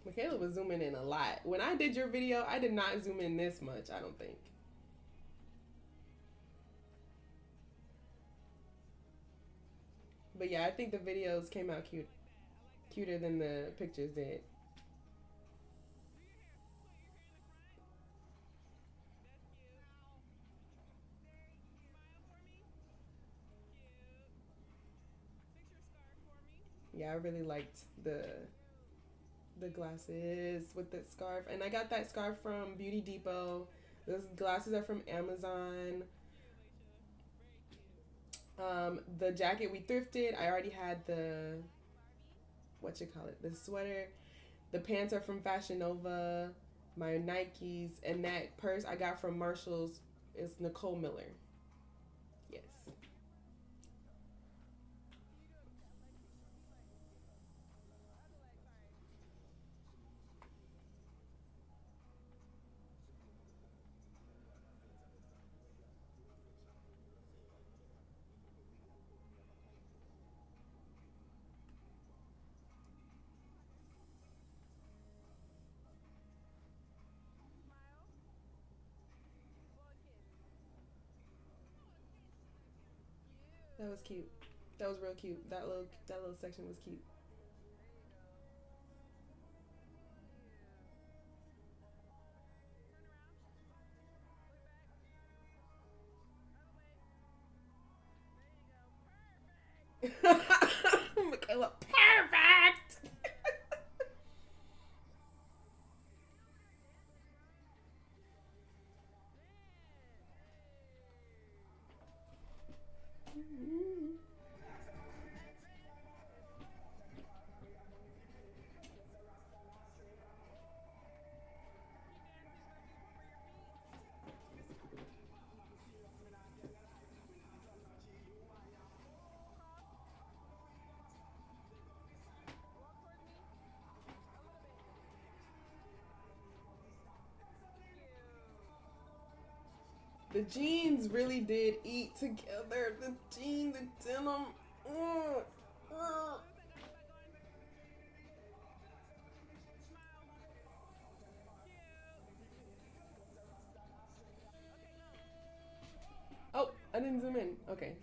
Michaela was zooming in a lot. When I did your video, I did not zoom in this much, I don't think. But yeah, I think the videos came out cuter than the pictures did. Yeah, I really liked the glasses with the scarf. And I got that scarf from Beauty Depot. Those glasses are from Amazon. The jacket we thrifted. I already had what you call it, the sweater. The pants are from Fashion Nova. My Nikes, and that purse I got from Marshalls is Nicole Miller. Yes. That was cute. That was real cute. That little section was cute. Michaela, perfect. The jeans really did eat together. The jeans, the denim. Mm, mm. Oh, I didn't zoom in. Okay.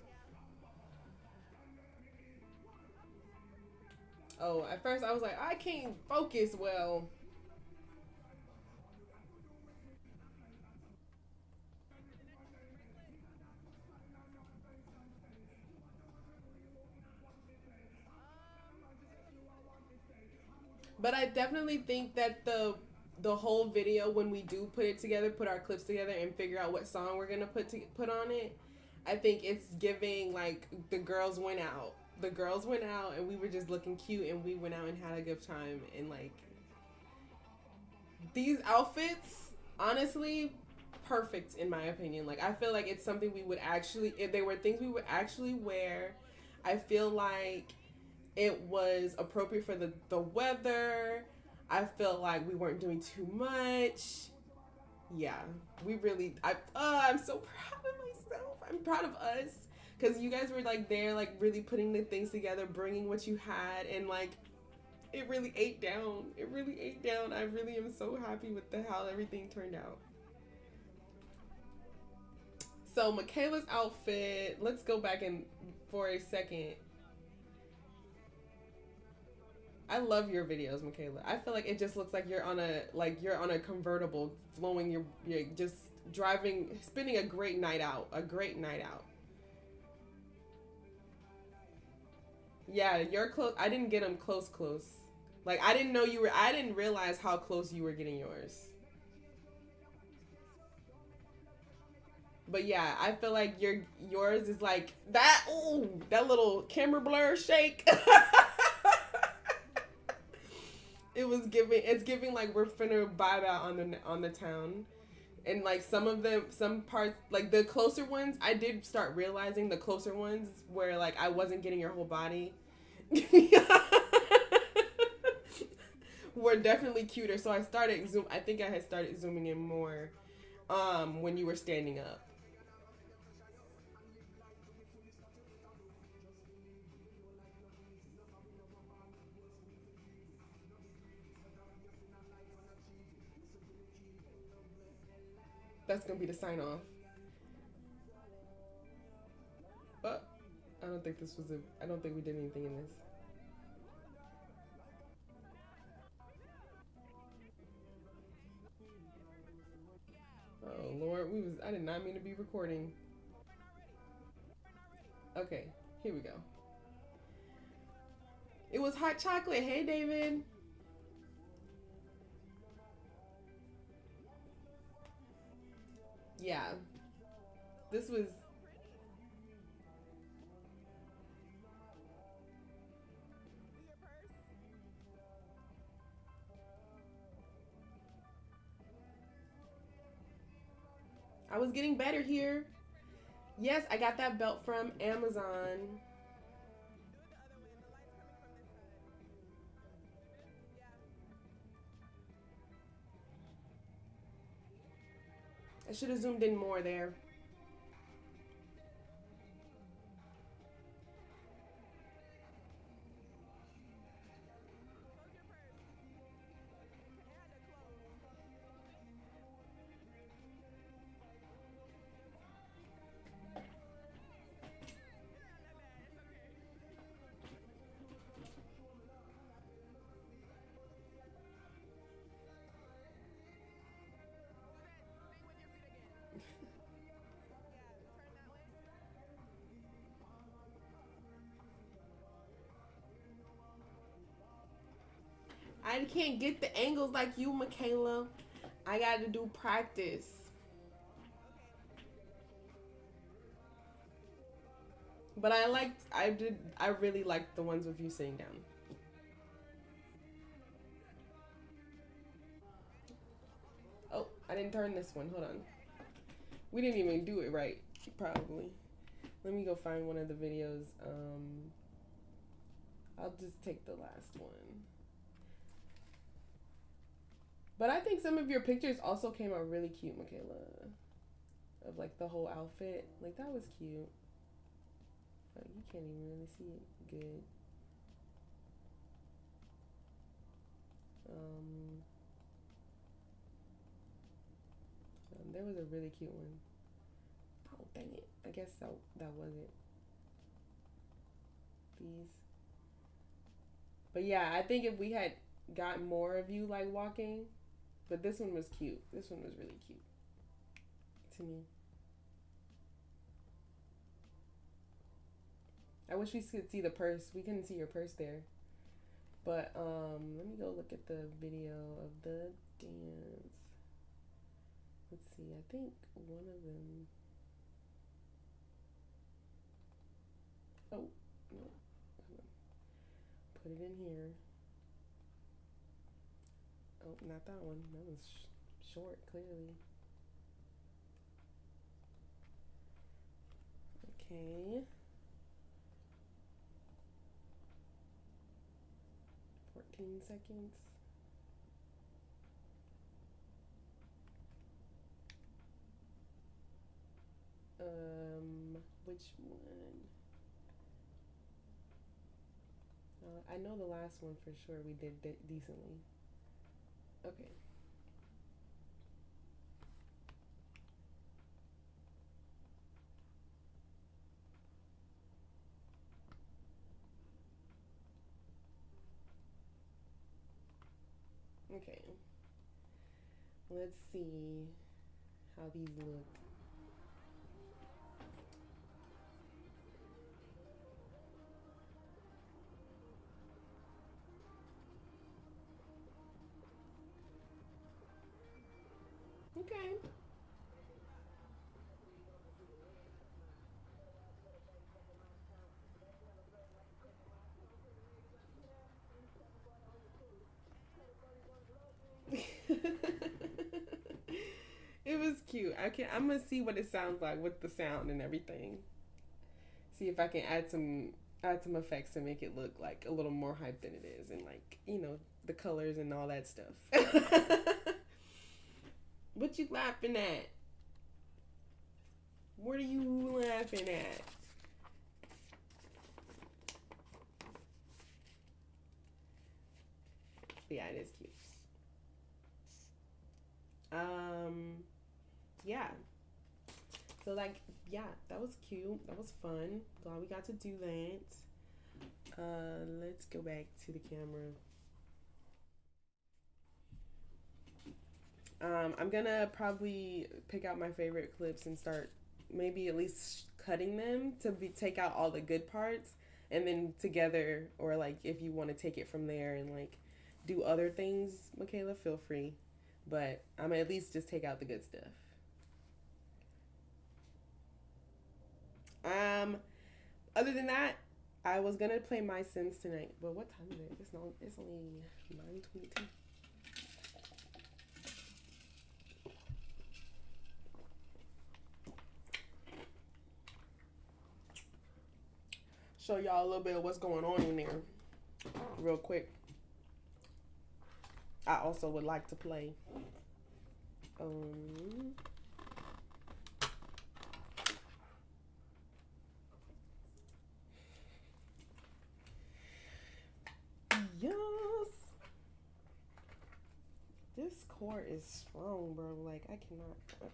Oh, at first I was like, I can't focus well. But I definitely think that the whole video, when we do put it together, put our clips together, and figure out what song we're gonna put on it, I think it's giving like the girls went out. The girls went out, and we were just looking cute, and we went out and had a good time. And like these outfits, honestly, perfect in my opinion. Like I feel like it's something we would actually, if they were things we would actually wear. I feel like it was appropriate for the weather. I felt like we weren't doing too much. Yeah, we really. I'm so proud of myself. I'm proud of us because you guys were like there, like really putting the things together, bringing what you had, and like it really ate down. It really ate down. I really am so happy with how everything turned out. So Michaela's outfit. Let's go back in for a second. I love your videos, Michaela. I feel like it just looks like you're on a convertible, flowing. You're just driving, spending a great night out. A great night out. Yeah, you're close. I didn't get them close. Like I didn't know you were. I didn't realize how close you were getting yours. But yeah, I feel like yours is like that. Ooh, that little camera blur shake. It's giving like we're finna vibe out on the town. And like some parts, like the closer ones, I did start realizing the closer ones where like I wasn't getting your whole body were definitely cuter. So I think I had started zooming in more when you were standing up. That's gonna be the sign off. But I don't think I don't think we did anything in this. Oh Lord, I did not mean to be recording. Okay, here we go. It was hot chocolate. Hey David. Yeah. This was I was getting better here. Yes, I got that belt from Amazon. I should have zoomed in more there. I can't get the angles like you, Michaela. I got to do practice. But I really liked the ones with you sitting down. Oh, I didn't turn this one. Hold on. We didn't even do it right, probably. Let me go find one of the videos. I'll just take the last one. But I think some of your pictures also came out really cute, Michaela. Of like the whole outfit. Like that was cute. But you can't even really see it good. There was a really cute one. Oh dang it. I guess that wasn't these. But yeah, I think if we had got more of you like walking, but this one was cute. This one was really cute to me. I wish we could see the purse. We couldn't see your purse there. But let me go look at the video of the dance. Let's see. I think one of them. Oh, no. Put it in here. Oh, not that one. That was short, clearly. Okay. 14 seconds. Which one? I know the last one for sure we did decently. Okay. Okay. Let's see how these look. Okay. It was cute. I'm gonna see what it sounds like with the sound and everything. See if I can add some effects to make it look like a little more hype than it is, and like the colors and all that stuff. What you laughing at? What are you laughing at? Yeah, it is cute. Yeah. So like, yeah, that was cute. That was fun. Glad we got to do that. Let's go back to the camera. I'm gonna probably pick out my favorite clips and start maybe at least cutting them to take out all the good parts, and then together, or like if you want to take it from there and like do other things, Michaela, feel free. But I'm gonna at least just take out the good stuff. Um, Other than that, I was gonna play MySims tonight, but what time is it? It's only 9:22. Show y'all a little bit of what's going on in there, real quick. I also would like to play. Yes. This core is strong, bro. Like I cannot. Okay.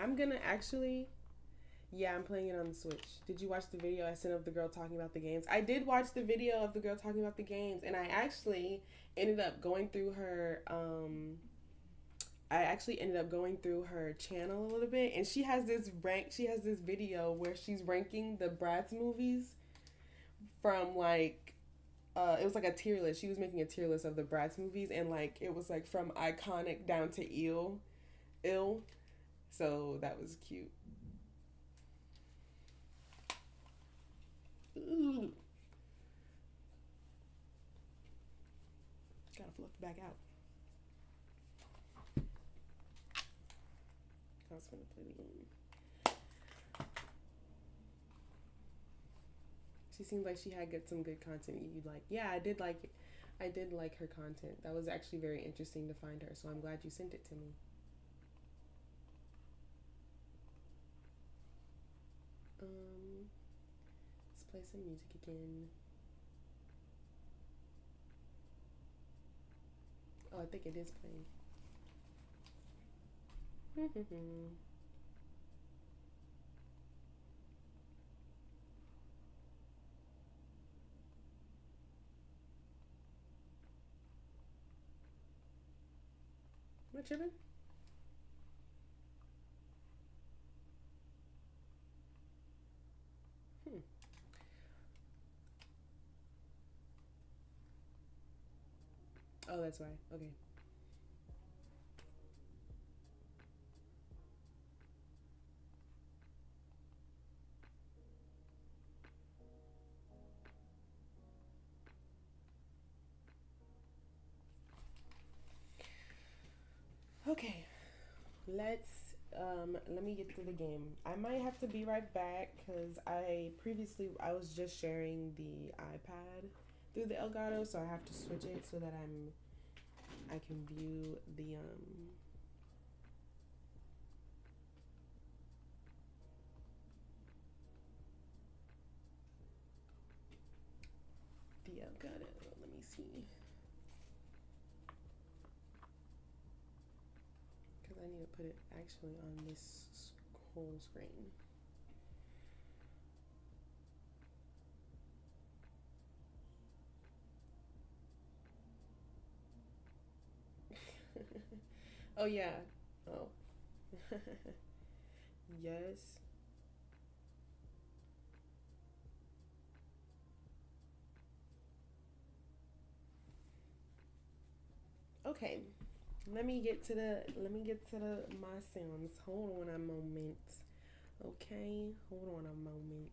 I'm gonna actually. Yeah, I'm playing it on the Switch. Did you watch the video I sent of the girl talking about the games? I did watch the video of the girl talking about the games, and I actually ended up going through her. I actually ended up going through her channel a little bit, and she has this video where she's ranking the Bratz movies from like it was like a tier list. She was making a tier list of the Bratz movies, and like it was like from iconic down to ill. So that was cute. Ooh. Gotta fluff it back out. I was gonna play the game. She seemed like she had some good content you'd like. Yeah, I did like it. I did like her content. That was actually very interesting to find her, so I'm glad you sent it to me. Let's play some music again. Oh, I think it is playing. What tripping? Oh, that's why. Okay. Okay. Let's let me get to the game. I might have to be right back because I was just sharing the iPad through the Elgato, so I have to switch it so that I can view the Elgato. Let me see. Because I need to put it actually on this whole screen. Oh yeah. Oh. Yes. Okay. Let me get to the MySims. Hold on a moment. Okay, hold on a moment.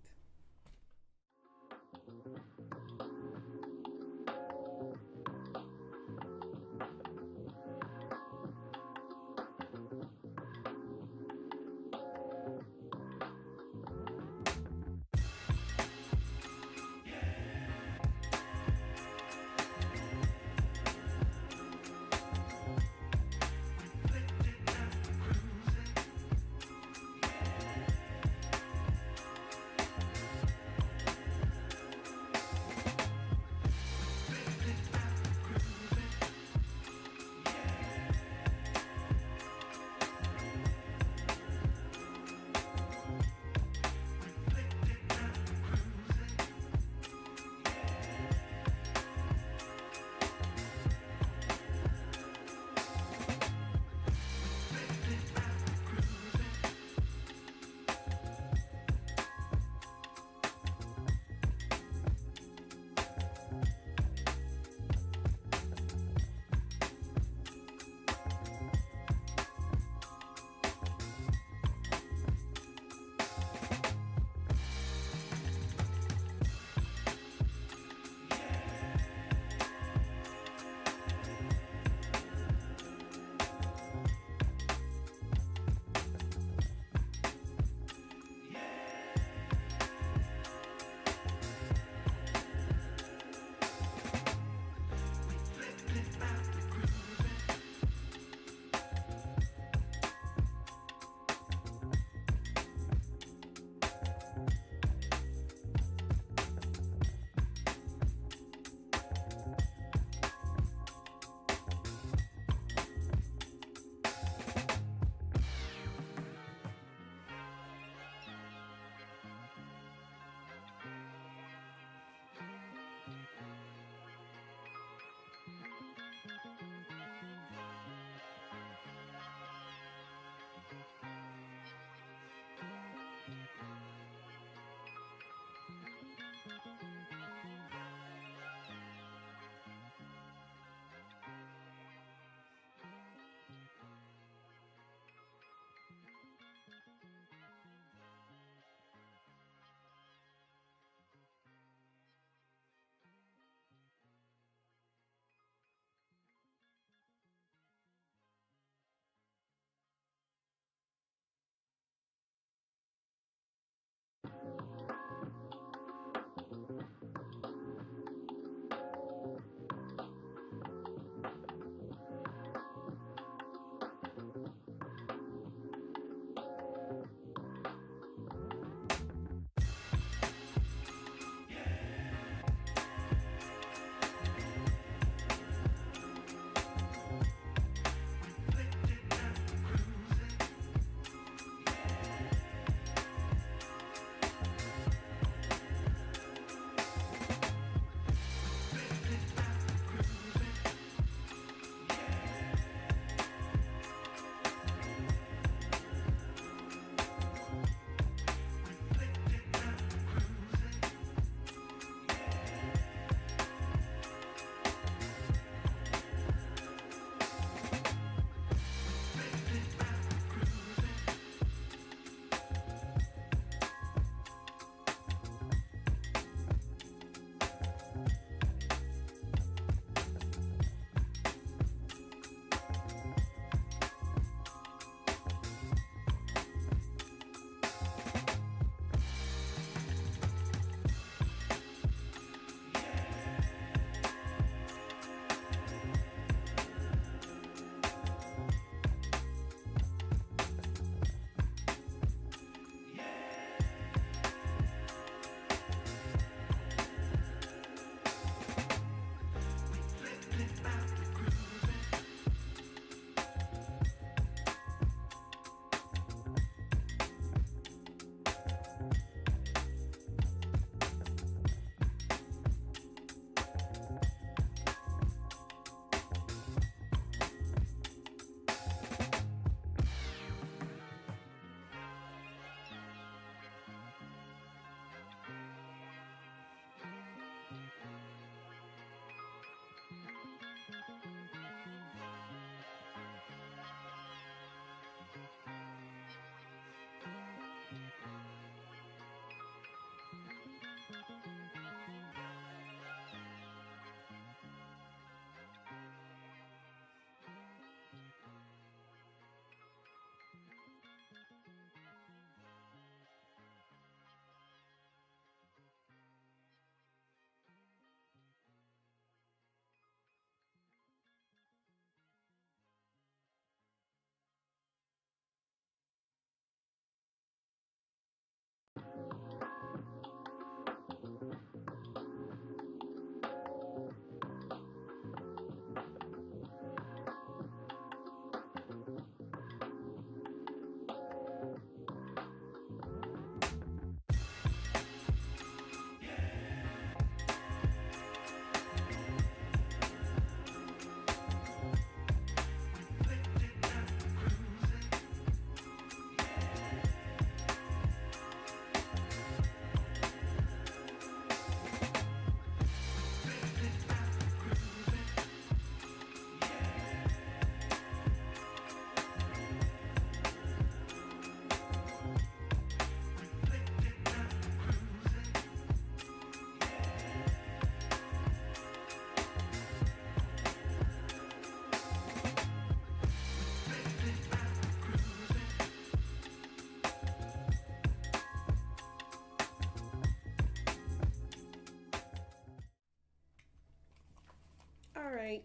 right.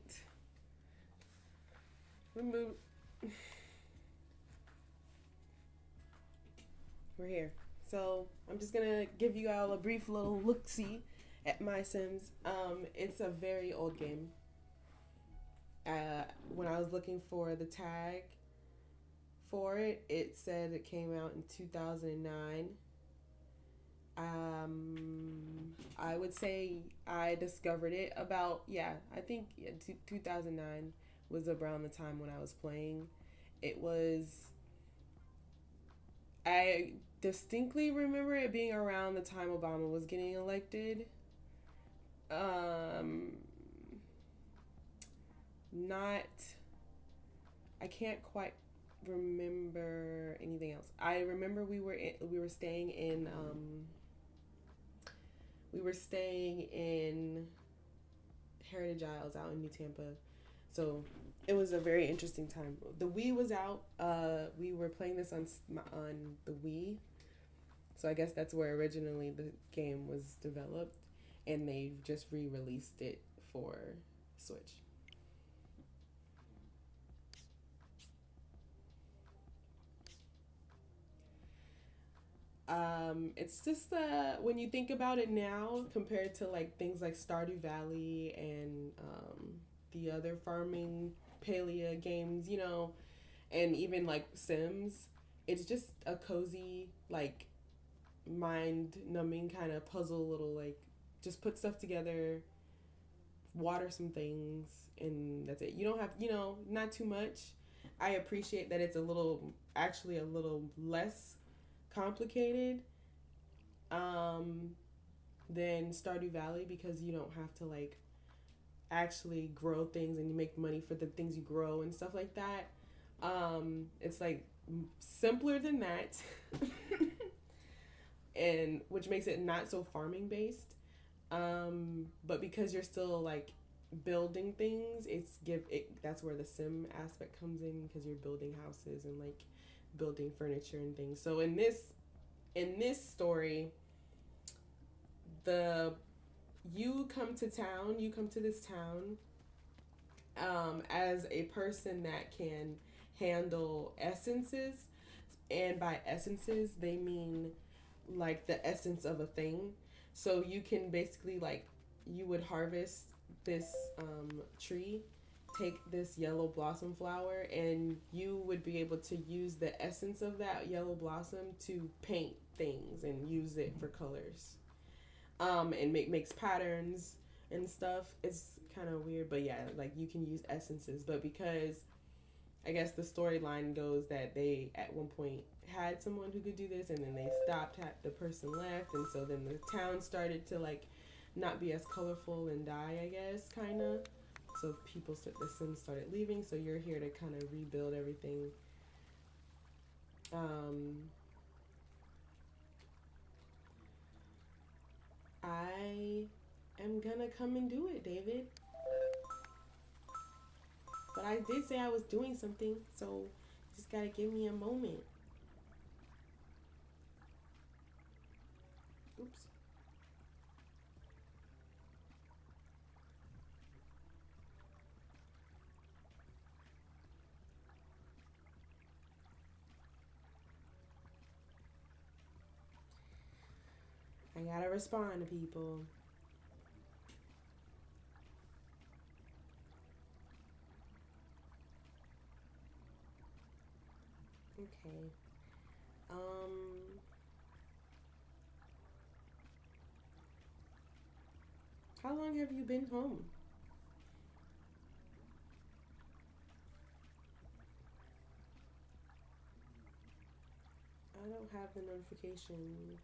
Remove. We're here. So I'm just gonna give you all a brief little look-see at MySims. It's a very old game. When I was looking for the tag for it, it said it came out in 2009. I would say I discovered it about, I think 2009 was around the time when I was playing. It was, I distinctly remember it being around the time Obama was getting elected. Not, I can't quite remember anything else. I remember we were staying in Heritage Isles out in New Tampa. So it was a very interesting time. The Wii was out. We were playing this on the Wii. So I guess that's where originally the game was developed, and they've just re-released it for Switch. It's just when you think about it now, compared to like things like Stardew Valley and the other farming palea games, and even like Sims, it's just a cozy, like mind numbing kind of puzzle, little like just put stuff together, water some things, and that's it. You don't have, not too much. I appreciate that it's actually a little less complicated than Stardew Valley, because you don't have to like actually grow things and you make money for the things you grow and stuff like that. It's like simpler than that, and which makes it not so farming based. But because you're still like building things, that's where the sim aspect comes in, because you're building houses and like building furniture and things. So in this story, you come to this town as a person that can handle essences, and by essences they mean like the essence of a thing. So you can basically, like, you would harvest this tree, take this yellow blossom flower, and you would be able to use the essence of that yellow blossom to paint things and use it for colors, and makes patterns and stuff. It's kind of weird, but yeah, like you can use essences. But because I guess the storyline goes that they at one point had someone who could do this, and then they stopped, the person left, and so then the town started to like not be as colorful and die, I guess, kind of. So the Sims started leaving, so you're here to kind of rebuild everything. I am gonna come and do it, David. But I did say I was doing something, so you just gotta give me a moment. Oops. I gotta respond to people. Okay. How long have you been home? I don't have the notification.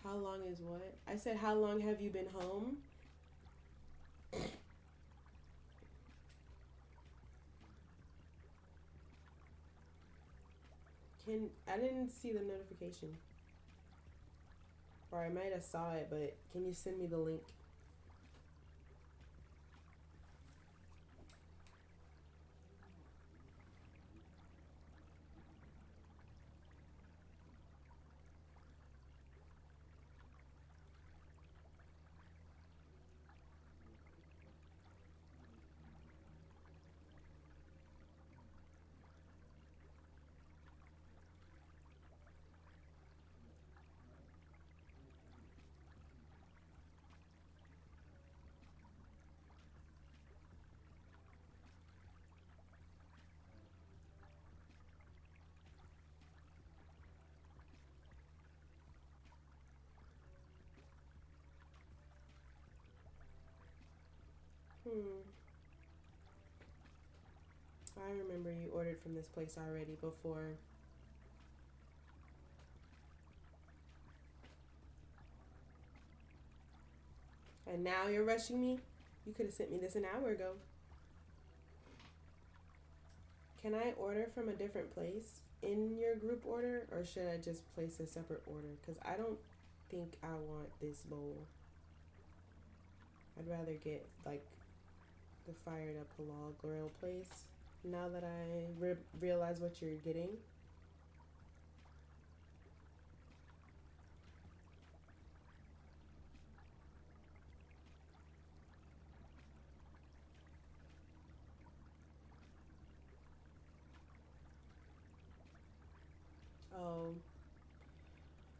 How long is what? I said, how long have you been home? I didn't see the notification. Or I might have saw it, but can you send me the link? Hmm. I remember you ordered from this place already before. And now you're rushing me? You could have sent me this an hour ago. Can I order from a different place in your group order, or should I just place a separate order? Because I don't think I want this bowl. I'd rather get like the fired up halal grill place now that I realize what you're getting. Oh,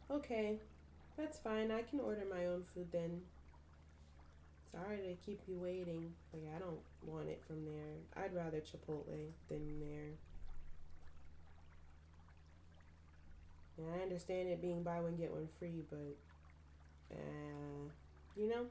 okay. That's fine. I can order my own food then. Sorry to keep you waiting. But yeah, I don't want it from there. I'd rather Chipotle than there. And I understand it being buy one get one free, but you know.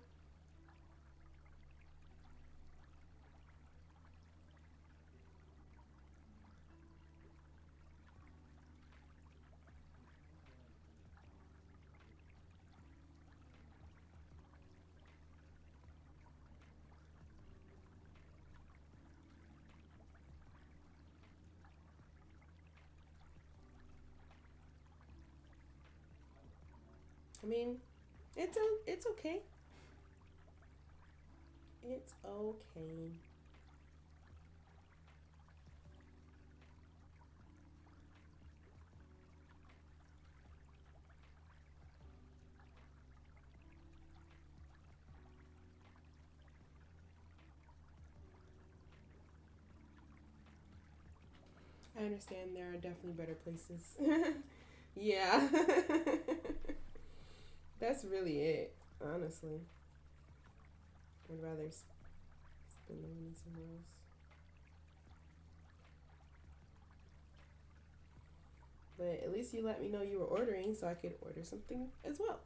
I mean, it's okay. It's okay. I understand there are definitely better places. Yeah. That's really it, honestly. I'd rather spend the money somewhere else. But at least you let me know you were ordering so I could order something as well.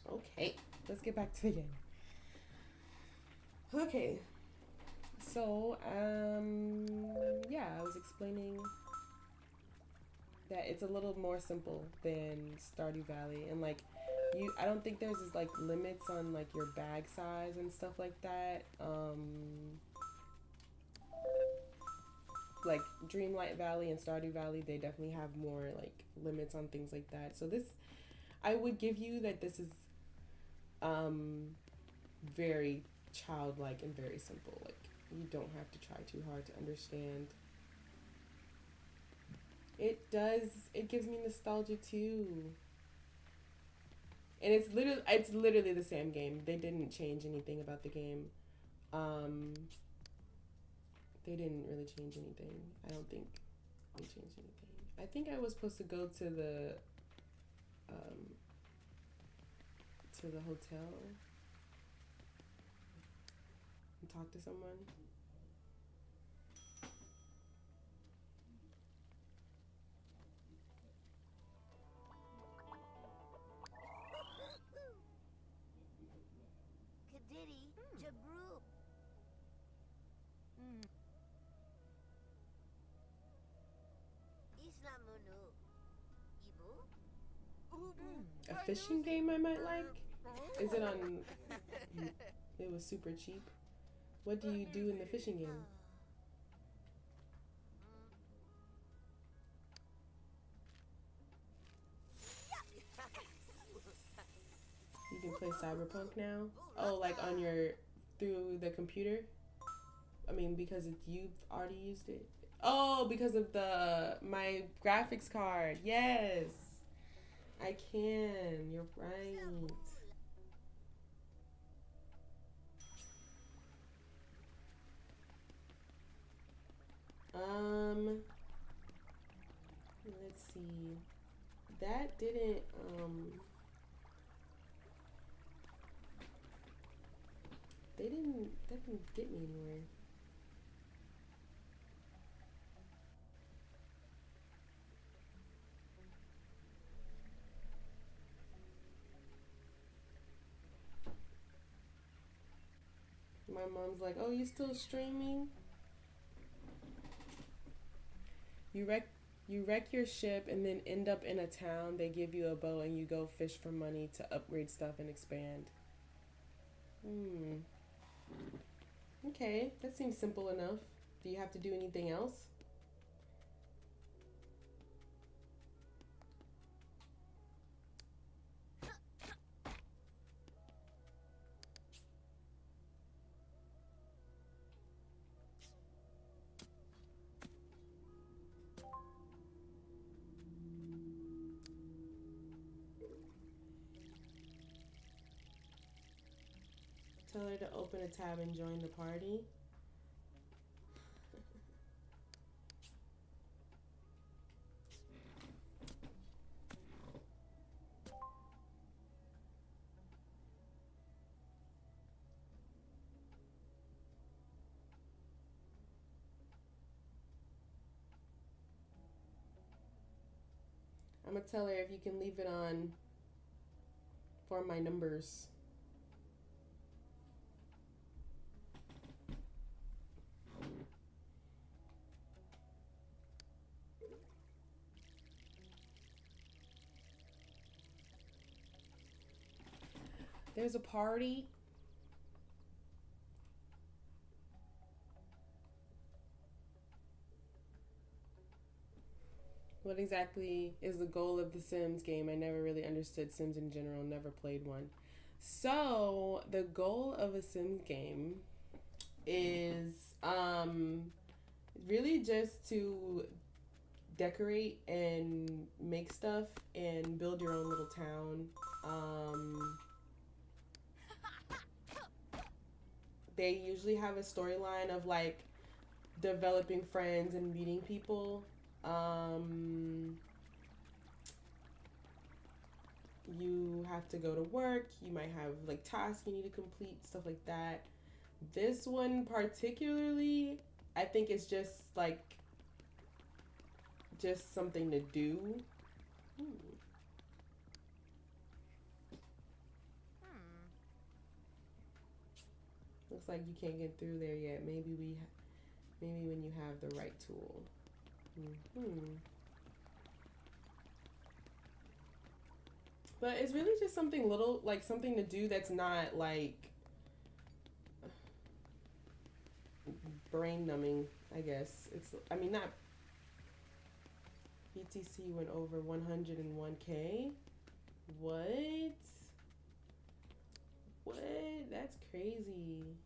Okay, let's get back to the game. Okay, so yeah, I was explaining that it's a little more simple than Stardew Valley, and like I don't think there's like limits on like your bag size and stuff like that. Like Dreamlight Valley and Stardew Valley, they definitely have more like limits on things like that. So this, I would give you that this is um very childlike and very simple. Like you don't have to try too hard to understand. It does. It gives me nostalgia too. And it's literally the same game. They didn't change anything about the game. Um they didn't really change anything. I don't think they changed anything. I think I was supposed to go um to the hotel and talk to someone. Kadiddy, Jabru. Islamunu. Ibu? A fishing game I might like? Is it on it was super cheap. What do you do in the fishing game? You can play Cyberpunk now? Oh, like on your through the computer? I mean, because you've already used it. Oh, because of the my graphics card. Yes, I can. You're right. Um, let's see. That didn't that didn't get me anywhere. My mom's like, "Oh, you still streaming? You wreck you wreck your ship and then end up in a town. They give you a bow and you go fish for money to upgrade stuff and expand." Hmm. Okay, that seems simple enough. Do you have to do anything else? Tell her to open a tab and join the party. I'm gonna tell her if you can leave it on for my numbers. There's a party. What exactly is the goal of the Sims game? I never really understood Sims in general, never played one. So, the goal of a Sims game is really just to decorate and make stuff and build your own little town. Um, they usually have a storyline of like developing friends and meeting people. Um, you have to go to work. You might have like tasks you need to complete, stuff like that. This one particularly, I think it's just something to do. Hmm. Looks like you can't get through there yet. Maybe when you have the right tool. Hmm. But it's really just something little, like something to do that's not like brain numbing. I guess I mean, not BTC went over 101K. What? What? That's crazy.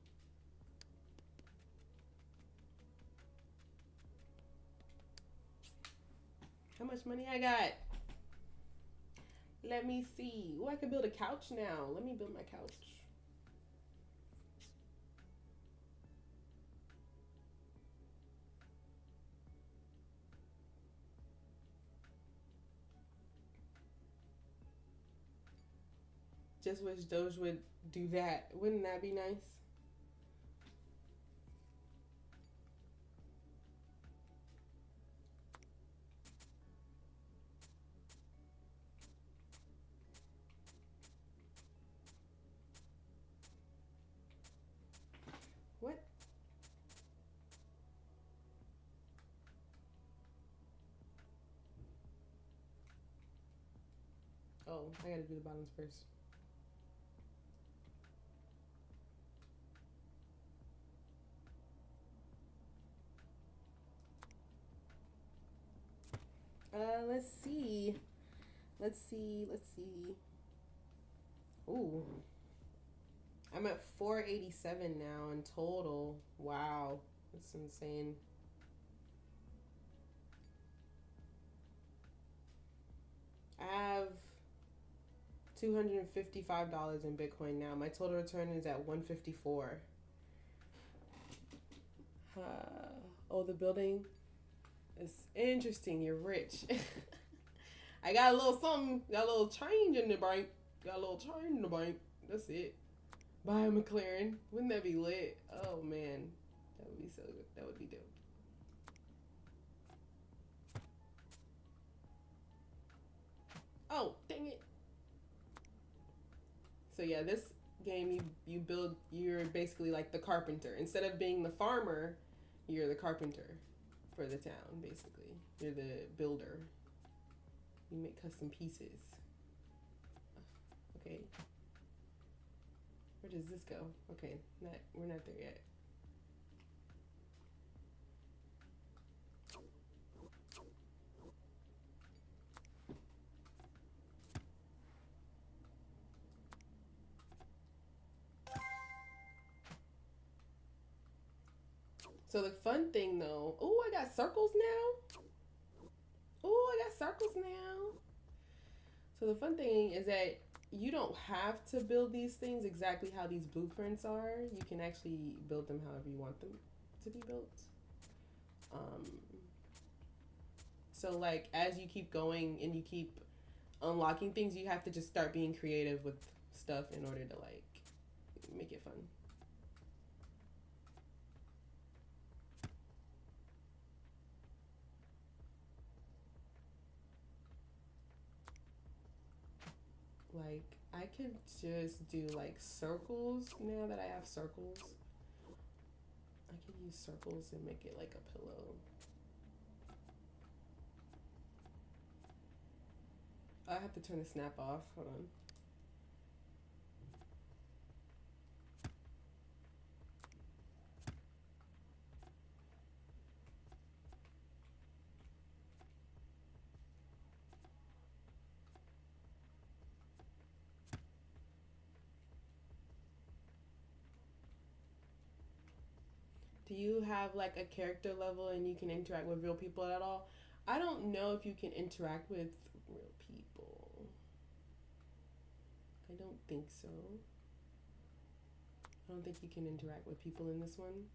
How much money I got? Let me see. Oh, I can build a couch now. Let me build my couch. Just wish Doge would do that. Wouldn't that be nice? What? Oh, I gotta do the bottoms first. Let's see. Let's see. Ooh. I'm at 487 now in total. Wow. That's insane. I have $255 in Bitcoin now. My total return is at 154. Oh, the building is interesting. You're rich. I got a little something. Got a little change in the bank. Got a little change in the bank. That's it. Buy a McLaren. Wouldn't that be lit? Oh man, that would be so good. That would be dope. Oh, dang it. So yeah, this game you build. You're basically like the carpenter. Instead of being the farmer, you're the carpenter for the town. Basically, you're the builder. You make custom pieces. Okay. Where does this go? Okay, we're not there yet. So the fun thing though, oh, I got circles now. Oh, I got circles now. So the fun thing is that you don't have to build these things exactly how these blueprints are. You can actually build them however you want them to be built. So like as you keep going and you keep unlocking things, you have to just start being creative with stuff in order to like make it fun. Like I could just do like circles now that I have circles. I could use circles and make it like a pillow. I have to turn the snap off. Hold on. Do you have like a character level and you can interact with real people at all? I don't know if you can interact with real people. I don't think so. I don't think you can interact with people in this one.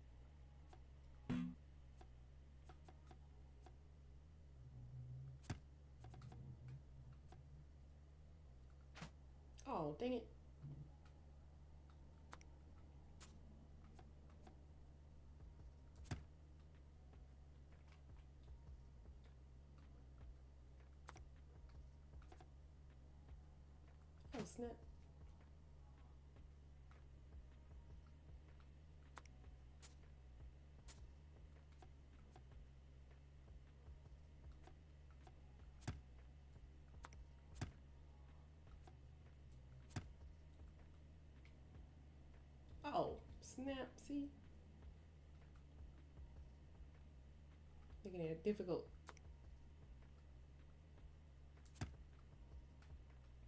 Oh, dang it. Oh, snap. Oh, snap. See? Making it difficult.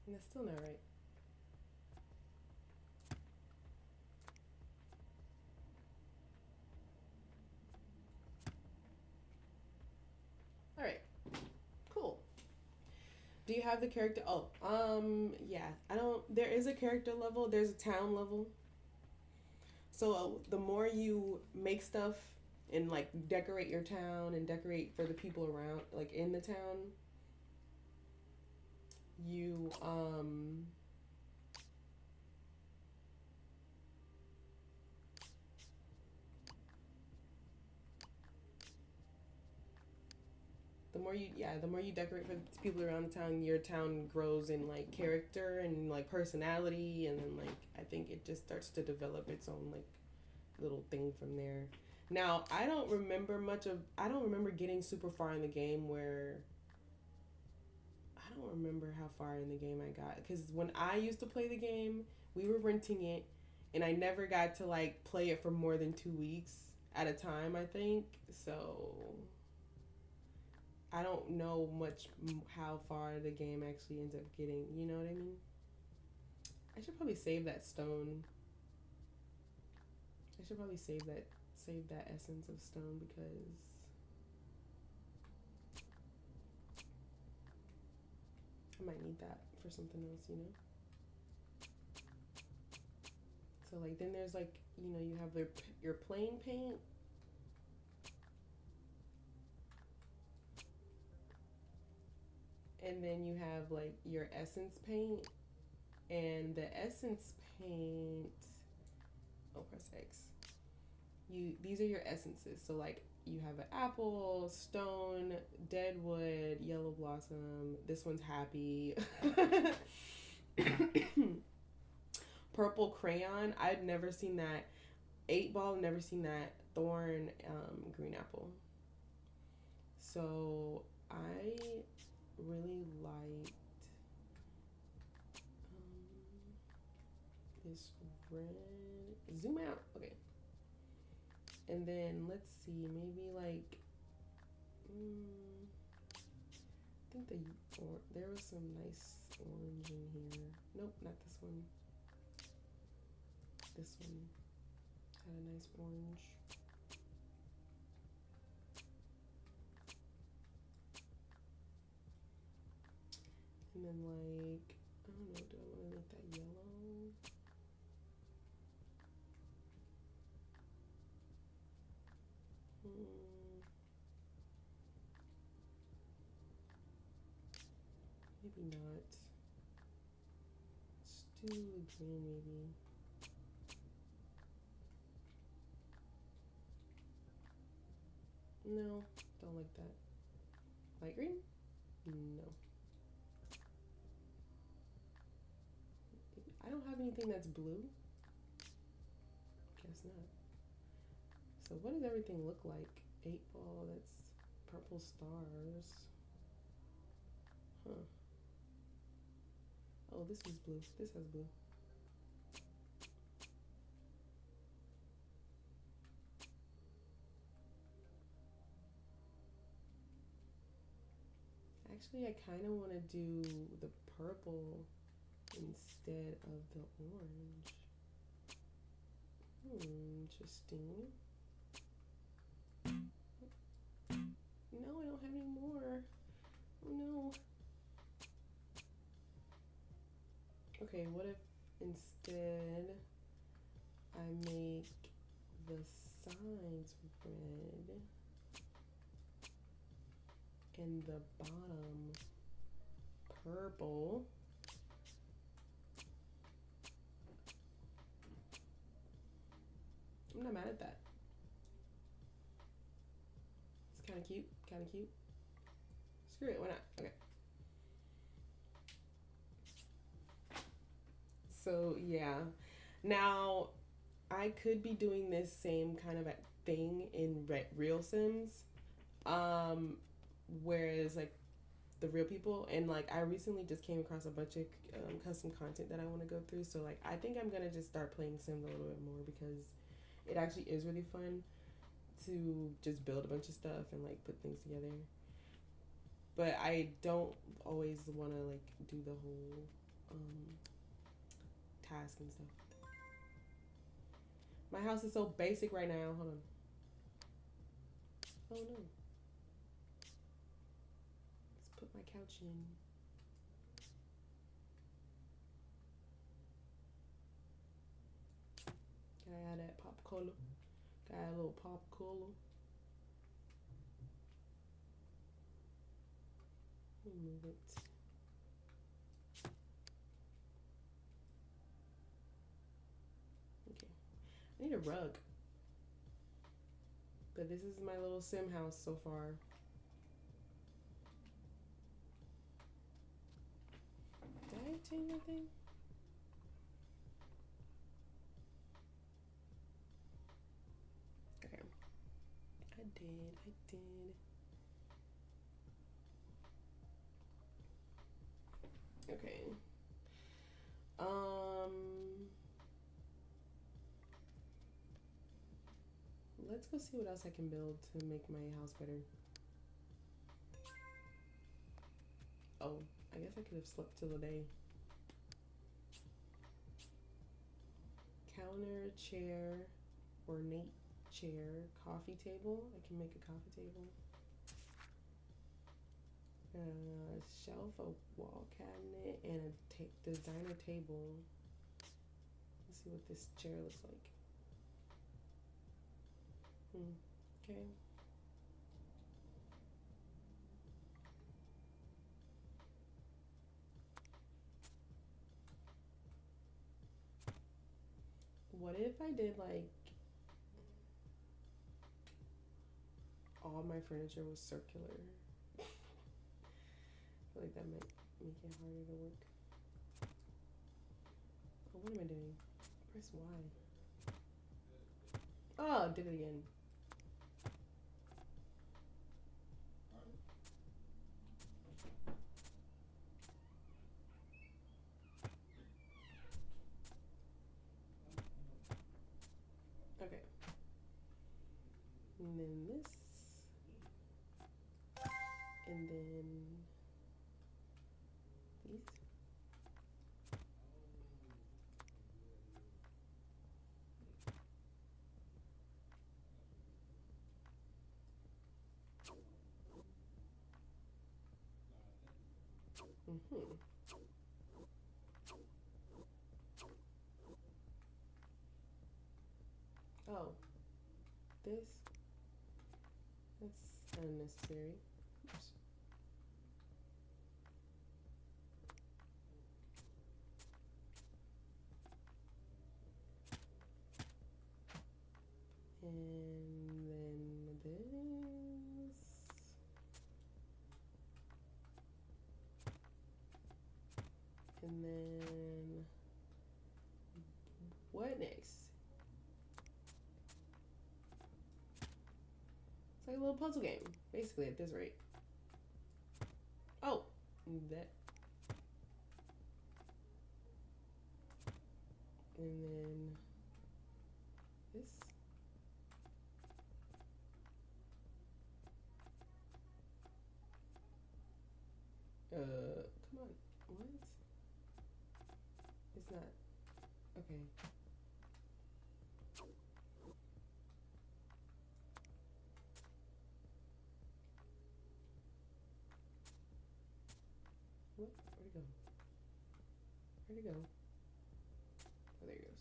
And that's still not right. All right. Cool. Do you have the character? Oh, yeah. I don't. There is a character level. There's a town level. So the more you make stuff and like decorate your town and decorate for the people around, like in the town, you the more you decorate for the people around the town, your town grows in like character and like personality, and then like I think it just starts to develop its own like little thing from there. Now I don't remember getting super far in the game where I don't remember how far in the game I got, because when I used to play the game, we were renting it, and I never got to like play it for more than 2 weeks at a time, I think. So I don't know much how far the game actually ends up getting. You know what I mean? I should probably save that stone. I should probably save that essence of stone, because I might need that for something else, you know? So like then there's like, you know, you have your plain paint. And then you have like your essence paint. And the essence paint, oh, press X. These are your essences. So like you have an apple, stone, deadwood, yellow blossom. This one's happy. Purple crayon. I'd never seen that. 8-ball, never seen that. Thorn, green apple. So I really liked this red. Zoom out. Okay. And then let's see, maybe like, I think there was some nice orange in here. Nope, not this one. This one had a nice orange. And then like, I don't know, do I want to make that yellow? Maybe not. Let's do green maybe. No, don't like that. Light green? No. I don't have anything that's blue. Guess not. So what does everything look like? 8-ball, that's purple stars. Huh. Oh, this is blue. This has blue. Actually, I kind of want to do the purple instead of the orange. Interesting. No, I don't have any more. Oh no. Okay, what if instead I make the sides red and the bottom purple? I'm not mad at that. It's kind of cute, kind of cute. Screw it, why not? Okay. So yeah, now I could be doing this same kind of thing in real Sims, whereas like the real people, and like I recently just came across a bunch of custom content that I want to go through. So like I think I'm gonna just start playing Sims a little bit more because it actually is really fun to just build a bunch of stuff and like put things together. But I don't always want to like do the whole task and stuff. My house is so basic right now. Hold on. Oh no. Let's put my couch in. Gotta add that pop color. Gotta add a little pop color. Move it. Okay. I need a rug. But this is my little sim house so far. Did I obtain that thing? Okay. I did. Okay. Let's go see what else I can build to make my house better. Oh, I guess I could have slept till the day. Counter, chair, ornate chair, coffee table. I can make a coffee table. A shelf, a wall cabinet, and a designer table. Let's see what this chair looks like. Okay. What if I did like all my furniture was circular? I feel like that might make it harder to work. Oh, what am I doing? Press Y. Oh, did it again. Okay. And then this. And then these. Oh, this. That's unnecessary. Oops. And then this. And then what next? It's like a little puzzle game, basically, at this rate. Oh, that. And then this. Come on. What? It's not. Okay. What? Where'd it go? Where'd it go? Oh, there it goes.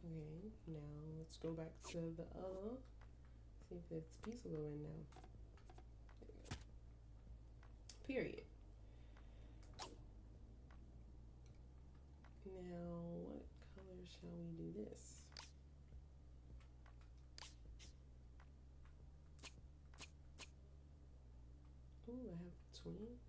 Okay, now let's go back to the other. See if this piece will go in now. There we go. Period. Now, what color shall we do this? Ooh, I have 20.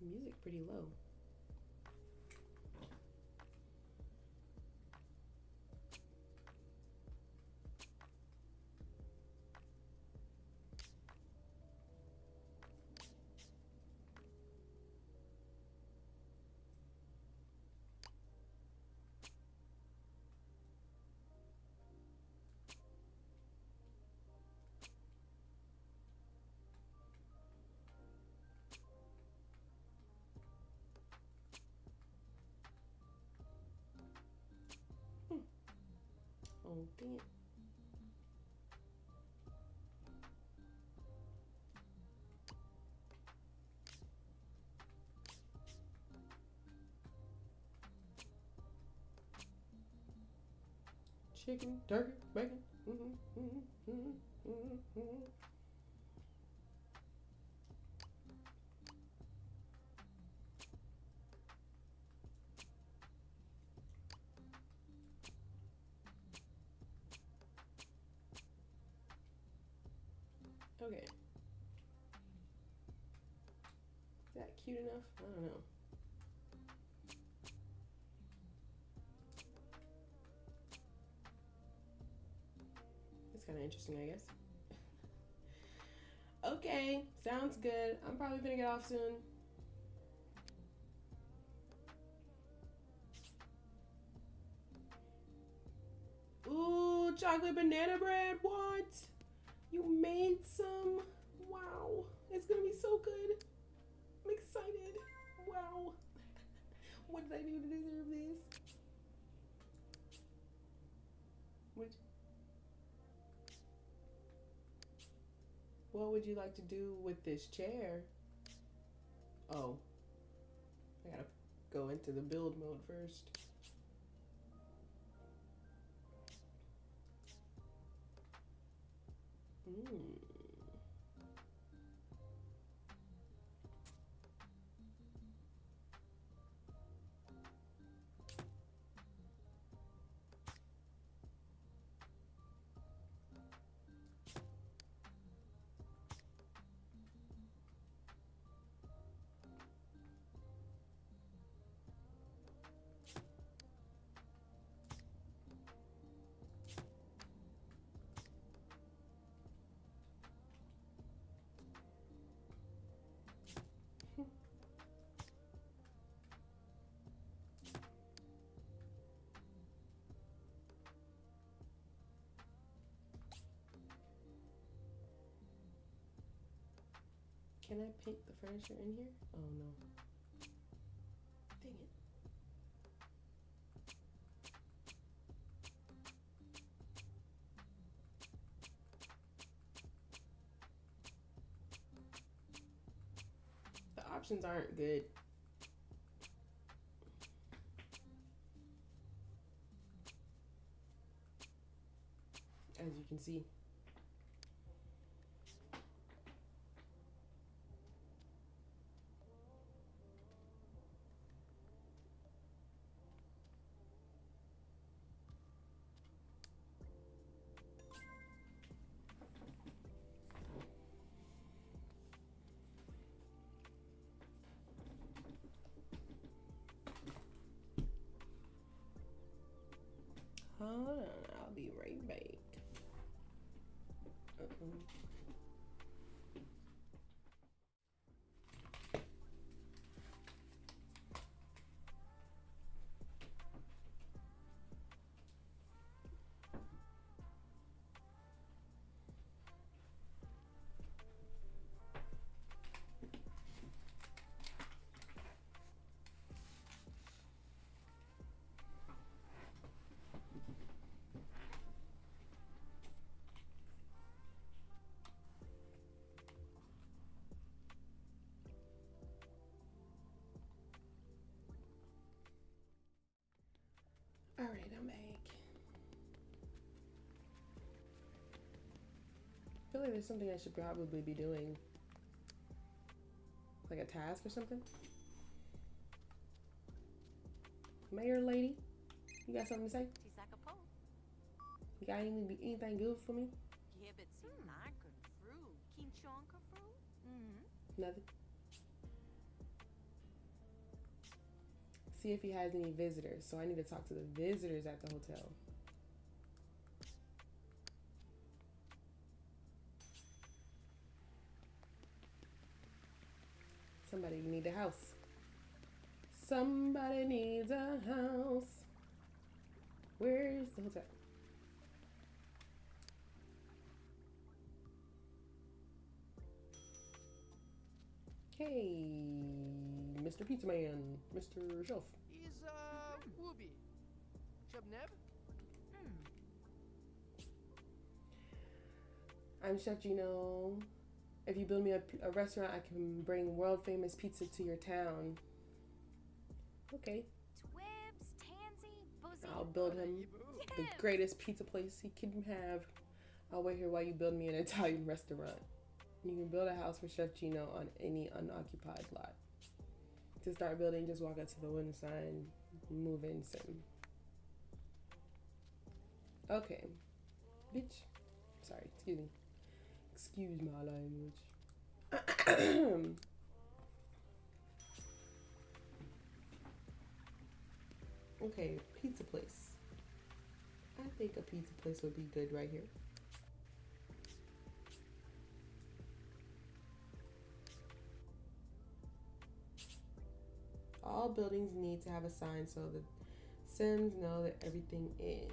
Music pretty low. Oh, dang it. Chicken, turkey, bacon. Okay. Is that cute enough? I don't know. kind of interesting, I guess. Okay, sounds good. I'm probably gonna get off soon. Ooh, chocolate banana bread. What? You made some? Wow. It's gonna be so good. I'm excited. Wow. What did I do to deserve this? Which, what would you like to do with this chair? Oh, I gotta go into the build mode first. Mm. Can I paint the furniture in here? Oh no. Dang it. The options aren't good. As you can see. Hold on, I'll be right back. Uh-oh. All right, I'm back. I feel like there's something I should probably be doing. Like a task or something? Mayor lady, you got something to say? You got anything good for me? Nothing? See if he has any visitors. So I need to talk to the visitors at the hotel. Somebody need a house. Somebody needs a house. Where's the hotel? Hey, Mr. Pizza Man, Mr. Shelf. He's Wooby. Chubneb? I'm Chef Gino. If you build me a restaurant, I can bring world famous pizza to your town. Okay. I'll build him the greatest pizza place he can have. I'll wait here while you build me an Italian restaurant. You can build a house for Chef Gino on any unoccupied lot. To start building, just walk up to the wooden sign, move in sim. Okay. Bitch. Sorry, excuse me. Excuse my language. Okay, pizza place. I think a pizza place would be good right here. all buildings need to have a sign so the Sims know that everything is.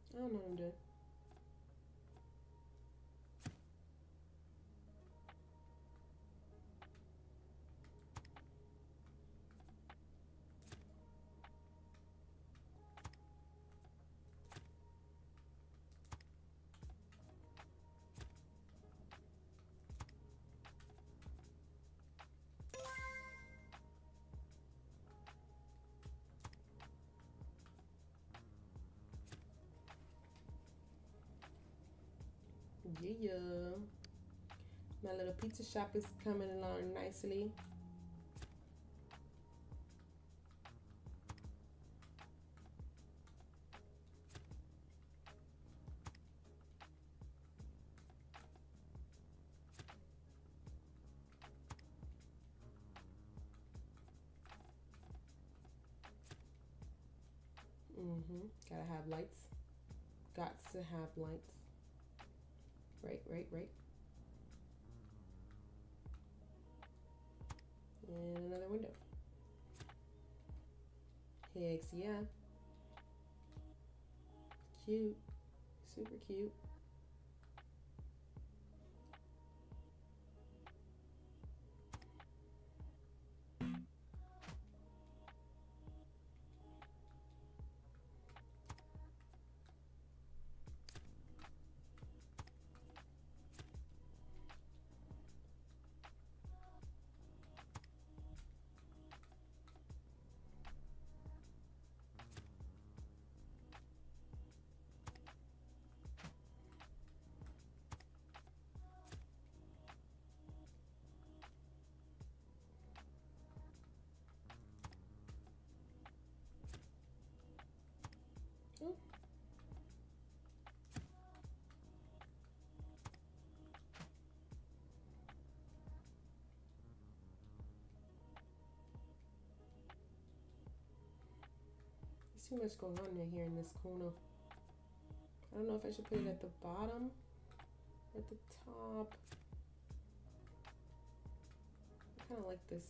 I don't know what I'm doing. Yeah. My little pizza shop is coming along nicely. Gotta have lights. Got to have lights. Right. And another window. Hicks, yeah. Cute. Super cute. Oh. There's too much going on in here in this corner. I don't know if I should put it at the bottom, at the top. I kind of like this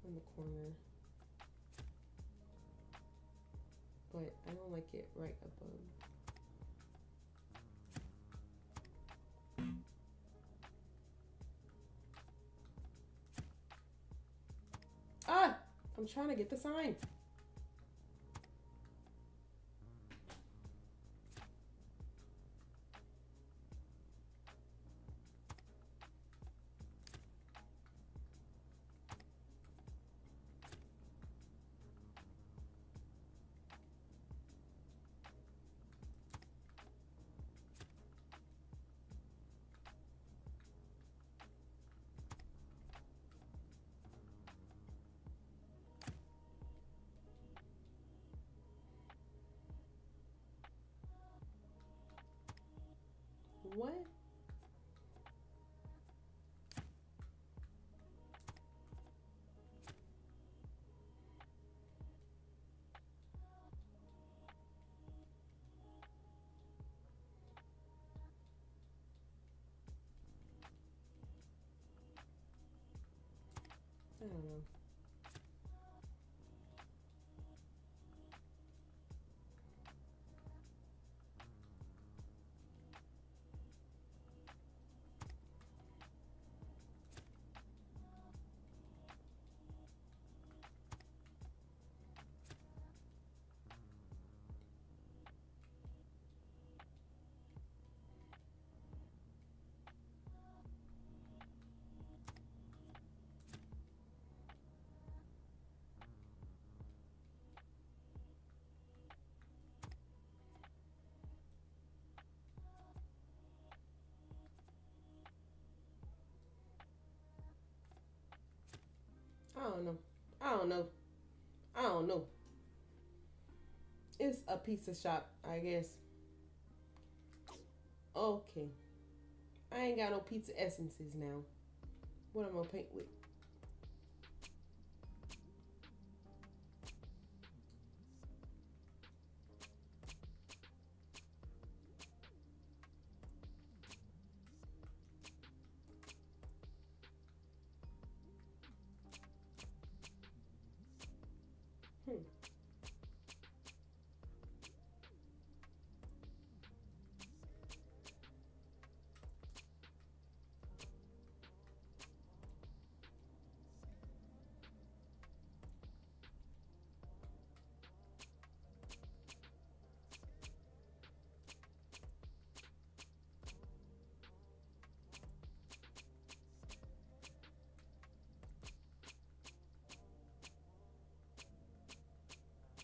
in the corner, but I don't like it right above. Ah! I'm trying to get the sign. What? I don't know. don't know. I don't know. I don't know. It's a pizza shop, I guess. Okay. I ain't got no pizza essences now. What am I gonna paint with? Hmm.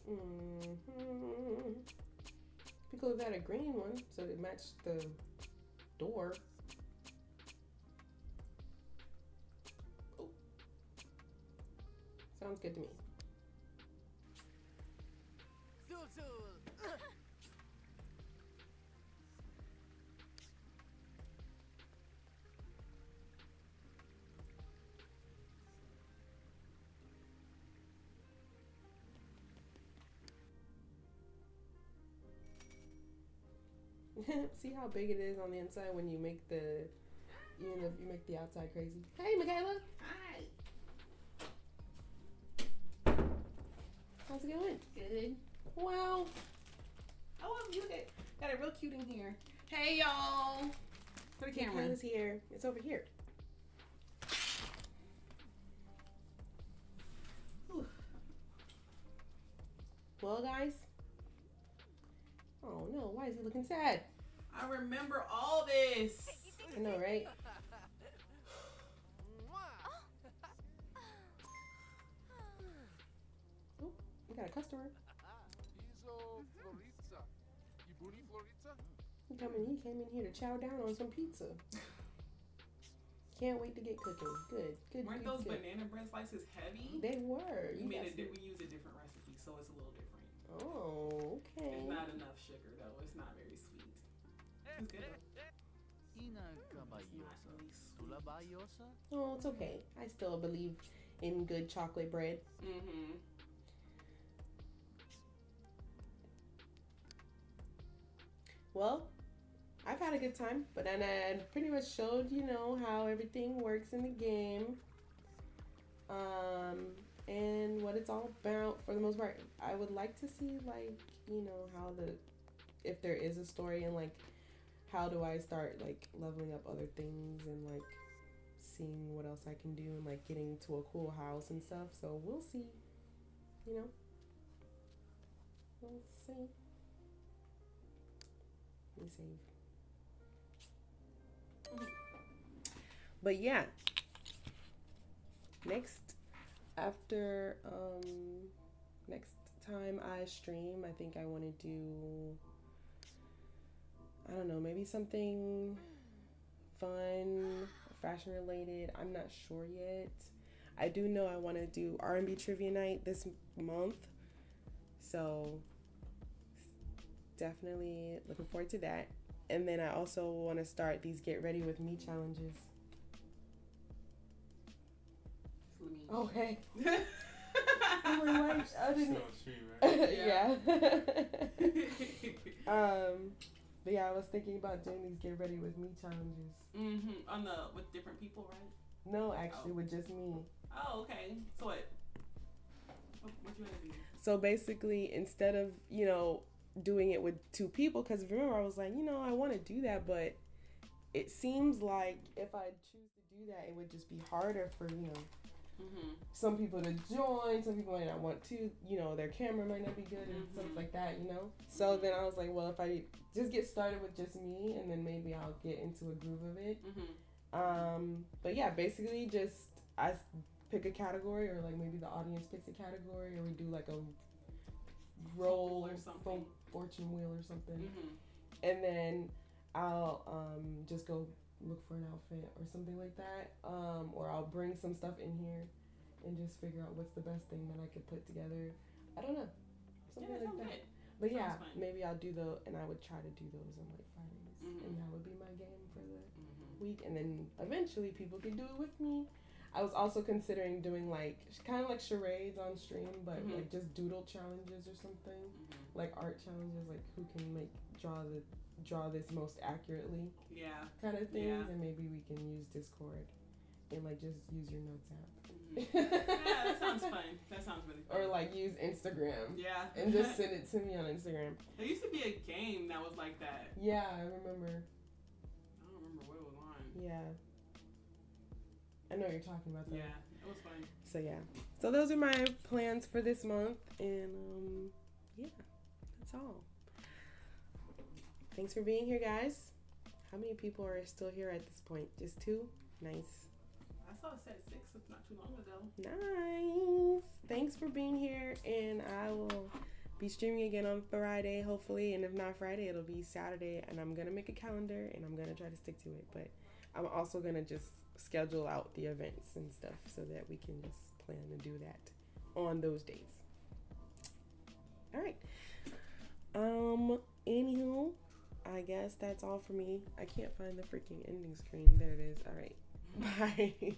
Mm-hmm. We could have had a green one so it matched the door. Oh, sounds good to me. See how big it is on the inside when you make the, even if you make the outside crazy. Hey, Michaela. Hi. How's it going? Good. Wow. Oh, you got it real cute in here. Hey, y'all. For the camera. Michaela's here. It's over here. Whew. Well, guys. Oh no, why is he looking sad? I remember all this. I know, right? Oh, we got a customer. Iso Floritza. Ibuni Floritza? He came in here to chow down on some pizza. Can't wait to get cooking. Good. Weren't good, those good. banana bread slices heavy? They were. We got some- we used a different recipe, so it's a little different. Oh, okay. It's not enough sugar though. It's not very sweet. It's good though. Ina It's not caballosa. really ¿Tú la sweet. ballosa? Oh, it's okay. I still believe in good chocolate bread. Mm-hmm. Well, I've had a good time, but then I pretty much showed, how everything works in the game. And what it's all about for the most part. I would like to see, how if there is a story and, how do I start, leveling up other things and, seeing what else I can do and, getting to a cool house and stuff. So we'll see, We'll see. Let me save. But yeah, next time I stream, I think I want to do, I don't know, maybe something fun, fashion related. I'm not sure yet. I do know I want to do R&B trivia night this month, so definitely looking forward to that. And then I also want to start these get ready with me challenges. Okay. Oh my gosh, I didn't. Yeah. But yeah, I was thinking about doing these get ready with me challenges. Mm-hmm. With different people, right? No, actually, with just me. Oh, okay. So what you want to do? So basically, instead of doing it with two people, because remember I was like, I want to do that, but it seems like if I choose to do that, it would just be harder for some people to join. Some people might not want to, their camera might not be good and stuff like that, So then I was like, well, if I just get started with just me, and then maybe I'll get into a groove of it. But yeah, basically just I pick a category, or maybe the audience picks a category, or we do a roll or something, fortune wheel or something, and then I'll just go look for an outfit or something like that, or I'll bring some stuff in here and just figure out what's the best thing that I could put together. I don't know. Something Yeah, that like sounds that. good. But Sounds yeah, fun. maybe I'll do and I would try to do those on like Fridays, and that would be my game for the week. And then eventually people can do it with me. I was also considering doing like kind of like charades on stream, but like just doodle challenges or something, like art challenges, like who can draw this most accurately, kind of things. And maybe we can use Discord and like just use your notes app. Yeah, that sounds fun. That sounds really fun. Or like use Instagram. Yeah. And just send it to me on Instagram. There used to be a game that was like that. Yeah, I remember. I don't remember what it was on. Yeah. I know what you're talking about though. Yeah, it was fun. So yeah. So those are my plans for this month, and yeah, that's all. Thanks for being here, guys. How many people are still here at this point? Just 2? Nice. I saw it said 6 not too long ago. Nice. Thanks for being here, and I will be streaming again on Friday, hopefully, and if not Friday, it'll be Saturday, and I'm gonna make a calendar, and I'm gonna try to stick to it, but I'm also gonna just schedule out the events and stuff so that we can just plan to do that on those days. All right. Anywho, I guess that's all for me. I can't find the freaking ending screen. There it is. All right. Bye.